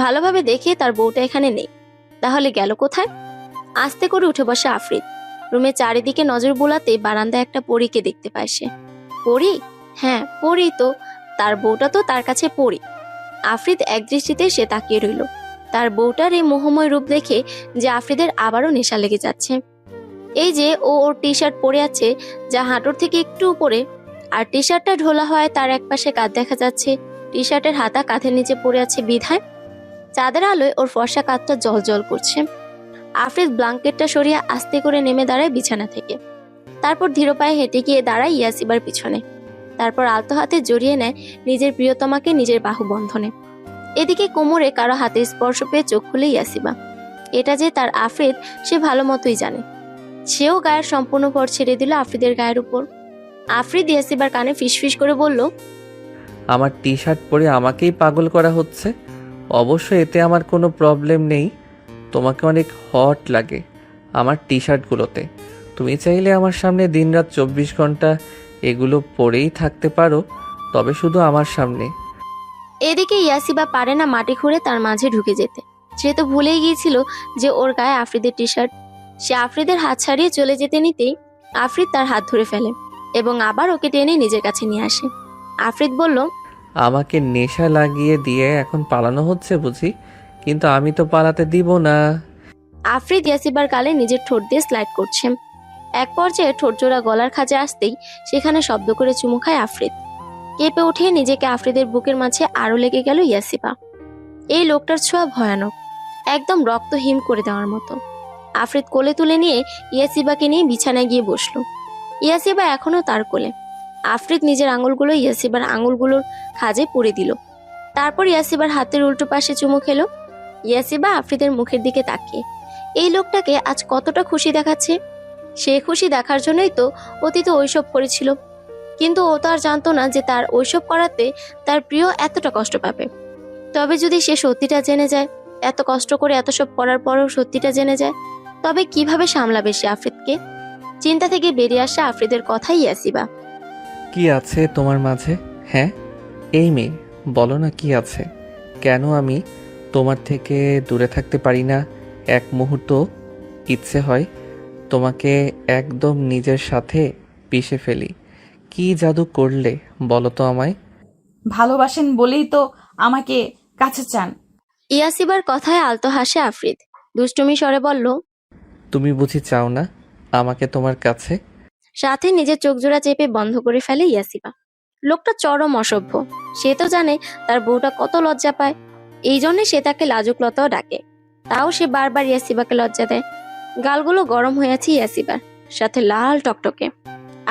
ভালোভাবে দেখে তার বউটা এখানে নেই। তাহলে গেল কোথায়? আস্তে করে উঠে বসে আফ্রিদ। রুমে চারিদিকে নজর বোলাতে বারান্দায় একটা পরীকে দেখতে পায় সে। পরী? হ্যাঁ, পরী তো। তার বউটা তো তার কাছে পরী। আফ্রিদ একদৃষ্টিতে সে তাকিয়ে রইল। তার বউটার এই মোহময় রূপ দেখে যে আফ্রিদের আবারও নেশা লেগে যাচ্ছে। এই যে ওর টি শার্ট পরে আছে, যা হাঁটুর থেকে একটু উপরে, আর টি শার্টটা ঢোলা হয় তার একপাশে কাঁধ দেখা যাচ্ছে। টি শার্টের হাতা কাঁধের নিচে পড়ে আছে বিধায় চাঁদের আলোয় ওর ফর্সা কাঁধটা জল করছে। আফ্রিদ ব্ল্যাঙ্কেটটা সরিয়ে আস্তে করে নেমে দাঁড়ায় বিছানা থেকে। তারপর ধীর পায়ে হেঁটে গিয়ে দাঁড়ায় ইয়াসিবার পিছনে। তারপর আলতো হাতে জড়িয়ে নেয় নিজের প্রিয়তমাকে নিজের বাহু বন্ধনে। এদিকে কোমরে কারো হাতে স্পর্শ পেয়ে চোখ খুলে ইয়াসিবা। এটা যে তার আফ্রিদ সে ভালো মতোই জানে। সেও গায়ের সম্পূর্ণ ভর ছেড়ে দিল আফ্রিদের গায়ের উপর। আফ্রিদ ইয়াসিবার কানে ফিসফিস করে বলল,
আমার টি শার্ট পরে আমাকেই পাগল করা হচ্ছে। অবশ্য এতে আমার কোনো প্রবলেম নেই। তোমাকে অনেক হট লাগে আমার টি শার্টগুলোতে। তুমি চাইলে আমার সামনে দিনরাত 24 ঘন্টা এগুলো পরেই থাকতে পারো, তবে শুধু আমার সামনে।
এদিকে ইয়াসিবা পারে না মাটি খুঁড়ে তার মাঝে ঢুকে যেতে। সে তো ভুলেই গিয়েছিল যে ওর গায়ে আফ্রিদের টি শার্ট। সে আফ্রিদের হাত ছাড়িয়ে চলে যেতে নিতেই আফ্রিদ তার হাত ধরে ফেলে এবং আবার ওকে টেনে নিজের কাছে নিয়ে আসে। আফ্রিদ বলল,
আমাকে নেশা লাগিয়ে দিয়ে এখন পালানো হচ্ছে বুঝি? কিন্তু আমি তো পালাতে দিব না।
আফ্রিদ ইয়াসিবার গালে নিজের ঠোঁট দিয়ে স্লাইড করছে। এক পর্যায়ে ঠোঁটজোড়া গলার খাঁজে আসতেই সেখানে শব্দ করে চুমু খায় আফ্রিদ। কেঁপে উঠে নিজেকে আফ্রিদের বুকের মাঝে আরো লেগে গেল ইয়াসিবা। এই লোকটার ছোঁয়া ভয়ানক, একদম রক্ত হিম করে দেওয়ার মতো। আফ্রিদ কোলে তুলে নিয়ে ইয়াসিবাকে নিয়ে বিছানায় গিয়ে বসলো। ইয়াসিবা এখনো তার কোলে। আফ্রিদ নিজের আঙুলগুলো ইয়াসিবার আঙুলগুলোর খাঁজে পুড়ে দিল। তারপর ইয়াসিবার হাতের উল্টো পাশে চুমু খেলো। ইয়াসিবা আফ্রিদের মুখের দিকে তাকিয়ে এই লোকটাকে আজ কতটা খুশি দেখাচ্ছে। সে খুশি দেখার জন্যই তো অতীতে ওইসব করেছিল। কিন্তু ও তো আর জানতো না যে তার ওইসব করাতে তার প্রিয় এতটা কষ্ট পাবে। তবে যদি সে সত্যিটা জেনে যায়, এত কষ্ট করে এত সব করার পরও সত্যিটা জেনে যায়, তবে কিভাবে সামলাবে সে আফ্রিদকে? চিন্তা থেকে বেরিয়ে আসা আফ্রিদের কথাই ইয়াসিবা।
কি আছে তোমার মাঝে? হ্যাঁ, এই মেয়ে, বলো না কি আছে? কেন আমি তোমার থেকে দূরে থাকতে পারি না এক মুহূর্ত? ইচ্ছে হয় তোমাকে একদম নিজের সাথে পিষে ফেলি। কি জাদু করলে বলো তো আমায়?
ভালোবাসেন বলেই তো আমাকে কাছে চান।
ইয়াসিবার কথায় আলতো হাসে আফ্রিদ। দুষ্টুমি স্বরে বলল,
তুমি বুঝি চাও না আমাকে তোমার কাছে?
সাথে নিজের চোখ জোড়া চেপে বন্ধ করে ফেলে ইয়াসিবা। লোকটা চরম অসভ্য। সে তো জানে তার বউটা কত লজ্জা পায়। এই জন্য সে তাকে লাজুক লতাও ডাকে। তাও সে বারবার ইয়াসিবাকে লজ্জা দেয়। গালগুলো গরম হয়ে আছে ইয়াসিবার, সাথে লাল টকটকে।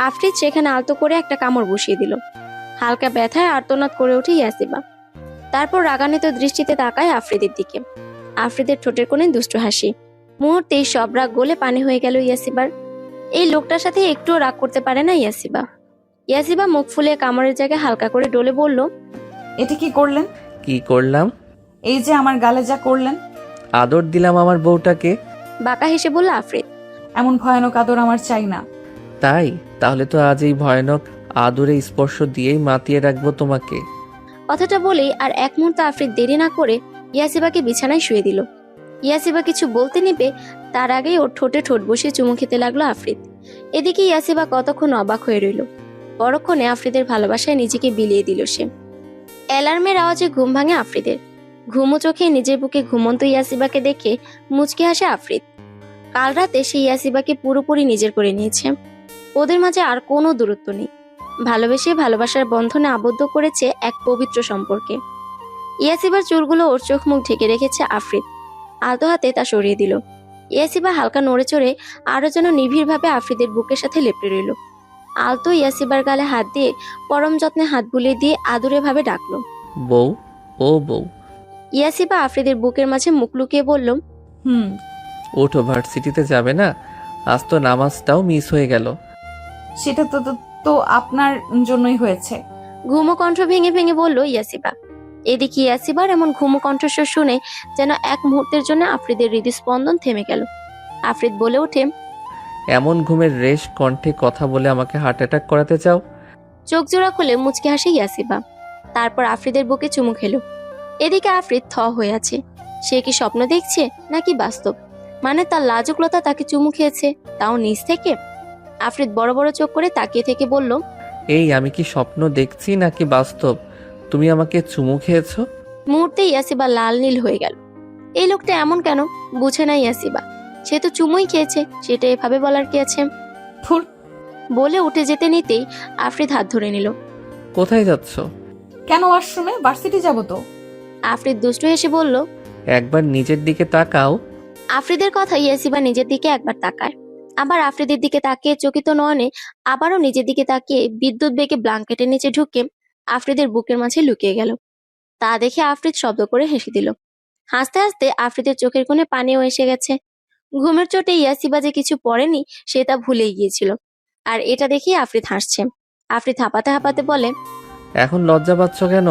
আফ্রিদ সেখানে আলতো করে একটা কামড় বসিয়ে দিল। হালকা ব্যথায় আর্তনাদ করে ওঠে ইয়াসিবা। তারপর রাগান্বিত দৃষ্টিতে তাকায় আফ্রিদের দিকে। আফ্রিদের ঠোঁটের কোণে দুষ্ট হাসি। মুহূর্তেই সব রাগ গলে পানি হয়ে গেল ইয়াসিবার। এই লোকটার সাথে একটুও রাগ করতে পারে না ইয়াসিবা। ইয়াসিবা মুখ ফুলিয়ে কামড়ের জায়গায় হালকা করে ডলে বলল,
এটা কি করলেন?
কি করলাম?
এই যে আমার গালে যা করলেন।
আদর দিলাম আমার বউটাকে।
বাঁকা হেসে বলল আফ্রিদ।
এমন ভয়ানক আদর আমার চাই না।
তাই? তাহলে তো আজ এই ভয়ানক আদরে স্পর্শ দিয়েই মাতিয়ে রাখবো তোমাকে।
কথাটা বলেই আর এক মুহূর্ত আফ্রিদ দেরি না করে ইয়াসিবাকে বিছানায় শুয়ে দিল। ইয়াসিবা কিছু বলতে নিবে তার আগেই ওর ঠোঁটে ঠোঁট বসিয়ে চুমু খেতে লাগলো আফ্রিদ। এদিকে ইয়াসিবা কতক্ষণ অবাক হয়ে রইল। পরক্ষণে আফ্রিদের ভালোবাসায় নিজেকে বিলিয়ে দিল সে। অ্যালার্মের আওয়াজে ঘুম ভাঙে আফ্রিদের। ঘুমো চোখে নিজের বুকে ঘুমন্ত ইয়াসিবাকে দেখে মুচকি হাসে আফরিদ। কাল রাতে সে ইয়াসিবাকে পুরোপুরি নিজের করে নিয়েছে। ওদের মাঝে আর কোনো দূরত্ব নেই। ভালোবেসে ভালোবাসার বন্ধনে আবদ্ধ করেছে এক পবিত্র সম্পর্কে। ইয়াসিবার চুলগুলো ওর চোখ মুখ ঢেকে রেখেছে আফরিদ আলতো হাতে তা সরিয়ে দিল। ইয়াসিবা হালকা নড়ে চড়ে আরো যেন নিবিড়ভাবে আফরিদের বুকের সাথে লেপটে রইল। আলতো ইয়াসিবার গালে হাত দিয়ে পরম যত্নে হাত বুলিয়ে দিয়ে আদুরে ভাবে ডাকলো,
বউ, ও বউ।
ইয়াসিবা আফরিদের বুকের মাঝে মুখ লুকিয়ে বলল,
হুম।
ওঠো, ভার্সিটিতে যাবে না? আজ তো নামাজটাও মিস হয়ে গেল।
সেটা তো তো তো আপনার জন্যই হয়েছে।
ঘুমো কণ্ঠ ভেঙে ভেঙে বলল ইয়াসিবা। এদিকে ইয়াসিবার এমন ঘুমো কণ্ঠস্বর শুনে যেন এক মুহূর্তের জন্য আফরিদের হৃদস্পন্দন থেমে গেল। আফরিদ বলে ওঠে,
এমন ঘুমের রেশ কণ্ঠে কথা বলে আমাকে হার্ট অ্যাটাক করাতে চাও?
চোখ জোড়া খুলে মুচকি হাসে ইয়াসিবা। তারপর আফরিদের বুকে চুমু খেলো। এদিকে আফরিদ থ হয়ে আছে। সে কি স্বপ্ন দেখছে নাকি বাস্তব? মানে তার লাজুকলতা তাকে চুমু খেয়েছে, তাও নিচ থেকে। আফরিদ বড় বড় চোখ করে তাকিয়ে থেকে বলল,
এই আমি কি স্বপ্ন দেখছি নাকি বাস্তব? তুমি আমাকে চুমু খেয়েছো?
মুহূর্তে ইয়াসিবা লাল নীল হয়ে গেল। এই লোকটা এমন কেন বুঝে না ইয়াসিবা। সে তো চুমুই খেয়েছে, সেটা এভাবে বলার কি আছে?
ধুর।
বলে উঠে যেতে নিতেই আফরিদ হাত ধরে নিল।
কোথায় যাচ্ছ?
কেন ওয়াশরুমে? ভার্সিটি যাব তো।
আফরিদ দুষ্টু হেসে বলল।
একবার নিজের দিকে তাকাও।
আফরিদের কথা ইয়াসিবা নিজের দিকে একবার তাকায়, আবার আফরিদের দিকে তাকিয়ে চকিত নয়নে আবারও নিজের দিকে তাকিয়ে বিদ্যুৎ বেগে ব্ল্যাঙ্কেটের নিচে ঢুকে আফরিদের বুকের মাঝে লুকিয়ে গেল। তা দেখে আফরিদ শব্দ করে হেসে দিল। হাসতে হাসতে আফরিদের চোখের কোণে পানিও এসে গেছে। ঘুমের চোটে ইয়াসিবা যে কিছু পড়েনি সে তা ভুলেই গিয়েছিল। আর এটা দেখেই আফরিদ হাসছে। আফরিদ হাঁপাতে হাঁপাতে বলে,
এখন লজ্জা পাচ্ছ কেন?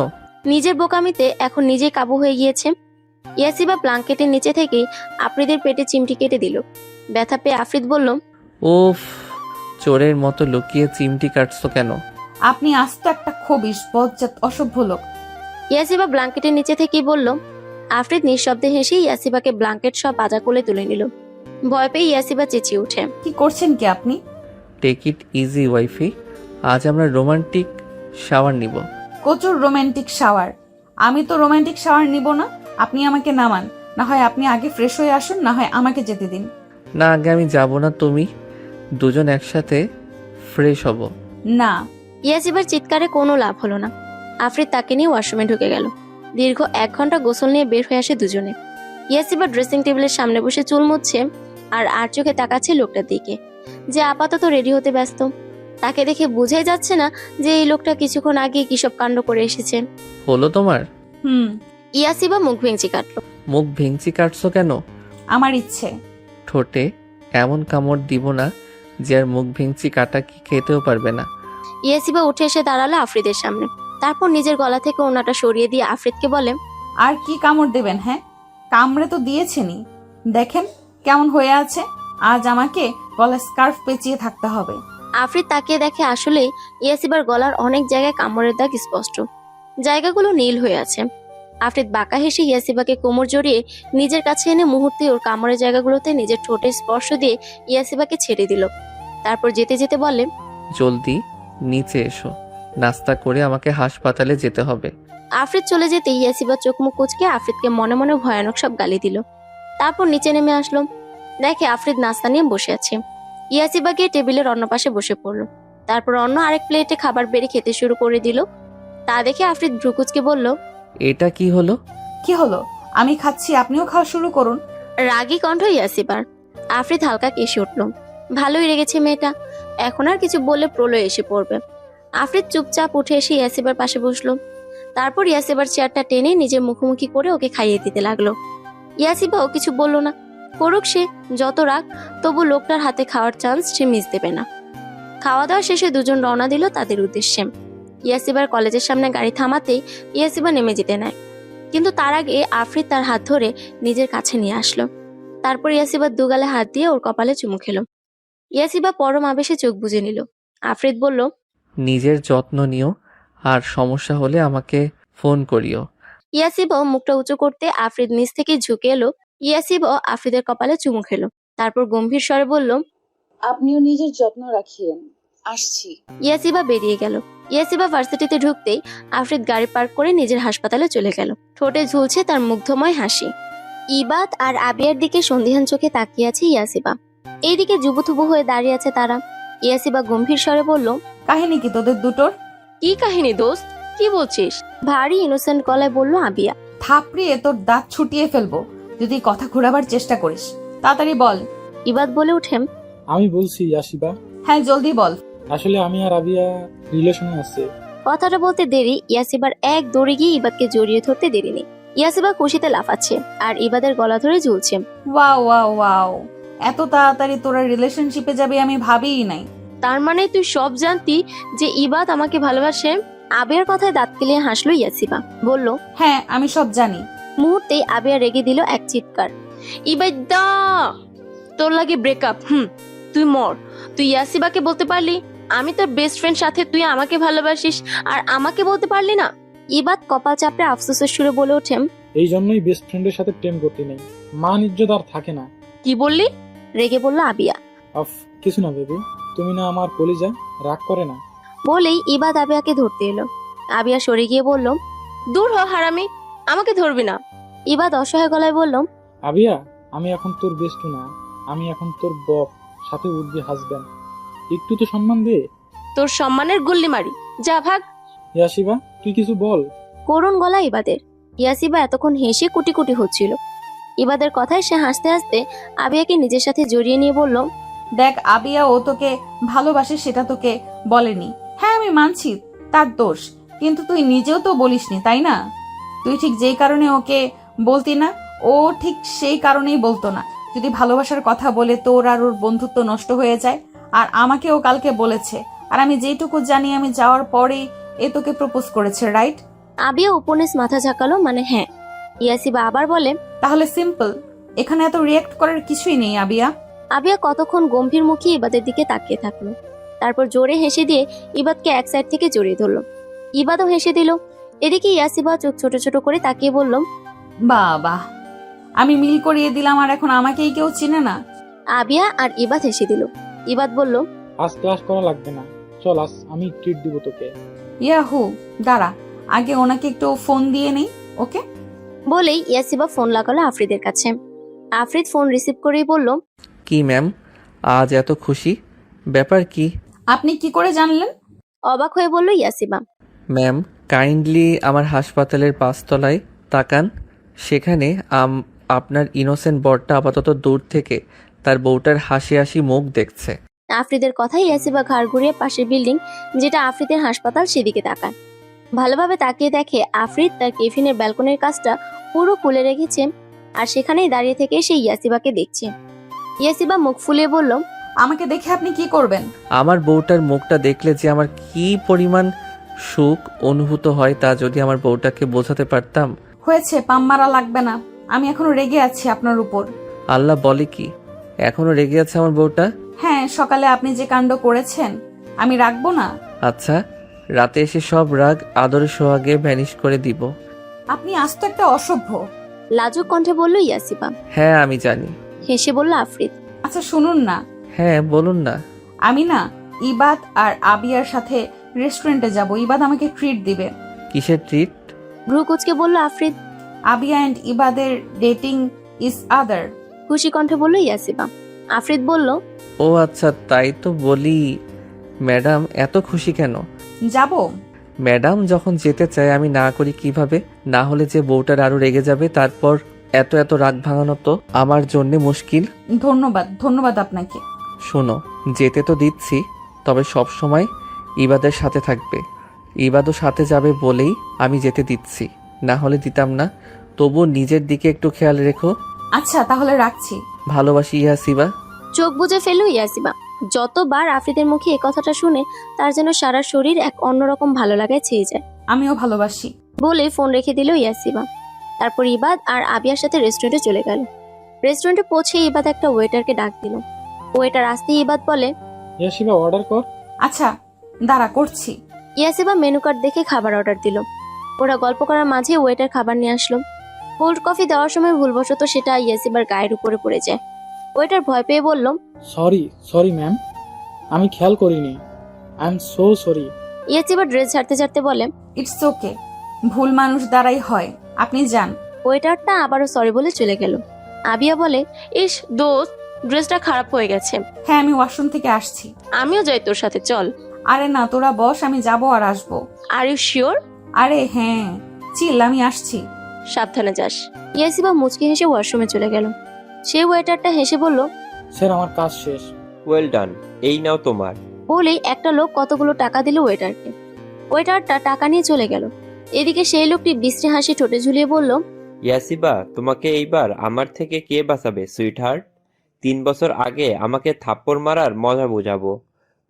নিজের বোকামিতে এখন নিজে কাবু হয়ে গিয়েছে। ইয়াসিবা ব্ল্যাঙ্কেটের নিচে থেকে আফরিদের পেটে চিমটি কেটে দিল। ব্যথা পেয়ে আফরিদ বলল,
ওফ, চোরের মতো লুকিয়ে চিমটি কাটছো কেন?
আপনি আস্ত একটা খবিশ, বজ্জাত, অসভ্য লোক।
ইয়াসিবা ব্ল্যাঙ্কেটের নিচে থেকেই বলল। আফরিদ নিঃশব্দে হেসে ইয়াসিবাকে ব্ল্যাঙ্কেট সব পাজা কোলে তুলে নিল। ভয় পেয়ে ইয়াসিবা চেঁচিয়ে ওঠে,
কি করছেন কি আপনি?
টেক ইট ইজি ওয়াইফি, আজ আমরা রোমান্টিক শাওয়ার নিব।
প্রচুর রোমান্টিক শাওয়ার? আমি তো রোমান্টিক শাওয়ার নিব না। আপনি আমাকে নামান। না হয় আপনি আগে ফ্রেশ হয়ে আসুন, না হয় আমাকে যেতে দিন।
না, আগে আমি যাব না, তুমি দুজন একসাথে ফ্রেশ হব।
না।
ইয়াসিবার চিৎকারে কোনো লাভ হলো না। আফরিদ তাকে নিয়ে ওয়াশরুমে ঢুকে গেল। দীর্ঘ 1 ঘন্টা গোসল নিয়ে বের হয়ে আসে দুজনে। ইয়াসিবা ড্রেসিং টেবিলের সামনে বসে চুল মুছছে আর চোখে তাকাচ্ছে লোকটার দিকে, যে আপাতত রেডি হতে ব্যস্ত। তাকে দেখে বোঝাই যাচ্ছে না যে এই লোকটা কিছুক্ষণ আগে কিসব কাণ্ড করে এসেছে।
হলো তোমার?
হুম।
ইয়াসিবা মুখ ভেঙচি কাটলো।
মুখ ভেঙচি কাটছো কেন?
আমার ইচ্ছে।
ঠোঁটে এমন কামড় দিব না যে আর মুখ ভেঙচি কাটা কি খেতেও পারবে না।
ইয়াসিবা উঠে এসে দাঁড়ালো আফরিদের সামনে। তারপর নিজের গলা থেকে ওনাটা সরিয়ে দিয়ে আফরিদকে বলে,
আর কি কামড় দেবেন? হ্যাঁ, কামড়ে তো দিয়েছেনই। দেখেন কেমন হয়ে আছে। আজ আমাকে গলায় স্কার্ফ পেঁচিয়ে থাকতে হবে।
আফরিদ তাকিয়ে দেখে আসলেই ইয়াসিবার গলার অনেক জায়গায় কামড়ের দাগ স্পষ্ট। জায়গাগুলো নীল হয়ে আছে। আফরিদ বাঁকা হেসে ইয়াসিবাকে কোমর জড়িয়ে নিজের কাছে এনে মুহূর্তে ওর কামড়ের জায়গাগুলোতে নিজের ঠোঁটে স্পর্শ দিয়ে ইয়াসিবাকে ছেড়ে দিল। তারপর যেতে যেতে বলে,
জলদি নিচে এসো, নাস্তা করে আমাকে হাসপাতালে যেতে হবে।
আফরিদ চলে যেতে ইয়াসিবা চোখ মুখ কুঁচকে আফরিদকে মনে মনে ভয়ানক সব গালি দিল। তারপর নিচে নেমে আসলো। দেখে আফরিদ নাস্তা নিয়ে বসে আছে। ইয়াসিবা গিয়ে টেবিলের অন্য পাশে বসে পড়লো। তারপর অন্য আরেক প্লেটে খাবার বেড়ে খেতে শুরু করে দিল। তা দেখে আফরিদ ভ্রুকুচকে বলল,
এটা কি হলো?
কি হলো? আমি খাচ্ছি, আপনিও খাওয়া শুরু করুন।
রাগী কণ্ঠ ইয়াসিবার। আফরিদ হালকা কেসে উঠল। ভালোই রেগেছে মেয়েটা, এখন আর কিছু বললে প্রলয় এসে পড়বে। আফরিদ চুপচাপ উঠে এসে ইয়াসিবার পাশে বসলো। তারপর ইয়াসিবার চেয়ারটা টেনে নিজের মুখোমুখি করে ওকে খাইয়ে দিতে লাগলো। ইয়াসিবাও কিছু বলল না। করুক সে যত রাগ, তবু লোকটার হাতে খাওয়ার চান্স সে মিস দেবে না। খাওয়া দাওয়া শেষে দুজন রওনা দিল তাদের উদ্দেশ্যে। ইয়াসিবার কলেজের সামনে গাড়ি থামাতেই ইয়াসিবা নেমে যেতে নেয়, কিন্তু তার আগে আফরিদ তার হাত ধরে নিজের কাছে নিয়ে আসলো। তারপর ইয়াসিবার দুগালে হাত দিয়ে ওর কপালে চুমু খেলো। ইয়াসিবা পরম আবেশে চোখ বুজে নিল। আফরিদ বলল,
নিজের যত্ন নিও, আর সমস্যা হলে আমাকে ফোন করিও।
ইয়াসিবাও মুখটা উঁচু করতে আফরিদ নিচ থেকে ঝুঁকে এলো। ইয়াসিবাও আফরিদের কপালে চুমু খেলো। তারপর গম্ভীর স্বরে বলল,
আপনিও নিজের যত্ন রাখিয়েন। আসছি।
ইয়াসিবা বেরিয়ে গেল। ইয়াসিবা ভার্সিটিতে ঢুকতেই আফরিদ গাড়ি পার্ক করে নিজের হাসপাতালে চলে গেল। ঠোঁটে ঝুলছে তার মুগ্ধময় হাসি। ইবাদ আর আবিয়ার দিকে সন্দিহান চোখে তাকিয়ে আছে ইয়াসিবা। এইদিকে জুবুথুবু হয়ে দাঁড়িয়ে আছে তারা। ইয়াসিবা গম্ভীর স্বরে বলল,
কাহিনী কি তোদের দুটোর?
কি কাহিনী দোস্ত, কি বলছিস? ভারী ইনোসেন্ট গলায় বলল আবিয়া।
থাপড়িয়ে তোর দাঁত ছুটিয়ে ফেলবো যদি কথা ঘোরাবার চেষ্টা করিস। তাড়াতাড়ি বল।
ইবাদ বলে উঠেন,
আমি বলছি ইয়াশিবা,
হ্যাঁ জলদি বল।
আসলে আমি আর আবিয়া রিলেশনে আছে।
কথাটা বলতে দেরি ইয়াসিবার এক দৌড়ে গিয়ে ইবাদকে জড়িয়ে ধরতে দেরি নেই। ইয়াসিবা খুশিতে লাফাচ্ছে আর ইবাদের গলা ধরে ঝুলছে।
ওয়াও ওয়াও ওয়াও, এত তাড়াতাড়ি তোরা রিলেশনশিপে যাবে আমি ভাবিই নাই।
তার মানে তুই সব জানতি যে ইবাদ আমাকে ভালোবাসে? আবিয়ার কথায় দাঁত কেলিয়ে হাসলো ইয়াসিবা। বলল,
হ্যাঁ আমি সব জানি।
মুহূর্তেই আবিয়া রেগে দিল এক চিৎকার। ইবাদা, তোর লাগে ব্রেকআপ? তুই মর। তুই ইয়াসিবাকে বলতে পারলি আমি তোর বেস্ট ফ্রেন্ড, সাথে তুই আমাকে ভালোবাসিস আর আমাকে বলতে পারলি না? ইবাদ কপাল চাপড়ে আফসোসের সুরে বলে ওঠেন,
এই জন্যই বেস্ট ফ্রেন্ডের সাথে প্রেম করতে নেই, মান ইজ্জত আর থাকে না।
কি বললি? রেগে বলল আবিয়া।
অফ কিছু না বেবি, তুমি না আমার কলিজা, রাগ করে না।
বলেই ইবাদ আবিয়াকে ধরতে এলো। আবিয়া সরে গিয়ে বলল, দূর হ হারামি, আমাকে ধরবি না। ইবাদ অসহায় গলায় বলল,
আবিয়া, আমি এখন তোর বেস্ট না, আমি এখন তোর বক, সাথে উঠবি হাসবেন্ড। একটু তো সম্মান দে।
তোর সম্মানের গুল্লি মারি, যা ভাগ।
ইয়াশিবা, তুই কিছু বল।
করুণ গলা ইবাদের। ইয়াসিবা এতক্ষণ হেসে কুটি কুটি হচ্ছিল। ইবাদের কথায় সে হাসতে হাসতে আবিয়াকে নিজের সাথে জড়িয়ে নিয়ে বলল,
দেখ আবিয়া ও তোকে ভালোবাসে সেটা তোকে বলেনি। হ্যাঁ আমি মানছি তার দোষ, কিন্তু তুই নিজেও তো বলিসনি তাই না? তুই ঠিক যেই কারণে ওকে বলতি না, ও ঠিক সেই কারণেই বলতো না। যদি ভালোবাসার কথা বলে তোর আর ওর বন্ধুত্ব নষ্ট হয়ে যায়। আর আমাকে ও কালকে বলেছে, আর আমি যেটুকু জানি আমি যাওয়ার পরেই এ তোকে প্রপোজ করেছে, রাইট?
আবিয়া উপন্যাস মাথা ঝাঁকালো, মানে হ্যাঁ। ইয়াসিবা আবার বলে,
তাহলে সিম্পল, এখানে এত রিয়েক্ট করার কিছুই নেই আবিয়া।
আবিয়া কতক্ষণ গম্ভীর মুখে ইবাদের দিকে তাকিয়ে থাকলো। তারপর জোরে হেসে দিয়ে ইবাদকে এক সাইড থেকে জড়িয়ে ধরলো। ইবাদও হেসে দিল। এদিকে ইয়াসিবা চোখ ছোট ছোট করে তাকিয়ে বলল,
বাবা, আমি মিল করিয়ে দিলাম আর এখন আমাকেই কেউ চিনে না।
আবিয়া আর ইবাদ হেসে দিল। ইবাদ বলল,
আজ ক্লাস করা লাগবে না, চল আজ আমি ট্রিট দিব তোকে।
ইয়াহু, দাঁড়া, আগে ওনাকে একটু ফোন দিয়ে নেই, ওকে?
বলেই ইয়াসিবা ফোন লাগালো আফরিদের কাছে। আফরিদ ফোন রিসিভ করেই বলল,
কি ম্যাম, আজ এত খুশি, ব্যাপার কি?
আপনি কি করে জানলেন?
অবাক হয়ে বলল ইয়াসিবা।
ম্যাম, কাইন্ডলি আমার হাসপাতালের 5 তলায় তাকান। সেখানে আপনার ইনোসেন্ট বরটা আপাতত দূর থেকে তার বউটার হাসি হাসি মুখ দেখছে।
আফরিদের কথাই ইয়াসিবা ঘাড় ঘুরিয়ে পাশের বিল্ডিং, যেটা আফরিদের হাসপাতাল, সেদিকে তাকায়। ভালোভাবে তাকিয়ে দেখে আফরিদ তার কেফিনের ব্যালকনির কাজটা পুরো খুলে রেখেছে আর সেখানেই দাঁড়িয়ে থেকে সে ইয়াসিবাকে দেখছে। ইয়াসিবা মুখ ফুলিয়ে বলল,
আমাকে দেখে আপনি কি করবেন?
আমার বউটার মুখটা দেখলে যে আমার কি পরিমাণ সুখ অনুভূত হয় তা যদি আমার বউটাকে বোঝাতে পারতাম।
হয়েছে, পাম মারা লাগবে না, আমি এখনো রেগে আছি আপনার উপর।
আল্লাহ বলে কি, এখনো রেগে আছে আমার বউটা?
হ্যাঁ, সকালে আপনি যে কাণ্ড করেছেন আমি রাখবো না।
আচ্ছা, রাতে এসে সব রাগ আদরের সোহাগে ভ্যানিশ করে দিব।
আপনি আস্ত একটা অসভ্য।
লাজুক কণ্ঠে বলল ইয়াসিবা।
হ্যাঁ আমি জানি।
হেসে বলল আফরিদ।
আচ্ছা শুনুন না,
হ্যাঁ বলুন না।
আমি না ইবাদ আর আবিয়ার সাথে রেস্টুরেন্টে যাব, ইবাদ আমাকে ট্রিট দিবে।
কিসের ট্রিট?
ভ্রু কুচকে বলল আফরিদ।
আবিয়া এন্ড ইবাদের ডেটিং ইজ আদার।
খুশি কণ্ঠে বলল ইয়াসিবা। আফরিদ বলল,
ও আচ্ছা, তাই তো বলি ম্যাডাম এত খুশি কেন?
যাব।
ম্যাডাম যখন যেতে চায় আমি না করি কিভাবে? না হলে যে বউটার আরো রেগে যাবে, তারপর এত এত রাগ ভাঙানো তো আমার জন্য মুশকিল।
ধন্যবাদ, ধন্যবাদ আপনাকে।
শোনো, যেতে তো দিচ্ছি, তবে সব সময় ইবাদের সাথে থাকবে। ইবাদও সাথে যাবে বলেই আমি যেতে দিচ্ছি, না হলে দিতাম না। তবু নিজের দিকে একটু খেয়াল রেখো।
আচ্ছা তাহলে রাখছি।
ভালোবাসি ইয়াসিবা।
চোখ বুজে ফেলল ইয়াসিবা। যতবার আফরিদের মুখে এই কথাটা শুনে তার যেন সারা শরীর এক অন্যরকম ভালো লাগায় ছেয়ে যায়।
আমিও ভালোবাসি
বলে ফোন রেখে দিল ইয়াসিবা। তারপর ইবাদ আর আবিয়ার সাথে রেস্টুরেন্টে চলে গেল। রেস্টুরেন্টে পৌঁছে ইবাদ একটা ওয়েটারকে ডাক দিল। ওয়েটার আসতেই ইবাদ বলে,
ইয়াশিবা অর্ডার কর।
আচ্ছা দাঁড়া, করছি।
ইয়াসিবা মেনু কার্ড দেখে খাবার অর্ডার দিল। ওরা গল্প করার মাঝে ওয়েটার খাবার নিয়ে আসলো। কোল্ড কফি দেওয়ার সময় ভুলবশত সেটা ইয়াসিবার গায়ের উপরে পড়ে যায়। ওয়েটার ভয় পেয়ে বলল,
সরি ম্যাম, আমি খেয়াল করিনি। I am so sorry.
Yasiba dress ঝাড়তে ঝাড়তে বলে,
ইটস ওকে, ভুল মানুষ দ্বারাই হয়, আপনি যান।
ওয়েটারটা আবারও সরি বলে চলে গেল। আবিয়া বলে, ইস দোস্ত, ড্রেসটা খারাপ হয়ে গেছে।
হ্যাঁ, আমি ওয়াশরুম থেকে আসছি।
আমিও যাই তোর সাথে, চল।
আরে না, তোরা বস, আমি যাবো আর আসবো।
Are you sure?
আরে হ্যাঁ, চিল, আমি আসছি।
সাবধানে যাস। ইয়াসিবা মুচকি হেসে ওয়াশরুমে চলে গেল। সেই ওয়েটারটা হেসে বলল,
স্যার আমার কাজ শেষ।
ওয়েল ডান, এই নাও তোমার।
বলেই একটা লোক কতগুলো টাকা দিল ওয়েটারকে। ওয়েটারটা টাকা নিয়ে চলে গেল। এদিকে সেই লোকটি বিশ্রী হাসি ঠোঁটে ঝুলিয়ে বলল,
ইয়াসিবা, তোমাকে এইবার আমার থেকে কে বাঁচাবে সুইট হার্ট? 3 বছর আগে আমাকে থাপ্পড় মারার মজা বোঝাবো।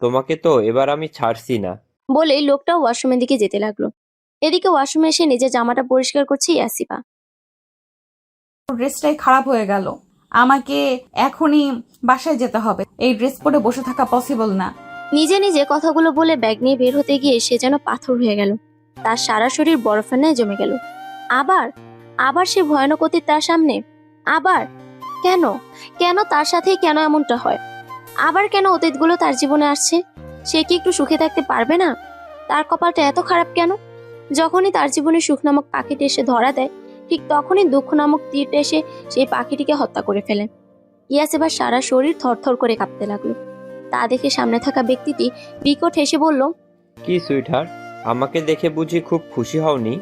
তোমাকে তো এবার আমি ছাড়ছি না।
বলেই লোকটা ওয়াশরুমের দিকে যেতে লাগলো। এদিকে ওয়াশরুমে এসে নিজের জামাটা পরিষ্কার করছে ইয়াসিবা।
ড্রেসটাই খারাপ হয়ে গেল, আমাকে এখনই বাসায় যেতে হবে। এই ড্রেস পরে বসে থাকা পসিবল না।
নিজে নিজে কথাগুলো বলে ব্যাগ নিয়ে বের হতে গিয়ে সে যেন পাথর হয়ে গেল। তার সারা শরীর বরফের ন্যায় জমে গেল। আবার আবার সে ভয়ানক অতীত তার সামনে। আবার কেন কেন তার সাথেই কেন এমনটা হয়? আবার কেন অতীতগুলো তার জীবনে আসছে? সে কি একটু সুখে থাকতে পারবে না? তার কপালটা এত খারাপ কেন? যখনই তার জীবনে সুখ নামক পাখিটি এসে ধরা দেয়, ঠিক তখনই দুঃখ নামক তীরটা এসে সেই পাখিটিকে হত্যা করে ফেলে। ইয়াসিবার সারা শরীর থরথর করে কাঁপতে লাগলো। তা দেখে সামনে থাকা ব্যক্তিটি বিকট হেসে বলল,
কি সুইট হার্ট, আমাকে দেখে বুঝি খুব খুশি হওনি?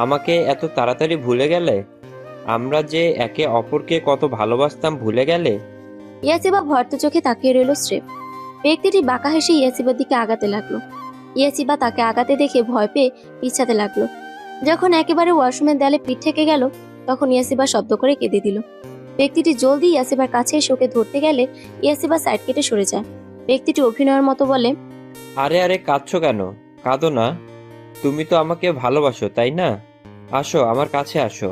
আমাকে এত তাড়াতাড়ি ভুলে গেলে? আমরা যে একে অপরকে কত ভালোবাসতাম ভুলে গেলে?
ইয়াসিবা ভর্ত চোখে তাকিয়ে রইল স্রেফ। ব্যক্তিটি বাঁকা হেসে ইয়াসিবার দিকে আগাতে লাগলো। ইয়াসিবা তাকে আগাতে দেখে ভয় পেয়ে পিছাতে লাগলো। যখন একেবারে ওয়াশরুমের দেয়ালে পিঠ থেকে গেল, তখন ইয়াসিবা শব্দ করে কেঁদে দিল। ব্যক্তিটি জলদি ইয়াসিবার কাছে এসে ওকে ধরতে গেলে ইয়াসিবা সাইড কেটে সরে যায়। ব্যক্তিটি অভিনয়ের মতো বলে,
আরে আরে, কাঁদছো কেন? কাঁদো না, তুমি তো আমাকে ভালোবাসো তাই না? আসো আমার কাছে আসো।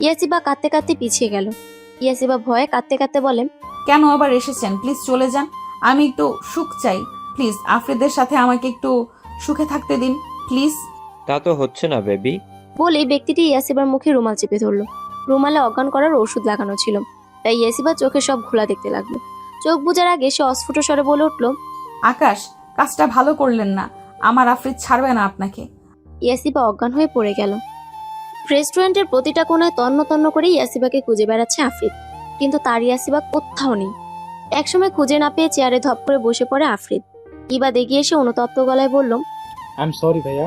ইয়াসিবা কাঁদতে কাঁদতে পিছিয়ে গেল। ইয়াসিবা ভয়ে কাঁদতে কাঁদতে বলে,
কেন আবার এসেছেন? প্লিজ চলে যান, আমি একটু সুখ চাই। প্লিজ আফ্রিদের সাথে আমাকে একটু সুখে থাকতে দিন প্লিজ।
তা তো হচ্ছে না বেবি।
বলে ব্যক্তিটি ইয়াসিবার মুখে রুমাল চেপে ধরলো। রুমালে অজ্ঞান করার ওষুধ লাগানো ছিল, তাই ইয়াসিবা চোখে সব ঘোলা দেখতে লাগলো। চোখ বুজার আগে সে অস্ফুট স্বরে বলে উঠল,
আকাশ, কাজটা ভালো করলেন না, আমার আফ্রিদ ছাড়বে না আপনাকে।
ইয়াসিবা অজ্ঞান হয়ে পড়ে গেল। রেস্টুরেন্টের প্রতিটা কোণায় তন্ন তন্ন করে ইয়াসিবাকে খুঁজে বেড়াচ্ছে আফ্রিদ, কিন্তু তার ইয়াসিবা কোথাও নেই। একসময় খুঁজে না পেয়ে চেয়ারে ধপ করে বসে পড়ে আফ্রিদ। ইবাদ এগিয়ে এসে অনুতপ্ত গলায় বলল,
আই এম সরি ভাইয়া,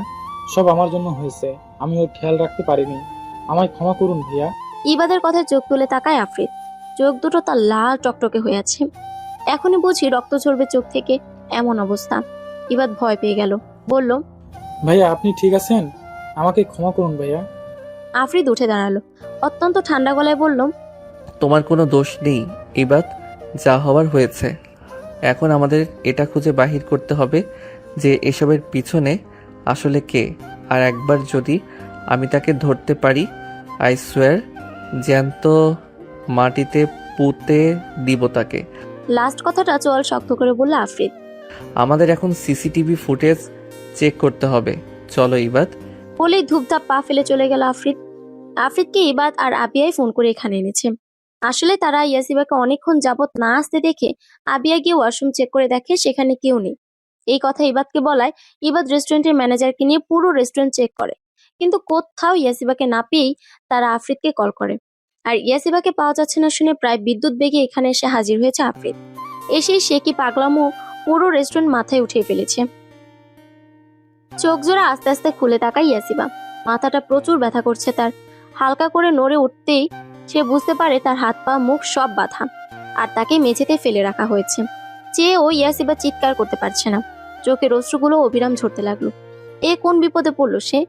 সব আমার জন্য হয়েছে, আমি ওর খেয়াল রাখতে পারিনি, আমায় ক্ষমা করুন ভাইয়া।
ইবাদের কথায় চোখ তুলে তাকায় আফ্রিদ। চোখ দুটো তার লাল টকটকে হয়ে আছে। এখনই বুঝি রক্ত ঝরবে চোখ থেকে, এমন অবস্থা। ইবাদ ভয় পেয়ে গেল, বলল,
ভাইয়া আপনি ঠিক আছেন? আমাকে ক্ষমা করুন ভাইয়া।
আফ্রিদ উঠে দাঁড়ালো। অত্যন্ত ঠান্ডা গলায় বলল,
তোমার কোনো দোষ নেই ইবাদ, যা হওয়ার হয়েছে। এখন আমাদের এটা খুঁজে বাহির করতে হবে যে এসবের পিছনে আসলে কে। আর একবার যদি আমি তাকে ধরতে পারি, আই সোয়ার জ্যান্ত মাটিতে পুঁতে দিব তাকে।
লাস্ট কথাটা চোয়াল শক্ত করে বলল আফ্রিদ।
আমাদের এখন সিসিটিভি ফুটেজ চেক করতে হবে, চলো ইবাদ।
বলেই ধূপধাপ পা ফেলে চলে গেল আফ্রিদ। আফ্রিদকে ইবাদ আর আবিয়াই ফোন করে এখানে এনেছে। আসলে তারা ইয়াসিবাকে অনেকক্ষণ যাবত না আসতে দেখে আবিয়া গিয়ে ওয়াশরুম চেক করে দেখে সেখানে কেউ নেই। এই কথা ইবাদকে বলায় ইবাদ রেস্টুরেন্টের ম্যানেজারকে নিয়ে পুরো রেস্টুরেন্ট চেক করে, কিন্তু কোথাও ইয়াসিবাকে না পেয়েই তারা আফ্রিদকে কল করে। আর ইয়াসিবাকে পাওয়া যাচ্ছে না শুনে প্রায় বিদ্যুৎ বেগে এখানে এসে হাজির হয়েছে আফ্রিদ। এসেই সে কি পাগলামো পুরো রেস্টুরেন্ট মাথায় উঠিয়ে ফেলেছে। চোখ জোড়া আস্তে আস্তে খুলে তাকায় ইয়াসিবা। মাথাটা প্রচুর ব্যথা করছে তার। হালকা করে নড়ে উঠতেই সে বুঝতে পারে তার হাত পা মুখ সব বাঁধা, আর তাকে মেঝেতে ফেলে রাখা হয়েছে। চেয়ে ও ইয়াসিবা চিৎকার করতে পারছে না। চোখের অশ্রুগুলো অবিরাম ঝরতে লাগলো। এ কোন বিপদে পড়লো সে?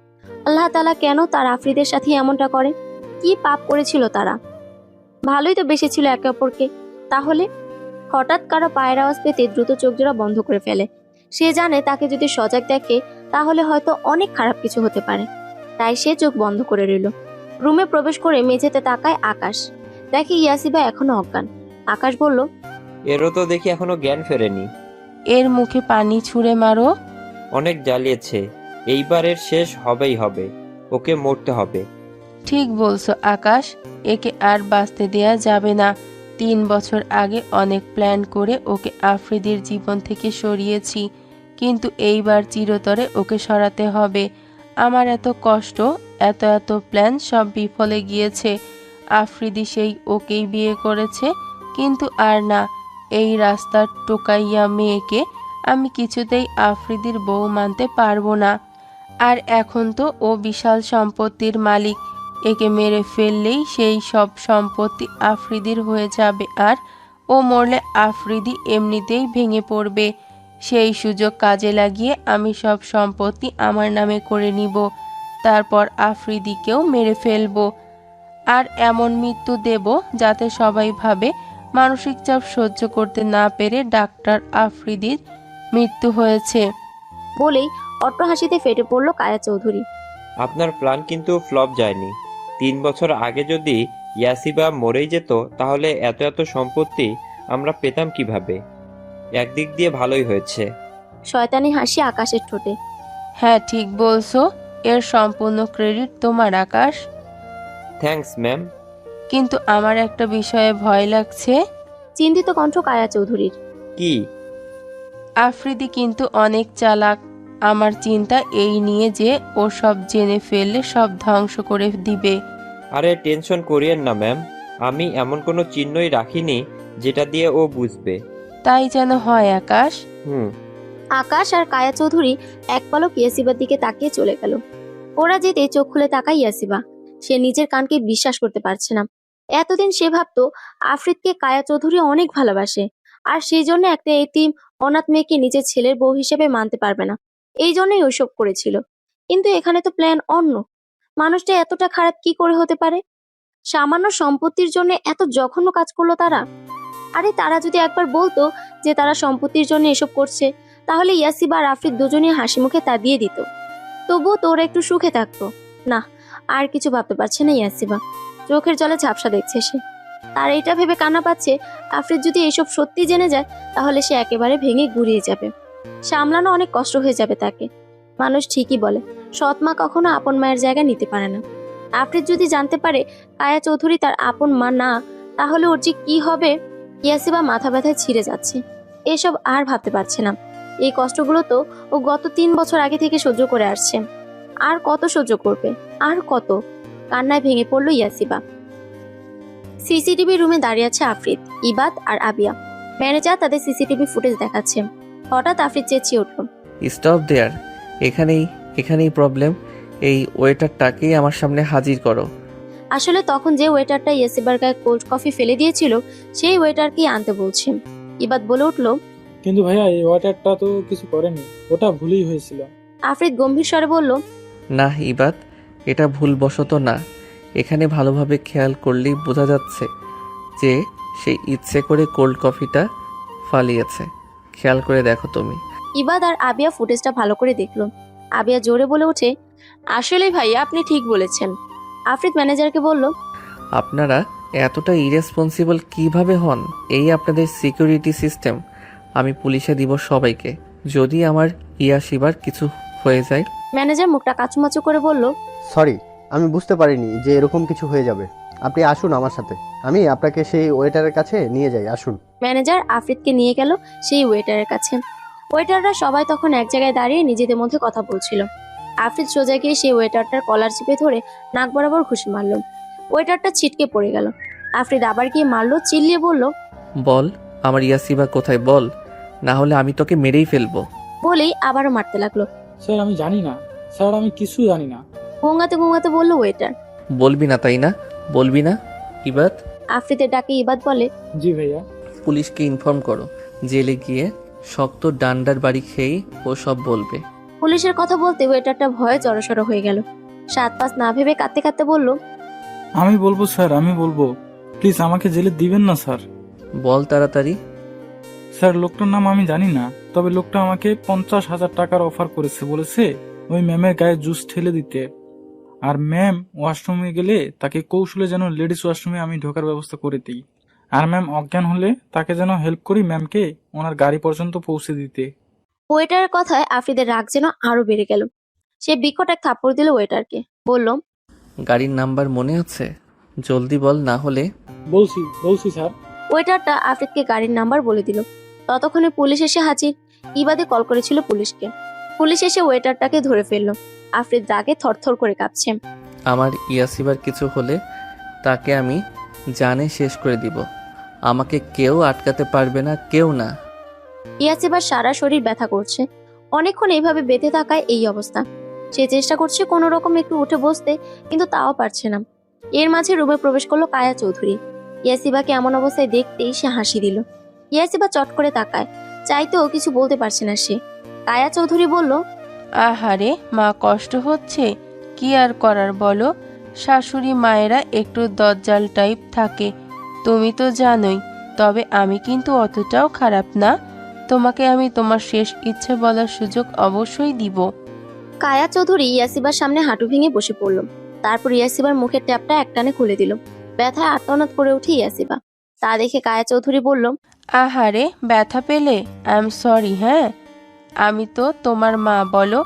আল্লাহ তাআলা কেন তার আফ্রিদের সাথে এমনটা করে? কি পাপ করেছিল তারা? ভালোই তো বেসেছিল একে অপরকে। তাহলে হঠাৎ কারো পায়ের আওয়াজ পেতে দ্রুত চোখ জোড়া বন্ধ করে ফেলে। সে জানে তাকে যদি সজাগ দেখে তাহলে হয়তো অনেক খারাপ কিছু হতে পারে, তাই সে চোখ বন্ধ করে রইল। রুমে প্রবেশ করে মেঝেতে তাকায় আকাশ। দেখে ইয়াসিবা এখনো অজ্ঞান। আকাশ বলল,
এরও তো দেখি এখনো জ্ঞান ফেরেনি।
এর মুখে পানি ছুঁড়ে মারো।
অনেক জ্বালিয়েছে, এইবারের শেষ হবেই হবে, ওকে মরতে হবে।
ঠিক বলছো আকাশ, একে আর বাঁচতে দেয়া যাবে না। 3 বছর আগে অনেক প্ল্যান করে ওকে আফ্রিদির জীবন থেকে সরিয়েছি, কিন্তু এইবার চিরতরে ওকে সরাতে হবে। আমার এত কষ্ট, এত প্ল্যান সব বিফলে গিয়েছে। আফ্রিদি সেই ওকেই বিয়ে করেছে, কিন্তু আর না, এই রাস্তার টোকাইয়া মেয়েকে আমি কিছুতেই আফ্রিদির বউ মানতে পারবো না। আর এখন তো ও বিশাল সম্পত্তির মালিক, একে মেরে ফেললেই সেই সব সম্পত্তি আফ্রিদির হয়ে যাবে, আর ও মরলে আফ্রিদি এমনিতেই ভেঙে পড়বে। সেই সুযোগ কাজে লাগিয়ে আমি সব সম্পত্তি আমার নামে করে নিব, তারপর আফ্রিদিকেও মেরে ফেলবো। আর এমন মৃত্যু দেব যাতে সবাই ভাবে মানসিক চাপ সহ্য করতে না পেরে ডাক্তার আফ্রিদির মৃত্যু হয়েছে।
বলেই অট্টহাসিতে ফেটে পড়ল কায়া চৌধুরী।
আপনার প্ল্যান কিন্তু ফ্লপ যায়নি। 3 বছর আগে যদি ইয়াসিবা মরেই যেত তাহলে এত সম্পত্তি আমরা পেতাম কিভাবে? একদিক দিয়ে ভালোই হয়েছে।
শয়তানি হাসি আকাশের ঠোঁটে।
হ্যাঁ, ঠিক বলছো, এর সম্পূর্ণ ক্রেডিট তোমার, আকাশ।
Thanks ma'am.
কিন্তু আমার একটা বিষয়ে ভয় লাগছে।
চিন্তিত কণ্ঠ কায়া চৌধুরীর।
কি?
আফ্রিদি কিন্তু অনেক চালাক। আমার চিন্তা এই নিয়ে যে ও সব জেনে ফেললে সব ধ্বংস করে দিবে।
আরে টেনশন করিয়েন না ম্যাম, আমি এমন কোনো চিহ্নই রাখিনি যেটা দিয়ে ও বুঝবে।
তাই যেন হয়, আকাশ।
আকাশ আর কায়া চৌধুরী এক পলক ইয়াসিবার দিকে তাকিয়ে চলে গেল। ওরা যেতে চোখ খুলে তাকায় ইয়াসিবা। সে নিজের কানকে বিশ্বাস করতে পারছে না। এতদিন সে ভাবতো আফ্রিদকে কায়া চৌধুরী অনেক ভালোবাসে, আর সেই জন্য একটা এতিম অনাথ মেয়েকে নিজের ছেলের বউ হিসেবে মানতে পারবে না, এই জন্যই ওইসব করেছিল। কিন্তু এখানে তো প্ল্যান অন্য। মানুষটা এতটা খারাপ কি করে হতে পারে? সামান্য সম্পত্তির জন্য এত জঘন্য কাজ করলো তারা। আরে তারা যদি একবার বলতো যে তারা সম্পত্তির জন্য এসব করছে, তাহলে ইয়াসিবা আর আফ্রিদ দুজনেই হাসি মুখে তা দিয়ে দিত, তবুও তোরা একটু সুখে থাকতো। না, আর কিছু ভাবতে পারছে না ইয়াসিবা। চোখের জলে ঝাপসা দেখছে সে। তার এটা ভেবে কান্না পাচ্ছে, আফ্রিদ যদি এসব সত্যি জেনে যায় তাহলে সে একেবারে ভেঙে গুড়িয়ে যাবে। সামলানো অনেক কষ্ট হয়ে যাবে তাকে। মানুষ ঠিকই বলে, সৎ মা কখনো আপন মায়ের জায়গা নিতে পারে না। আফ্রিদ যদি জানতে পারে কায়া চৌধুরী তার আপন মা না, তাহলে ওর যে কি হবে। ইয়াসিবা মাথা ব্যথায় ছিঁড়ে যাচ্ছে। এসব আর ভাবতে পারছে না। এই কষ্টগুলো তো ও গত 3 বছর আগে থেকে সহ্য করে আসছে। আর কত সহ্য করবে, আর কত? কান্নায় ভেঙে পড়ল ইয়াসিবা। সিসিটিভি রুমে দাঁড়িয়ে আছে আফ্রিদ, ইবাদ আর আবিয়া। ম্যানেজার তাদের সিসিটিভি ফুটেজ দেখাচ্ছে। হঠাৎ আফ্রিদ চেঁচিয়ে উঠল,
স্টপ দেয়ার। এখানেই প্রবলেম। এই ওয়েটারটাকেই আমার সামনে হাজির করো।
আসলে তখন যে ওয়েটারটা ইয়াসিবার গায়ে কোল্ড কফি ফেলে দিয়েছিল সেই ওয়েটারকেই আনতে বলছে। ইবাদ বলে উঠল,
কিন্তু ভাইয়া এই ওয়াটারটা তো কিছু করেনি, ওটা ভুলই হয়েছিল।
আফ্রিদ গম্ভীর স্বরে বলল,
না ইবাদ, এটা ভুলবশত না। এখানে ভালোভাবে খেয়াল করলেই বোঝা যাচ্ছে যে সে ইচ্ছে করে কোল্ড কফিটা ফালিয়েছে। খেয়াল করে দেখো তুমি।
ইবাদ আর আবিয়া ফুটেজটা ভালো করে দেখলো। আবিয়া জোরে বলে ওঠে, আসলে ভাইয়া আপনি ঠিক বলেছেন। আফ্রিদ ম্যানেজারকে বলল,
আপনারা এতটা ইরেসপন্সিবল কিভাবে হন? এই আপনাদের সিকিউরিটি সিস্টেম। আমি পুলিশে দিব সবাইকে যদি আমার ইয়াসিবার কিছু হয়ে যায়।
ম্যানেজার মুখটা কাচুমাচু করে বলল,
সরি, আমি বুঝতে পারিনি যে এরকম কিছু হয়ে যাবে। আপনি আসুন আমার সাথে, আমি আপনাকে সেই ওয়েটারের কাছে নিয়ে যাই, আসুন।
ম্যানেজার আফ্রিদকে নিয়ে গেল সেই ওয়েটারের কাছে। ওয়েটাররা সবাই তখন এক জায়গায় দাঁড়িয়ে নিজেদের মধ্যে কথা বলছিল। আফ্রিদ সোজা গিয়ে সেই ওয়েটারটার কলার চেপে ধরে নাক বরাবর ঘুষি মারল। ওয়েটারটা ছিটকে পড়ে গেল। আফ্রিদ আবার গিয়ে মারলো, চিল্লিয়ে বলল,
বল আমার ইয়াসিবা কোথায়, বল, না হলে আমি তোকে মেরেই ফেলবো।
বলেই আবারও মারতে লাগলো।
স্যার আমি জানি না, স্যার আমি কিছু জানি না।
গোঙাতে গোঙাতে বলল ওয়েটার।
বলবি না তাই না? বলবি না ইবাদ?
আফ্রিদের ডাকে ইবাদ বলে,
জি ভাইয়া।
পুলিশকে ইনফর্ম করো। জেলে গিয়ে শক্ত ডান্ডার বাড়ি খেয়েই ও সব বলবে।
পুলিশের কথা বলতে ওয়েটারটা ভয়ে জড়সড় হয়ে গেল। 7-5 না ভেবে কাঁদতে কাঁদতে বলল,
আমি বলবো স্যার, আমি বলবো, প্লিজ আমাকে জেলে দিবেন না স্যার।
বল তাড়াতাড়ি।
স্যার লোকটার নাম আমি জানি না, তবে লোকটা আমাকে 50,000 টাকার অফার করেছে, বলেছে ওই ম্যামের গায়ে জুস ঠেলে দিতে। আর ম্যাম ওয়াশরুমে গেলে তাকে কৌশলে যেন লেডিস ওয়াশরুমে আমি ঢোকার ব্যবস্থা করে দিই। আর ম্যাম অজ্ঞান হলে তাকে যেন হেল্প করি ম্যামকে ওনার গাড়ি পর্যন্ত পৌঁছে দিতে।
ওয়েটারের কথায় আফ্রিদের রাগ যেন আরো বেড়ে গেল। সে বিকট এক থাপ্পড় দিল ওয়েটারকে, বলল,
গাড়ির নাম্বার মনে আছে? জলদি বল, না হলে।
বলছি স্যার।
ওয়েটারটা আফ্রিদকে গাড়ির নাম্বার বলে দিল। ততক্ষণে পুলিশ এসে হাজির। ইবাদে কল করেছিল পুলিশকে। পুলিশ এসে ওয়েটারটাকে ধরে ফেললো। আফরিদ রাগে থরথর করে কাঁপছে।
আমার ইয়াসিবার কিছু হলে তাকে আমি জানে শেষ করে দিব। আমাকে কেউ আটকাতে পারবে না, কেউ না।
ইয়াসিবার সারা শরীর ব্যথা করছে। অনেকক্ষণ এইভাবে বেঁধে থাকায় এই অবস্থা। সে চেষ্টা করছে কোনো রকম একটু উঠে বসতে, কিন্তু তাও পারছে না। এর মাঝে রুমে প্রবেশ করলো কায়া চৌধুরী। ইয়াসিবাকে এমন অবস্থায় দেখতেই সে হাসি দিল। ইয়াসিবা চট করে তাকায়, চাইতেও কিছু বলতে পারছে না সে। কায়া চৌধুরী বলল,
আহারে মা, কষ্ট হচ্ছে, কি আর করার বলো। শাশুড়ি মায়েরা একটু দজ্জাল টাইপ থাকে, তুমি তো জানোই। তবে আমি কিন্তু অতটাও খারাপ না। তোমাকে আমি তোমার শেষ ইচ্ছে বলার সুযোগ অবশ্যই দিব।
কায়া চৌধুরী ইয়াসিবার সামনে হাঁটু ভেঙে বসে পড়ল। তারপর ইয়াসিবার মুখের ট্যাপটা একটানে খুলে দিল। ব্যথায় আর্তনাদ করে উঠে ইয়াসিবা। তা দেখে কায়া চৌধুরী বলল,
আহারে, ব্যথা পেলে? I am sorry. হ্যাঁ, আমি তো তোমার মা, বলো।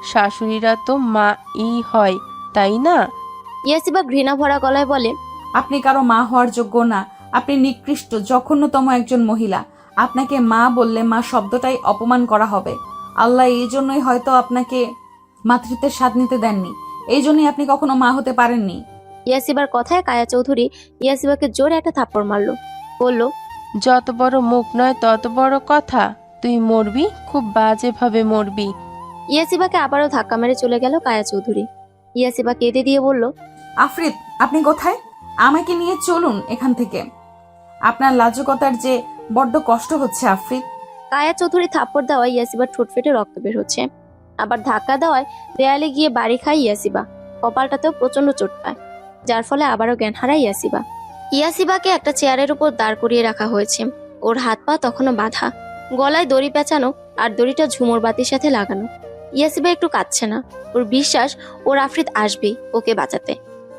শাশুড়িরা তো মা ই হয়, তাই না?
ইয়াসিবা ঘৃণা ভরা গলায় বলে,
আপনি কারো মা হওয়ার যোগ্য না। আপনি নিকৃষ্ট, জঘন্যতম একজন মহিলা। আপনাকে মা বললে মা শব্দটাই অপমান করা হবে। আল্লাহ এই জন্যই হয়তো আপনাকে মাতৃত্বের স্বাদ নিতে দেননি। এই জন্যই আপনি কখনো মা হতে পারেননি।
ইয়াসিবার কথায় কায়া চৌধুরী ইয়াসিবাকে জোরে একটা থাপ্পড় মারল। বলল,
যত বড় মুখ নয় তত বড় কথা। তুই মরবি, খুব বাজেভাবে মরবি।
ইয়াসিবাকে আবারও ধাক্কা মেরে চলে গেল কায়া চৌধুরী। ইয়াসিবা কেঁদে দিয়ে বলল,
আফরিদ, আপনি কোথায়? আমাকে নিয়ে চলুন এখান থেকে। আপনার লাজুকতার যে বড্ড কষ্ট হচ্ছে আফরিদ।
কায়া চৌধুরী থাপ্পড় দেওয়ায় ইয়াসিবার ঠোঁট ফেটে রক্ত বের হচ্ছে। আবার ধাক্কা দেওয়ায় দেয়ালে গিয়ে বাড়ি খায় ইয়াসিবা। কপালটাতেও প্রচন্ড চোট পায়, যার ফলে আবারও জ্ঞান হারায় ইয়াসিবা। ইয়াসিবাকে একটা চেয়ারের উপর দাঁড় করিয়ে রাখা হয়েছে। ওর হাত পা তখনও বাঁধা, গলায় দড়ি পেঁচানো, আর দড়িটা ঝুমুর বাতির সাথে লাগানো। ইয়াসিবা একটু কাঁদছে না। ওর বিশ্বাস ওর আফরিদ আসবেই ওকে বাঁচাতে।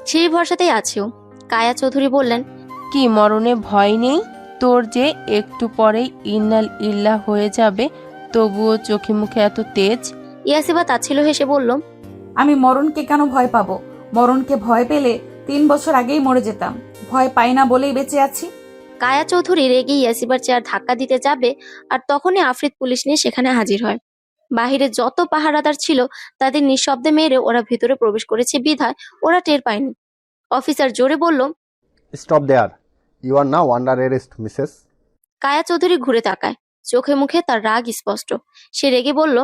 সেই ভরসাতেই আছেও। কায়া চৌধুরী বললেন,
কি মরণে ভয় নেই তোর? যে একটু পরেই ইন্নাল ইল্লাহ হয়ে যাবে, তবুও চোখে মুখে এত তেজ।
ইয়াসিবা তাচ্ছিল হেসে বলল,
আমি মরণকে কেন ভয় পাবো? মরণকে ভয় পেলে 3 বছর আগেই মরে যেতাম। ভয় পাই না বলেই বেঁচে আছি।
কায়া চৌধুরী রেগে ইয়াসিবার চেয়ার ধাক্কা দিতে যাবে, আর তখনই আফরিদ পুলিশ নিয়ে সেখানে হাজির হয়। বাহিরে যত পাহারাদার ছিল তাদের নিঃশব্দে মেরে ওরা ভিতরে প্রবেশ করেছে বিধায় ওরা টের পায়নি। অফিসার জোরে বলল,
stop there, you are now under arrest Mrs.
Kaya Chowdhury ঘুরে তাকায়। চোখে মুখে তার রাগ স্পষ্ট। সে রেগে বলল,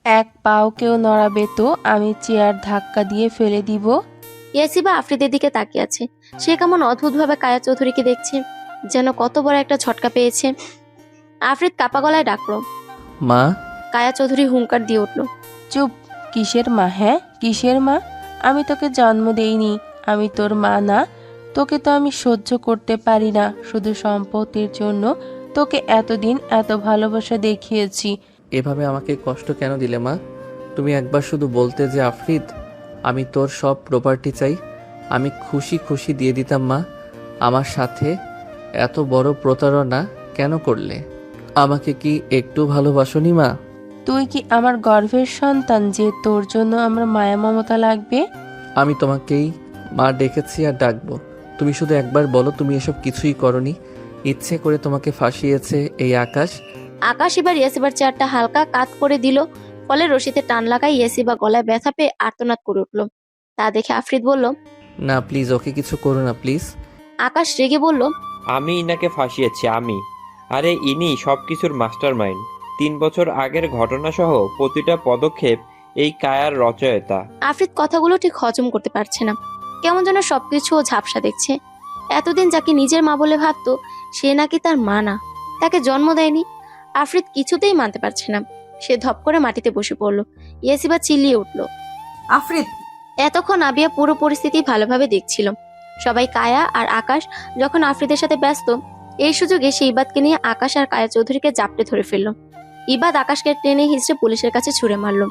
এক পাও কেউ নড়াবে তো আমি চেয়ার ধাক্কা দিয়ে ফেলে দিব।
ইয়াসিবা আফরিদের দিকে তাকিয়ে আছে। সে কেমন অদ্ভুতভাবে কায়া চৌধুরীকে দেখছে, যেন কত বড় একটা ঝটকা পেয়েছে। আফরিদ কাপা গলায় ডাকলো,
মা।
কায়া চৌধুরী হুঙ্কার দিয়ে উঠল,
চুপ। কিসের মা? হ্যাঁ, কিসের মা? আমি তোকে জন্ম দেইনি, আমি তোর মা না। তোকে তো আমি সহ্য করতে পারি না। শুধু সম্পত্তির জন্য তোকে এতদিন এত ভালোবাসা দেখিয়েছি।
এভাবে আমাকে কষ্ট কেন দিলে মা? তুমি একবার শুধু বলতে যে আফরিদ, আমি তোর সব প্রপার্টি চাই, আমি খুশি খুশি দিয়ে দিতাম মা। আমার সাথে এত বড় প্রতারণা কেন করলে? আমাকে কি একটু ভালোবাসোনি মা?
তুই কি আমার গর্ভের সন্তান যে তোর জন্য আমার মায়া মমতা লাগবে?
আমি তোমাকেই মা ডেকেছি আর ডাকবো। তুমি শুধু একবার বলো তুমি এসব কিছুই করনি। ইচ্ছে করে তোমাকে ফাঁসিয়েছে এই আকাশ।
আকাশ এবার ইয়াসিবার চেয়ারটা হালকা কাত করে দিল, ফলে রশিতে টান লাগায় ইয়াসিবা গলায় ব্যথা পেয়ে আর্তনাদ করে উঠল। তা দেখে আফরিদ বলল,
না প্লিজ, ওকে কিছু করো না প্লিজ।
আকাশ রেগে বলল,
আমি ইনাকে ফাঁসিয়েছি, আমি। আরে ইনি সবকিছুর মাস্টার মাইন্ড। 3 বছর আগের ঘটনা সহ প্রতিটা পদক্ষেপ এই কায়ার রচয়িতা।
আফরিদ কথাগুলো ঠিক হজম করতে পারছে না। কেমন যেন সবকিছু ও ঝাপসা দেখছে। এতদিন যাকে নিজের মা বলে ভাবতো, সে নাকি তার মা না, তাকে জন্ম দেয়নি। আফরিদ কিছুতেই মানতে পারছে না। সে ধপ করে মাটিতে বসে পড়ল। ইয়াসিবা চিল্লিয়ে উঠল।
আফরিদ,
এতক্ষণ আবিয়া পুরো পরিস্থিতি ভালোভাবে দেখছিল। সবাই কায়া আর আকাশ যখন আফরিদের সাথে ব্যস্ত, এই সুযোগে সে ইবাদকে নিয়ে আকাশ আর কায়া চৌধুরীকে জাপটে ধরে ফেলল। ইবাদ আকাশকে টেনে হিঁচড়ে পুলিশের কাছে ছুঁড়ে মারল।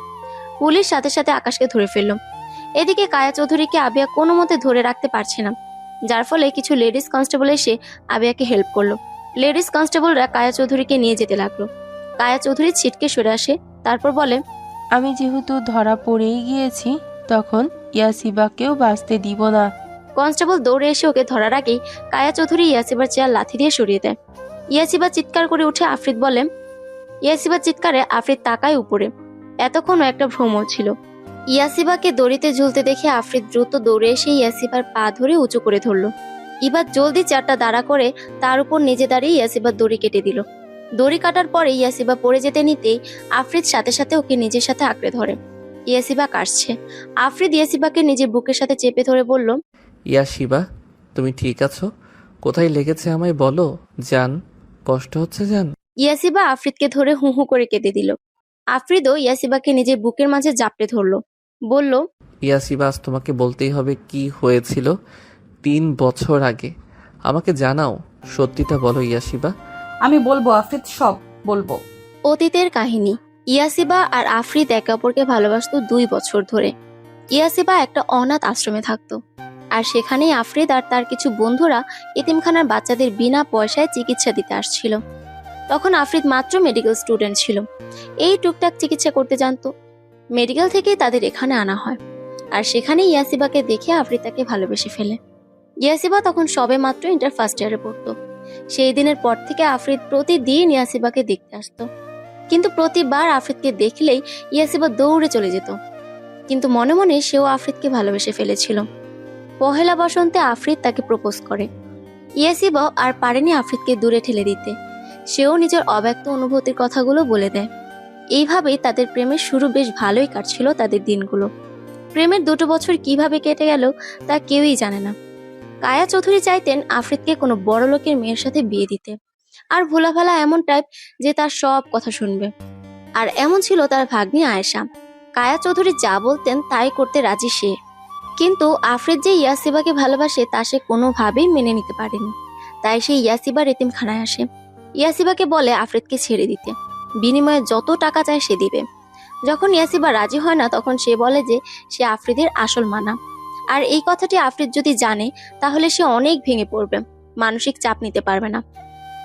পুলিশ সাথে সাথে আকাশকে ধরে ফেলল। এদিকে কায়া চৌধুরীকে আবিয়া কোনো মতে ধরে রাখতে পারছে না, যার ফলে কিছু লেডিস কনস্টেবল এসে আবিয়াকে হেল্প করলো। লেডিস কনস্টেবলরা কায়া চৌধুরীকে নিয়ে যেতে লাগলো। কায়া চৌধুরী ছিটকে সরে আসে, তারপর বলে,
আমি যেহেতু ধরা পড়েই গিয়েছি, তখন ইয়াসিবাকেও বাঁচতে দিব না।
কনস্টেবল দৌড়ে এসে ওকে ধরার আগেই কায়া চৌধুরী ইয়াসিবার চেয়ার লাথি দিয়ে সরিয়ে দেয়। ইয়াসিবা চিৎকার করে উঠে আফরিদ বলে, ইয়াসিবার চিৎকারে আফরিদ তাকায় উপরে। এতক্ষণও একটা ভ্রম ছিল। ইয়াসিবাকে দড়িতে ঝুলতে দেখে আফরিদ দ্রুত দৌড়ে এসে ইয়াসিবার পা ধরে উঁচু করে ধরল। এবার জলদি চেয়ারটা দাঁড়া করে তার উপর নিজে দাঁড়িয়ে ইয়াসিবার দড়ি কেটে দিল। দড়ি কাটার পরে ইয়াসিবা পড়ে যেতে নিতেই আফরিদ সাথে সাথে ওকে নিজের সাথে আঁকড়ে ধরে। ইয়াসিবা কাশছে। আফরিদ ইয়াসিবাকে নিজের বুকের সাথে চেপে ধরে বলল,
ইয়াশিবা, তুমি ঠিক আছো? কোথায় লেগেছে আমায় বলো জান। কষ্ট হচ্ছে জান?
ইয়াসিবা আফরিদকে ধরে হু হু করে কেঁদে দিল। আফরিদও ইয়াসিবাকে নিজের বুকের মাঝে জাপটে ধরল। বলল,
ইয়াশিবা, আজ তোমাকে বলতেই হবে কি হয়েছিল 3 বছর আগে। আমাকে জানাও, সত্যিটা বলো ইয়াশিবা।
আমি বলবো আফরিদ, সব বলবো।
অতীতের কাহিনী। ইয়াসিবা আর আফরিদ একে অপরকে ভালোবাসতো 2 বছর ধরে। ইয়াসিবা একটা অনাথ আশ্রমে থাকতো, আর সেখানেই আফরিদ আর তার কিছু বন্ধুরা এতিমখানার বাচ্চাদের বিনা পয়সায় চিকিৎসা দিতে আসছিল। তখন আফরিদ মাত্র মেডিকেল স্টুডেন্ট ছিল। এই টুকটাক চিকিৎসা করতে জানতো। মেডিকেল থেকেই তাদের এখানে আনা হয়, আর সেখানে ইয়াসিবাকে দেখে আফরিদ তাকে ভালোবেসে ফেলে। ইয়াসিবা তখন সবে মাত্র ইন্টার ফার্স্ট ইয়ারে পড়তো। সেই দিনের পর থেকে আফরিদ প্রতিদিন ইয়াসিবাকে দেখতে আসতো, কিন্তু প্রতিবার আফরিদকে দেখলেই ইয়াসিবা দৌড়ে চলে যেত। কিন্তু মনে মনে সেও আফরিদকে ভালোবেসে ফেলেছিল। পহেলা বসন্তে আফরিদ তাকে প্রপোজ করে। ইয়াসিবা আর পারেনি আফরিদকে দূরে ঠেলে দিতে। সেও নিজের অব্যক্ত অনুভূতির কথাগুলো বলে দেয়। এইভাবেই তাদের প্রেমের শুরু বেশ ভালোই কাটছিল তাদের দিনগুলো। প্রেমের 2 বছর কিভাবে কেটে গেল তা কেউই জানে না। কায়া চৌধুরী চাইতেন আফরিদকে কোনো বড় লোকের মেয়ের সাথে বিয়ে দিতে, আর ভোলাভালা এমন টাইপ যে তার সব কথা শুনবে। আর এমন ছিল তার ভাগ্নি আয়েশা। কায়া চৌধুরী যা বলতেন তাই করতে রাজি সে। কিন্তু আফরিদ যে ইয়াসিবাকে ভালোবাসে তা সে কোনোভাবেই মেনে নিতে পারেনি। তাই সে ইয়াসিবার এতিমখানায় আসে। ইয়াসিবাকে বলে আফরিদকে ছেড়ে দিতে, বিনিময়ে যত টাকা চায় সে দিবে। যখন ইয়াসিবা রাজি হয় না, তখন সে বলে যে সে আফরিদের আসল মানা। আর এই কথাটি আফরিদ যদি জানে তাহলে সে অনেক ভেঙে পড়বে, মানসিক চাপ নিতে পারবে না।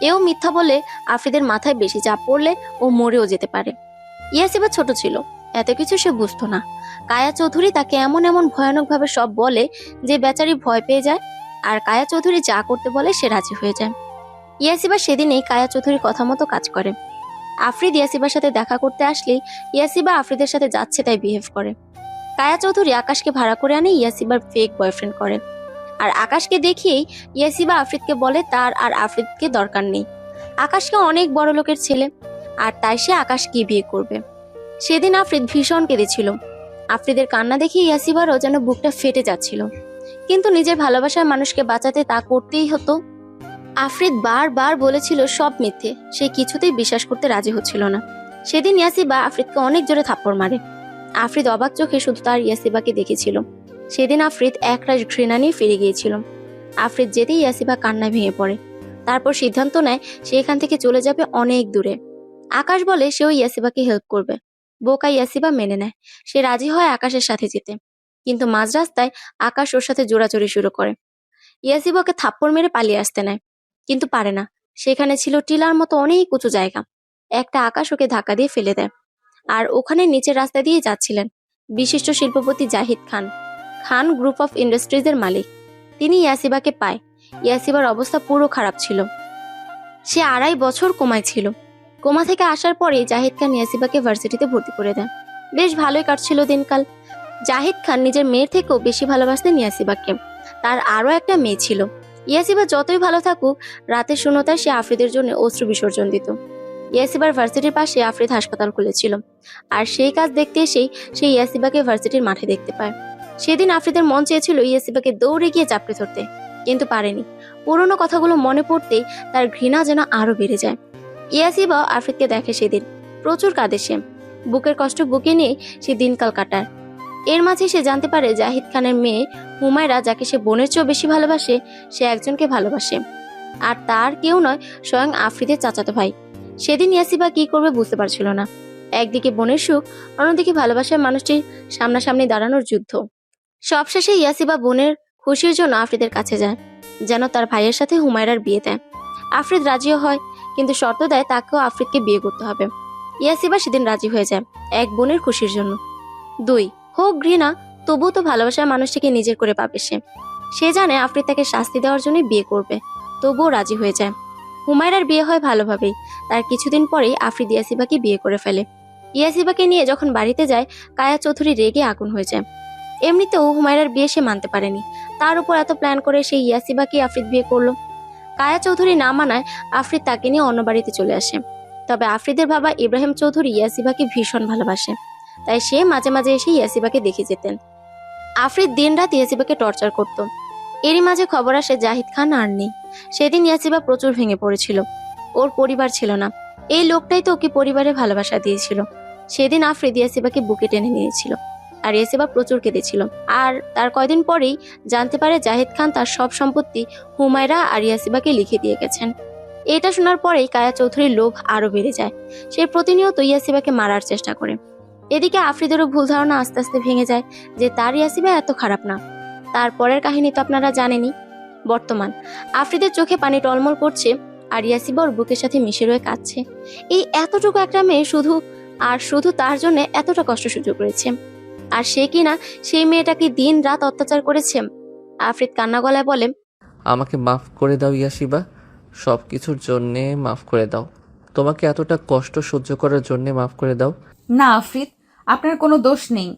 এও মিথ্যা বলে আফরিদের মাথায় বেশি চাপ পড়লে ও মরেও যেতে পারে। ইয়াসিবা ছোট ছিল, এত কিছু সে বুঝতো না। কায়া চৌধুরী তাকে এমন এমন ভয়ানকভাবে সব বলে যে বেচারি ভয় পেয়ে যায়, আর কায়া চৌধুরী যা করতে বলে সে রাজি হয়ে যায়। ইয়াসিবা সেদিনেই কায়া চৌধুরীর কথা মতো কাজ করে। আফরিদ ইয়াসিবার সাথে দেখা করতে আসলেই ইয়াসিবা আফরিদের সাথে যাচ্ছে তাই বিহেভ করে। কায়া চৌধুরী আকাশকে ভাড়া করে আনে ইয়াসিবার ফেক বয়ফ্রেন্ড করে। আর আকাশকে দেখিয়েই ইয়াসিবা আফরিদকে বলে তার আর আফরিদকে দরকার নেই। আকাশকে অনেক বড় লোকের ছেলে, আর তাই সে আকাশকে বিয়ে করবে। সেদিন আফরিদ ভীষণ কেঁদেছিল। আফরিদের কান্না দেখে ইয়াসিবারও যেন বুকটা ফেটে যাচ্ছিল, কিন্তু নিজের ভালোবাসার মানুষকে বাঁচাতে তা করতেই হতো। আফরিদ বারবার বলেছিল সব মিথ্যে, সে কিছুতেই বিশ্বাস করতে রাজি হচ্ছিল না। সেদিন ইয়াসিবা আফরিদকে অনেক জোরে থাপ্পড় মারে। আফরিদ অবাক চোখে শুধু তার ইয়াসিবাকে দেখেছিল। সেদিন আফরিদ একরাশ ঘৃণা নিয়ে ফিরে গিয়েছিল। আফরিদ যেতেই ইয়াসিবা কান্নায় ভেঙে পড়ে। তারপর সিদ্ধান্ত নেয় সে এখান থেকে চলে যাবে অনেক দূরে। আকাশ বলে সেও ইয়াসিবাকে হেল্প করবে। বোকা ইয়াসিবা মেনে নেয়। সে রাজি হয় আকাশের সাথে যেতে, কিন্তু মাঝ রাস্তায় আকাশ ওর সাথে জোড়াজোড়ি শুরু করে। ইয়াসিবাকে থাপ্পড় মেরে পালিয়ে আসতে নেয়, কিন্তু পারে না। সেখানে ছিল টিলার মতো অনেক উঁচু জায়গা। একটা আকাশ ওকে ধাক্কা দিয়ে ফেলে দেয়। আর ওখানে নিচের রাস্তা দিয়ে যাচ্ছিলেন বিশিষ্ট শিল্পপতি জাহিদ খান। খান গ্রুপ অফ ইন্ডাস্ট্রিজের মালিক। তিনি ইয়াসিবাকে পায়। ইয়াসিবার অবস্থা পুরো খারাপ ছিল। সে 2.5 বছর কোমায় ছিল। কোমা থেকে আসার পরে জাহিদ খান ইয়াসিবাকে ভার্সিটিতে ভর্তি করে দেন। বেশ ভালোই কাটছিল দিনকাল। জাহিদ খান নিজের মেয়ের থেকেও বেশি ভালোবাসতেন ইয়াসিবাকে। তার আরো একটা মেয়ে ছিল। ইয়াসিবা যতই ভালো থাকুক, রাতের শূন্যতায় সে আফরিদের জন্য অশ্রু বিসর্জন দিত। ইয়াসিবার ভার্সিটির পাশে আফরিদ হাসপাতাল খুলেছিল, আর সেই কাজ দেখতে এসেই সে ইয়াসিবাকে ভার্সিটির মাঠে দেখতে পায়। সেদিন আফরিদের মন চেয়েছিল ইয়াসিবাকে দৌড়ে গিয়ে চাপড়ে ধরতে, কিন্তু পারেনি। পুরনো কথাগুলো মনে পড়তেই তার ঘৃণা যেন আরো বেড়ে যায়। ইয়াসিবা আফরিদকে দেখে সেদিন, প্রচুর কাঁদে সে। বুকের কষ্ট বুকে নিয়ে সে দিনকাল কাটায়। এর মাঝে সে জানতে পারে জাহিদ খানের মেয়ে হুমায়রা, যাকে সে বোনের চেয়েও বেশি ভালোবাসে, সে একজনকে ভালোবাসে, আর তার কেউ নয়, স্বয়ং আফরিদের চাচাতো ভাই। সেদিন ইয়াসিবা কি করবে বুঝতে পারছিল না। একদিকে বোনের সুখ, অন্যদিকে ভালোবাসার মানুষটির সামনাসামনি দাঁড়ানোর যুদ্ধ। সবশেষে ইয়াসিবা বোনের খুশির জন্য আফরিদের কাছে যায়, যেন তার ভাইয়ের সাথে হুমায়রার বিয়ে দেয়। আফরিদ রাজিও হয়, কিন্তু শর্ত দেয় তাকেও আফরিদকে বিয়ে করতে হবে। ইয়াসিবা সেদিন রাজি হয়ে যায়, এক বোনের খুশির জন্য। 2 হোক ঘৃণা, তবুও তো ভালোবাসার মানুষটিকে নিজের করে পাবে সে। সে জানে আফরিদ তাকে শাস্তি দেওয়ার জন্য বিয়ে করবে, তবুও রাজি হয়ে যায়। হুমায়রার বিয়ে হয় ভালোভাবেই। তার কিছুদিন পরেই আফ্রিদ ইয়াসিবাকে বিয়ে করে ফেলে। ইয়াসিবাকে নিয়ে যখন বাড়িতে যায়, কায়া চৌধুরী রেগে আগুন হয়ে যায়। এমনিতেও হুমায়রার বিয়ে সে মানতে পারেনি, তার উপর এত প্ল্যান করে সেই ইয়াসিবাকে আফ্রিদ বিয়ে করলো। কায়া চৌধুরী না মানায় আফ্রিদ তাকে নিয়ে অন্য বাড়িতে চলে আসে। তবে আফ্রিদের বাবা ইব্রাহিম চৌধুরী ইয়াসিবাকে ভীষণ ভালোবাসে, তাই সে মাঝে মাঝে এসে ইয়াসিবাকে দেখে যেতেন। আফ্রিদ দিনরাত ইয়াসিবাকে টর্চার করত। এরই মাঝে খবর আসে জাহিদ খান আর নেই। সেদিন ইয়াসিবা প্রচুর ভেঙে পড়েছিল। ওর পরিবার ছিল না, এই লোকটাই তো ওকে পরিবারে ভালোবাসা দিয়েছিল। সেদিন আফ্রিদ ইয়াসিবাকে বুকে টেনে নিয়েছিল, আর ইয়াসিবা প্রচুর কেঁদেছিল। আর তার কয়দিন পরেই জানতে পারে জাহিদ খান তার সব সম্পত্তি হুমায়রা আর ইয়াসিবাকে লিখে দিয়ে গেছেন। এটা শোনার পরেই কায়া চৌধুরীর লোভ আরো বেড়ে যায়। সে প্রতিনিয়ত ইয়াসিবাকে মারার চেষ্টা করে। এদিকে আফ্রিদেরও ভুল ধারণা আস্তে আস্তে ভেঙে যায় যে তার ইয়াসিবা এত খারাপ না। তারপরের কাহিনী তো আপনারা জানেনই। বর্তমান আফ্রিদের চোখে পানি টলমল করছে, আর ইয়াসিবা ওর বুকের সাথে মিশে রয়ে কাঁদছে। এই এতটুকু একটা মেয়ে শুধু তার জন্য এতটা কষ্ট সহ্য করেছে, আর সে কিনা সেই মেয়েটাকে দিন রাত অত্যাচার করেছে। আফ্রিদ কান্না গলায় বলে,
আমাকে মাফ করে দাও ইয়াসিবা, সব কিছুর জন্যে মাফ করে দাও। তোমাকে এতটা কষ্ট সহ্য করার জন্যে মাফ করে দাও।
না আফ্রিদ, আপনার কোনো দোষ নেই।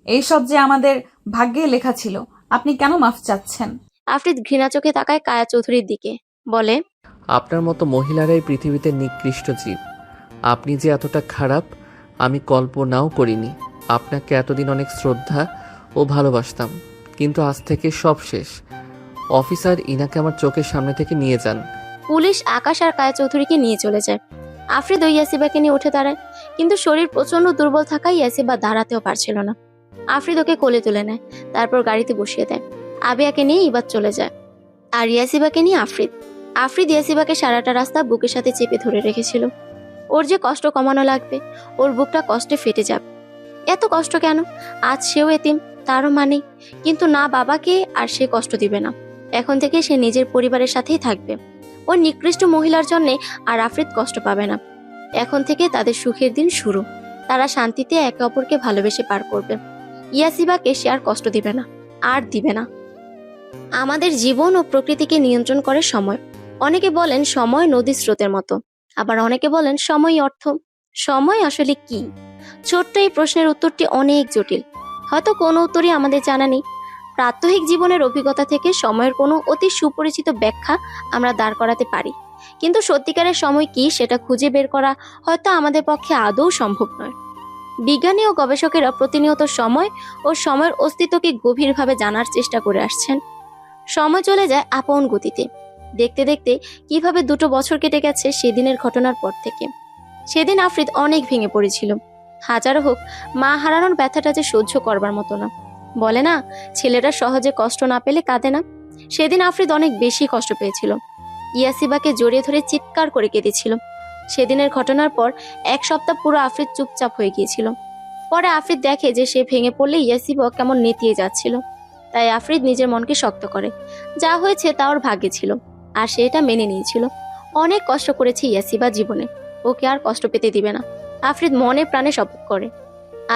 এইসব যে আমাদের ভাগ্যে লেখা ছিল, আপনি কেন মাফ চাচ্ছেন?
আফ্রিদ ঘৃণা চোখে তাকায় কায়া চৌধুরীর দিকে, বলে,
আপনার মতো মহিলারাই পৃথিবীতে নিকৃষ্ট জীব। আপনি যে এতটা খারাপ আমি কল্পনাও করিনি। আপনাকে এতদিন অনেক শ্রদ্ধা ও ভালোবাসতাম, কিন্তু আজ থেকে সব শেষ। অফিসার ইনাকে আমার চোখের সামনে থেকে নিয়ে যান।
পুলিশ আকাশ আর কায়া চৌধুরীকে নিয়ে চলে যায়। আফ্রিদ ওই ইয়াসিবাকে নিয়ে উঠে দাঁড়ায়, কিন্তু শরীর প্রচন্ড দুর্বল থাকায় ইয়াসিবা দাঁড়াতেও পারছিল না। আফ্রিদ ওকে কোলে তুলে নেয়, তারপর গাড়িতে বসিয়ে দেয়। আবিয়াকে নিয়ে ইবাদ চলে যায়, আর ইয়াসিবাকে নিয়ে আফ্রিদ ইয়াসিবাকে সারাটা রাস্তা বুকের সাথে চেপে ধরে রেখেছিল। ওর যে কষ্ট কমানো লাগবে, ওর বুকটা কষ্টে ফেটে যাবে। এত কষ্ট কেন? আজ সেও এতিম, তারও মানে, কিন্তু না বাবাকে আর সে কষ্ট দিবে না। এখন থেকে সে নিজের পরিবারের সাথেই থাকবে। ওর নিকৃষ্ট মহিলার জন্যে আর আফ্রিদ কষ্ট পাবে না। এখন থেকে তাদের সুখের দিন শুরু। তারা শান্তিতে একে অপরকে ভালোবেসে পার করবে। ইয়াসিবাকে সে আর কষ্ট দিবে না, আর দিবে না। আমাদের জীবন ও প্রকৃতিকে নিয়ন্ত্রণ করে সময়। অনেকে বলেন সময় নদীর স্রোতের মতো, আবার অনেকে বলেন সময় অর্থ। সময় আসলে কি? ছোট্ট এই প্রশ্নের উত্তরটি অনেক জটিল, হয়তো কোনো উত্তরই আমাদের জানা নেই। প্রাত্যহিক জীবনের অভিজ্ঞতা থেকে সময়ের কোনো অতি সুপরিচিত ব্যাখ্যা আমরা দাঁড় করাতে পারি, কিন্তু সত্যিকারের সময় কি সেটা খুঁজে বের করা হয়তো আমাদের পক্ষে আদৌ সম্ভব নয়। বিজ্ঞানী ও গবেষকেরা প্রতিনিয়ত সময় ও সময়ের অস্তিত্বকে গভীরভাবে জানার চেষ্টা করে আসছেন। সময় চলে যায় আপন গতিতে। দেখতে দেখতে কিভাবে 2 বছর কেটে গেছে সেদিনের ঘটনার পর থেকে। সেদিন আফ্রিদ অনেক ভেঙে পড়েছিল। হাজারো হোক, মা হারানোর ব্যথাটা যে সহ্য করবার মতো না। বলে না, ছেলেরা সহজে কষ্ট না পেলে কাঁদে না। সেদিন আফ্রিদ অনেক বেশি কষ্ট পেয়েছিল। ইয়াসিবাকে জড়িয়ে ধরে চিৎকার করে কেঁদেছিল। সেদিনের ঘটনার পর 1 সপ্তাহ পুরো আফ্রিদ চুপচাপ হয়ে গিয়েছিল। পরে আফ্রিদ দেখে যে সে ভেঙে পড়লে ইয়াসিবা কেমন নেতিয়ে যাচ্ছিল। তাই আফ্রিদ নিজের মনকে শক্ত করে। যা হয়েছে তা ওর ভাগ্যে ছিল, আর সে এটা মেনে নিয়েছিল। অনেক কষ্ট করেছে ইয়াসিবা জীবনে, ওকে আর কষ্ট পেতে দিবে না। আফ্রিদ মনে প্রাণে শপথ করে।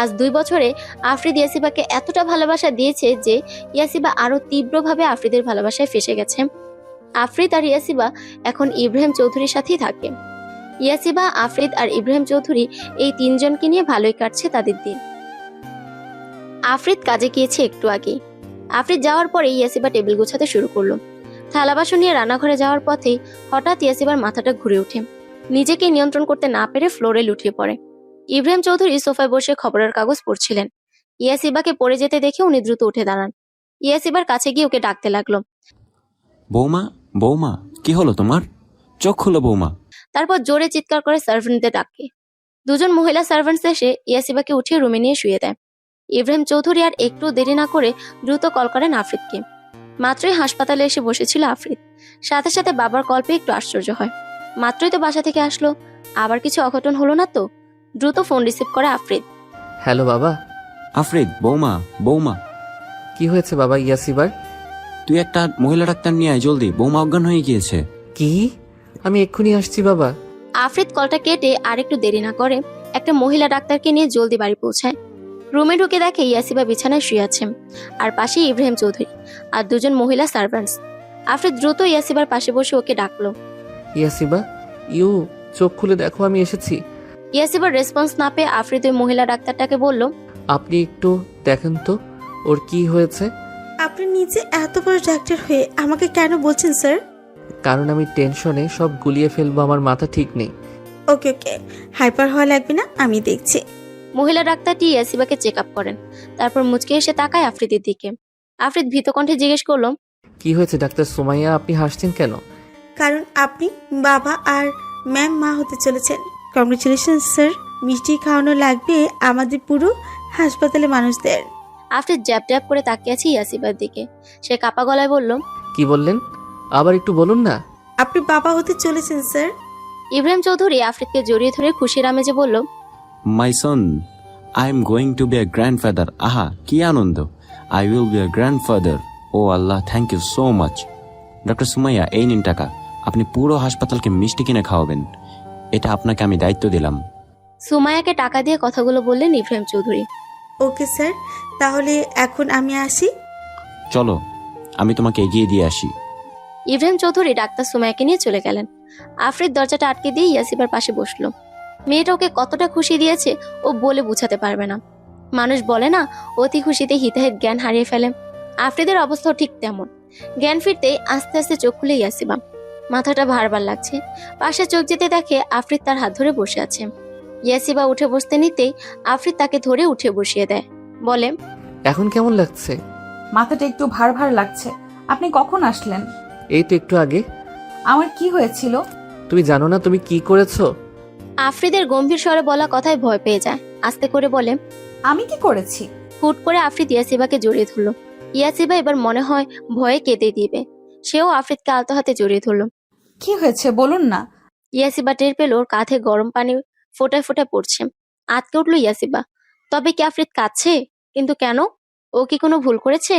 আজ 2 বছরে আফ্রিদ ইয়াসিবাকে এতটা ভালোবাসা দিয়েছে যে ইয়াসিবা আরো তীব্রভাবে আফ্রিদের ভালোবাসায় ফেসে গেছে। আফ্রিদ আর ইয়াসিবা এখন ইব্রাহিম চৌধুরীর সাথেই থাকে। ইয়াসিবা, আফ্রিদ আর ইব্রাহিম চৌধুরী এই 3 জনকে নিয়ে ভালোই কাটছে তাদের দিন। আফ্রিদ কাজে গিয়েছে একটু আগেই। আফ্রিদ যাওয়ার পরে ইয়াসিবা টেবিল গোছাতে শুরু করলো। থালা বাসন নিয়ে রান্নাঘরে যাওয়ার পথেই হঠাৎ ইয়াসিবার মাথাটা ঘুরে ওঠে। নিজেকে নিয়ন্ত্রণ করতে না পেরে ফ্লোরে লুটিয়ে পড়ে। ইব্রাহিম চৌধুরী সোফায় বসে খবরের কাগজ পড়ছিলেন। ইয়াসিবাকে পড়ে যেতে দেখে উনি দ্রুত উঠে দাঁড়ান। ইয়াসিবার কাছে গিয়ে ওকে ডাকতে লাগলো,
বৌমা, বৌমা, কি হলো তোমার? চোখ খুলো বৌমা।
তারপর জোরে চিৎকার করে সার্ভেন্টদের ডাকে। 2 জন মহিলা সার্ভেন্টস এসে ইয়াসিবাকে উঠিয়ে রুমে নিয়ে শুয়ে দেয়। ইব্রাহিম চৌধুরী আর একটু দেরি না করে দ্রুত কল করেন আফ্রিদকে। মাত্রই হাসপাতালে এসে বসেছিল আফ্রিদ। সাথে সাথে বাবার কল পেয়ে একটু আশ্চর্য হয়। মাত্রই তো বাসা থেকে আসলো, আবার কিছু অঘটন হলো না তো? দ্রুত ফোন রিসিভ করে আফ্রিদ।
হ্যালো বাবা।
আফ্রিদ, বৌমা, বৌমা।
কি হয়েছে বাবা ইয়াসিবার?
তুই একটা মহিলা ডাক্তার নিয়ে আয় জলদি, বৌমা অজ্ঞান হয়ে গিয়েছে।
কি? আমি এক্ষুনি আসছি বাবা।
আফ্রিদ কলটা কেটে আর একটু দেরি না করে একটা মহিলা ডাক্তারকে নিয়ে জলদি বাড়ি পৌঁছায়। রুমে ঢুকে দেখে ইয়াসিবা বিছানায় শুয়ে আছে, আর পাশে ইব্রাহিম চৌধুরী আর 2 জন মহিলা সার্ভেন্টস। আফ্রিদ দ্রুত ইয়াসিবার পাশে বসে ওকে ডাকলো।
ইয়াসিবা, ইউ চোখ খুলে দেখো, আমি এসেছি।
ইয়াসিবার রেসপন্স না পেয়ে আফ্রিদ ওই মহিলা ডাক্তারটাকে বলল,
আপনি একটু দেখেন তো ওর কি হয়েছে।
আপনি নিজে এত বড় ডাক্তার হয়ে আমাকে কেন বলছেন স্যার?
কারণ আমি টেনশনে সব গুলিয়ে ফেলবো, আমার মাথা ঠিক নেই।
ওকে ওকে, হাইপার হওয়া লাগবে না, আমি দেখছি।
মহিলা ডাক্তারটি ইয়াসিবাকে চেক আপ করেন। তারপর মুচকে এসে তাকায় আফ্রিদের দিকে। আফ্রিদ ভীত কণ্ঠে জিজ্ঞেস করলো,
কি হয়েছে ডাক্তার সুমাইয়া, আপনি হাসছেন কেন?
কারণ আপনি বাবা আর ম্যাম মা হতে চলেছেন। Congratulation sir. মিষ্টি খাওয়ানো লাগবে আমাদের পুরো হাসপাতালে মানুষদের।
আফ্রিদ জ্যাপ জ্যাপ করে তাকিয়ে আছে ইয়াসিবার দিকে। সে কাপা গলায় বলল,
কি বললেন, আবার একটু বলুন না।
আপনি বাবা হতে চলেছেন স্যার।
ইব্রাহিম চৌধুরী আফ্রিদকে জড়িয়ে ধরে খুশির আমেজে বলল,
my son, I am going to be a grandfather. আহা, কি আনন্দ! I will be a grandfather. ও Allah, thank you so much. Doctor Sumaiya, এই নিন টাকা, আপনি পুরো হাসপাতালকে মিষ্টি কিনে খাওয়াবেন। এটা আপনাকে আমি দায়িত্ব দিলাম।
সুমাইয়াকে টাকা দিয়ে কথাগুলো বললেন ইব্রাহিম চৌধুরী।
ওকে স্যার, তাহলে এখন আমি আসি।
চলো, আমি তোমাকে এগিয়ে দিয়ে আসি।
ইব্রাহিম চৌধুরী ডাক্তার সুমাইয়াকে নিয়ে চলে গেলেন। আফ্রিদ দরজাটা আটকে দিয়ে ইয়াসিবার পাশে বসলো। মেয়েটা ওকে কতটা খুশি দিয়েছে ও বলে বুঝাতে পারবে না। মানুষ বলে না, অতি খুশিতে হিতাহিত জ্ঞান হারিয়ে ফেলে। আফ্রিদের অবস্থাও ঠিক তেমন। জ্ঞান ফিরতেই আস্তে আস্তে চোখ খুলে ইয়াসিবা। মাথাটা ভারবার লাগছে। পাশে চোখ যেতে দেখে আফ্রিদ তার হাত ধরে বসে আছে। ইয়াসিবা উঠে বসতে নিতেই আফ্রিদ তাকে ধরে উঠে বসিয়ে দেয়। বলে,
এখন কেমন লাগছে?
মাথাটা একটু ভার ভার লাগছে। আপনি কখন আসলেন?
এই তো একটু আগে।
আমার কি হয়েছিল?
তুমি জানো না তুমি কি করেছো?
আফ্রিদের গম্ভীর স্বরে বলা কথায় ভয় পেয়ে যায়। আস্তে করে বলে,
আমি কি করেছি?
হুট করে আফ্রিদ ইয়াসিবাকে জড়িয়ে ধরল। ইয়াসিবা এবার মনে হয় ভয়ে কেঁদে দিবে। সেও আফ্রিদকে আলতো হাতে জড়িয়ে ধরল।
কি হয়েছে বলুন না।
ইয়াসিবা টের পেল ওর কাঁধে গরম পানি ফোটায় ফোটায় পড়ছে। আতকে উঠল ইয়াসিবা। তবে কি আফ্রিদ কাঁদছে? কিন্তু কেন? ও কি কোনো ভুল করেছে?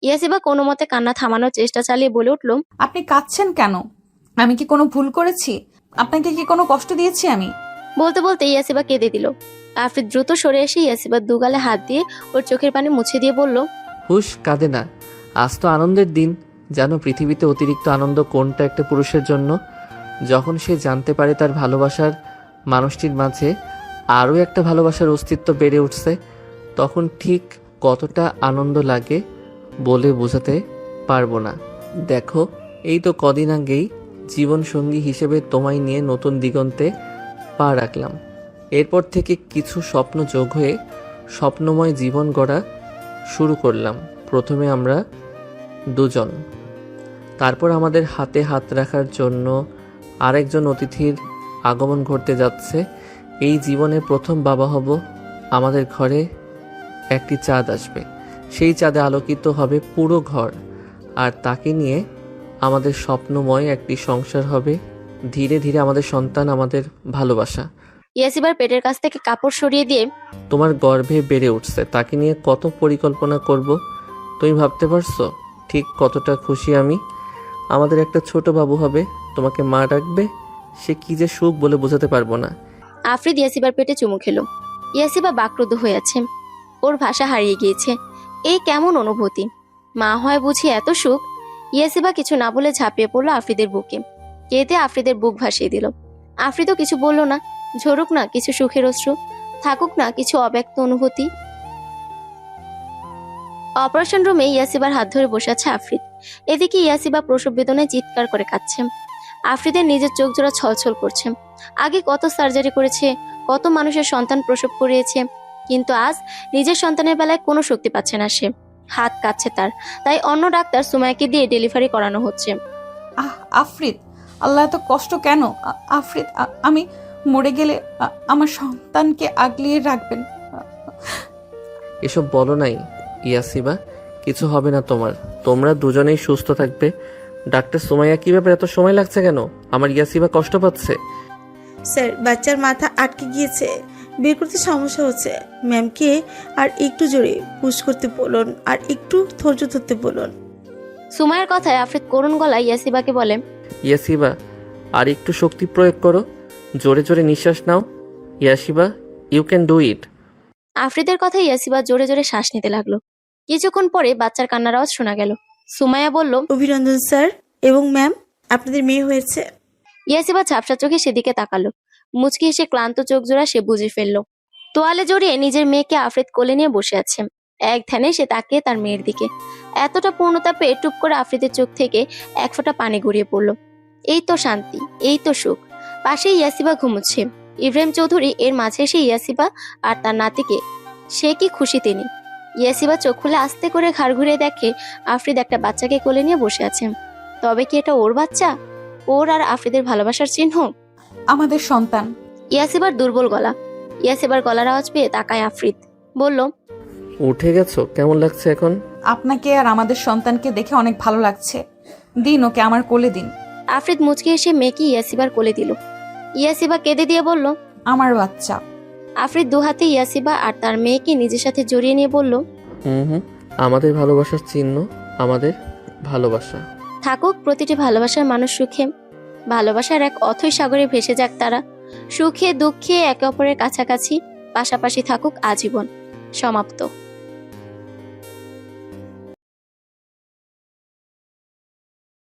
ইয়াসিবা কোনো মতে কান্না থামানোর চেষ্টা চালিয়ে বলে উঠল,
আপনি কাঁদছেন কেন? আমি কি কোনো ভুল করেছি? আপনাকে কি কোনো কষ্ট দিয়েছি আমি?
বলতে বলতে ইয়াসিবা কেঁদে দিল। আফ্রিদ দ্রুত সরে এসে ইয়াসিবার দুগালে হাত দিয়ে ওর চোখের পানি মুছে দিয়ে বলল,
হুশ, কাঁদে না। আজ তো আনন্দের দিন। জানো পৃথিবীতে অতিরিক্ত আনন্দ কোনটা একটা পুরুষের জন্য? যখন সে জানতে পারে তার ভালোবাসার মানুষটির মাঝে আরও একটা ভালোবাসার অস্তিত্ব বেড়ে উঠছে, তখন ঠিক কতটা আনন্দ লাগে বলে বোঝাতে পারবো না। দেখো, এই তো কদিন আগেই জীবনসঙ্গী হিসেবে তোমায় নিয়ে নতুন দিগন্তে পা রাখলাম। এরপর থেকে কিছু স্বপ্ন যোগ হয়ে স্বপ্নময় জীবন গড়া শুরু করলাম। প্রথমে আমরা দুজন, তারপর আমাদের হাতে হাত রাখার জন্য আরেকজন অতিথির আগমন ঘটতে যাচ্ছে। এই জীবনে প্রথম বাবা হব। আমাদের ঘরে একটি চাঁদ আসবে। সেই চাঁদে আলোকিত হবে পুরো ঘর, আর তাকে নিয়ে আমাদের স্বপ্নময় একটি সংসার হবে। ধীরে ধীরে আমাদের সন্তান, আমাদের ভালোবাসা।
ইয়াসিবার পেটের কাছ থেকে কাপড় সরিয়ে দিয়ে,
তোমার গর্ভে বেড়ে উঠছে, তাকে নিয়ে কত পরিকল্পনা করব তুমি ভাবতে পারছো? ঠিক কতটা খুশি আমি। আমাদের একটা ছোট বাবু হবে, তোমাকে মা ডাকবে। সে কি যে সুখ বলে বোঝাতে পারবো না।
আফ্রিদ ইয়াসিবার পেটে চুমু খেলো। ইয়াসিবা বাকরুদ্ধ হয়ে আছে। ওর ভাষা হারিয়ে গিয়েছে। এই কেমন অনুভূতি? মা হয় বুঝি এত সুখ? ইয়াসিবা কিছু না বলে ঝাঁপিয়ে পড়লো আফ্রিদের বুকে। কেঁদে আফ্রিদের বুক ভাসিয়ে দিল। আফ্রিদও কিছু বলল না। ঝরুক না কিছু সুখের অশ্রু, থাকুক না কিছু অব্যক্ত অনুভূতি। অপারেশন রুমে ইয়াসিবার হাত ধরে বসে আছে আফ্রিদ। এদিকে ইয়াসিবা প্রসব বেদনায় চিৎকার করে কাঁদছে। আফ্রিদের নিজের চোখ জোড়া ছলছল করছে। আগে কত সার্জারি করেছে, কত মানুষের সন্তান প্রসব করিয়েছে, কিন্তু আজ নিজের সন্তানের বেলায় কোনো শক্তি পাচ্ছে না সে। হাত কাঁপছে তার। তাই অন্য ডাক্তার সুমাইয়াকে দিয়ে ডেলিভারি করানো হচ্ছে।
আফ্রিদ, আল্লাহ এত কষ্ট কেন? আফ্রিদ, আমি মরে গেলে আমার সন্তানকে আগলিয়ে রাখবেন।
এসব বলো নাই ইয়াসিবা, কিছু হবে না তোমার। তোমরা দুজনেই সুস্থ থাকবে। ডাক্তার সুমাইয়া, কি ব্যাপার, এত সময় লাগছে কেন? আমার ইয়াসিবা কষ্ট পাচ্ছে।
স্যার, বাচ্চার মাথা আটকে গিয়েছে, বের করতে সমস্যা হচ্ছে। ম্যামকে আর একটু জোরে পুশ করতে বলুন, আর একটু ধৈর্য ধরতে বলুন।
সুমাইয়ার কথায় আফ্রিদ করুণ গলায় ইয়াসিবাকে বলে,
ইয়াসিবা, আর একটু শক্তি প্রয়োগ করো, জোরে জোরে নিঃশ্বাস নাও। ইয়াসিবা, ইউ ক্যান ডু ইট।
আফ্রিদের কথায় ইয়াসিবা জোরে জোরে শ্বাস নিতে লাগলো। কিছুক্ষণ পরে বাচ্চার কান্নার আওয়াজ শোনা গেল। সুমাইয়া বলল,
অভিনন্দন স্যার এবং ম্যাম, আপনাদের মেয়ে হয়েছে।
ইয়াসিবা ঝাপসা চোখে সেদিকে তাকালো। মুচকি এসে ক্লান্ত চোখ জোড়া সে বুঝে ফেললো। তোয়ালে জড়িয়ে নিজের মেয়েকে আফ্রিদ কোলে নিয়ে বসে আছে। এক ধ্যানে সে তাকিয়ে তার মেয়ের দিকে। এতটা পূর্ণতা পেয়ে টুপ করে আফ্রিদের চোখ থেকে এক ফোঁটা পানি গড়িয়ে পড়লো। এই তো শান্তি, এই তো সুখ। পাশেই ইয়াসিবা ঘুমোচ্ছে। ইব্রাহিম চৌধুরী এর মাঝে এসে ইয়াসিবা আর তার নাতিকে, সে কি খুশি তিনি। ইয়াসিবা চোখ খুলে আস্তে করে ঘাড় ঘুরে দেখে আফ্রিদ একটা বাচ্চাকে কোলে নিয়ে বসে আছে। তবে কি এটা ওর বাচ্চা? ওর আর আফ্রিদের ভালোবাসার চিহ্ন?
আমাদের সন্তান।
ইয়াসিবার দুর্বল গলা। ইয়াসিবার গলার আওয়াজ পেয়ে তাকায় আফ্রিদ, বলল,
উঠে গেছো? কেমন লাগছে এখন?
আপনাকে আর আমাদের সন্তানকে দেখে অনেক ভালো লাগছে। দিন ওকে আমার কোলে দিন।
আফ্রিদ মুচকে এসে মেয়েকে ইয়াসিবার কোলে দিল। ইয়াসিবা কেঁদে দিয়ে বলল,
আমার বাচ্চা।
আফ্রিদ দু হাতে ইয়াসিবা আর তার মেয়েকে নিজের সাথে জড়িয়ে নিয়ে বলল,
হুম, আমাদের ভালোবাসার চিহ্ন, আমাদের ভালোবাসা।
থাকুক প্রতিটি ভালোবাসার মানুষ সুখে। ভালোবাসার এক অথৈ সাগরে ভেসে যাক তারা। সুখে দুঃখে একে অপরের কাছাকাছি, পাশাপাশি থাকুক আজীবন। সমাপ্ত।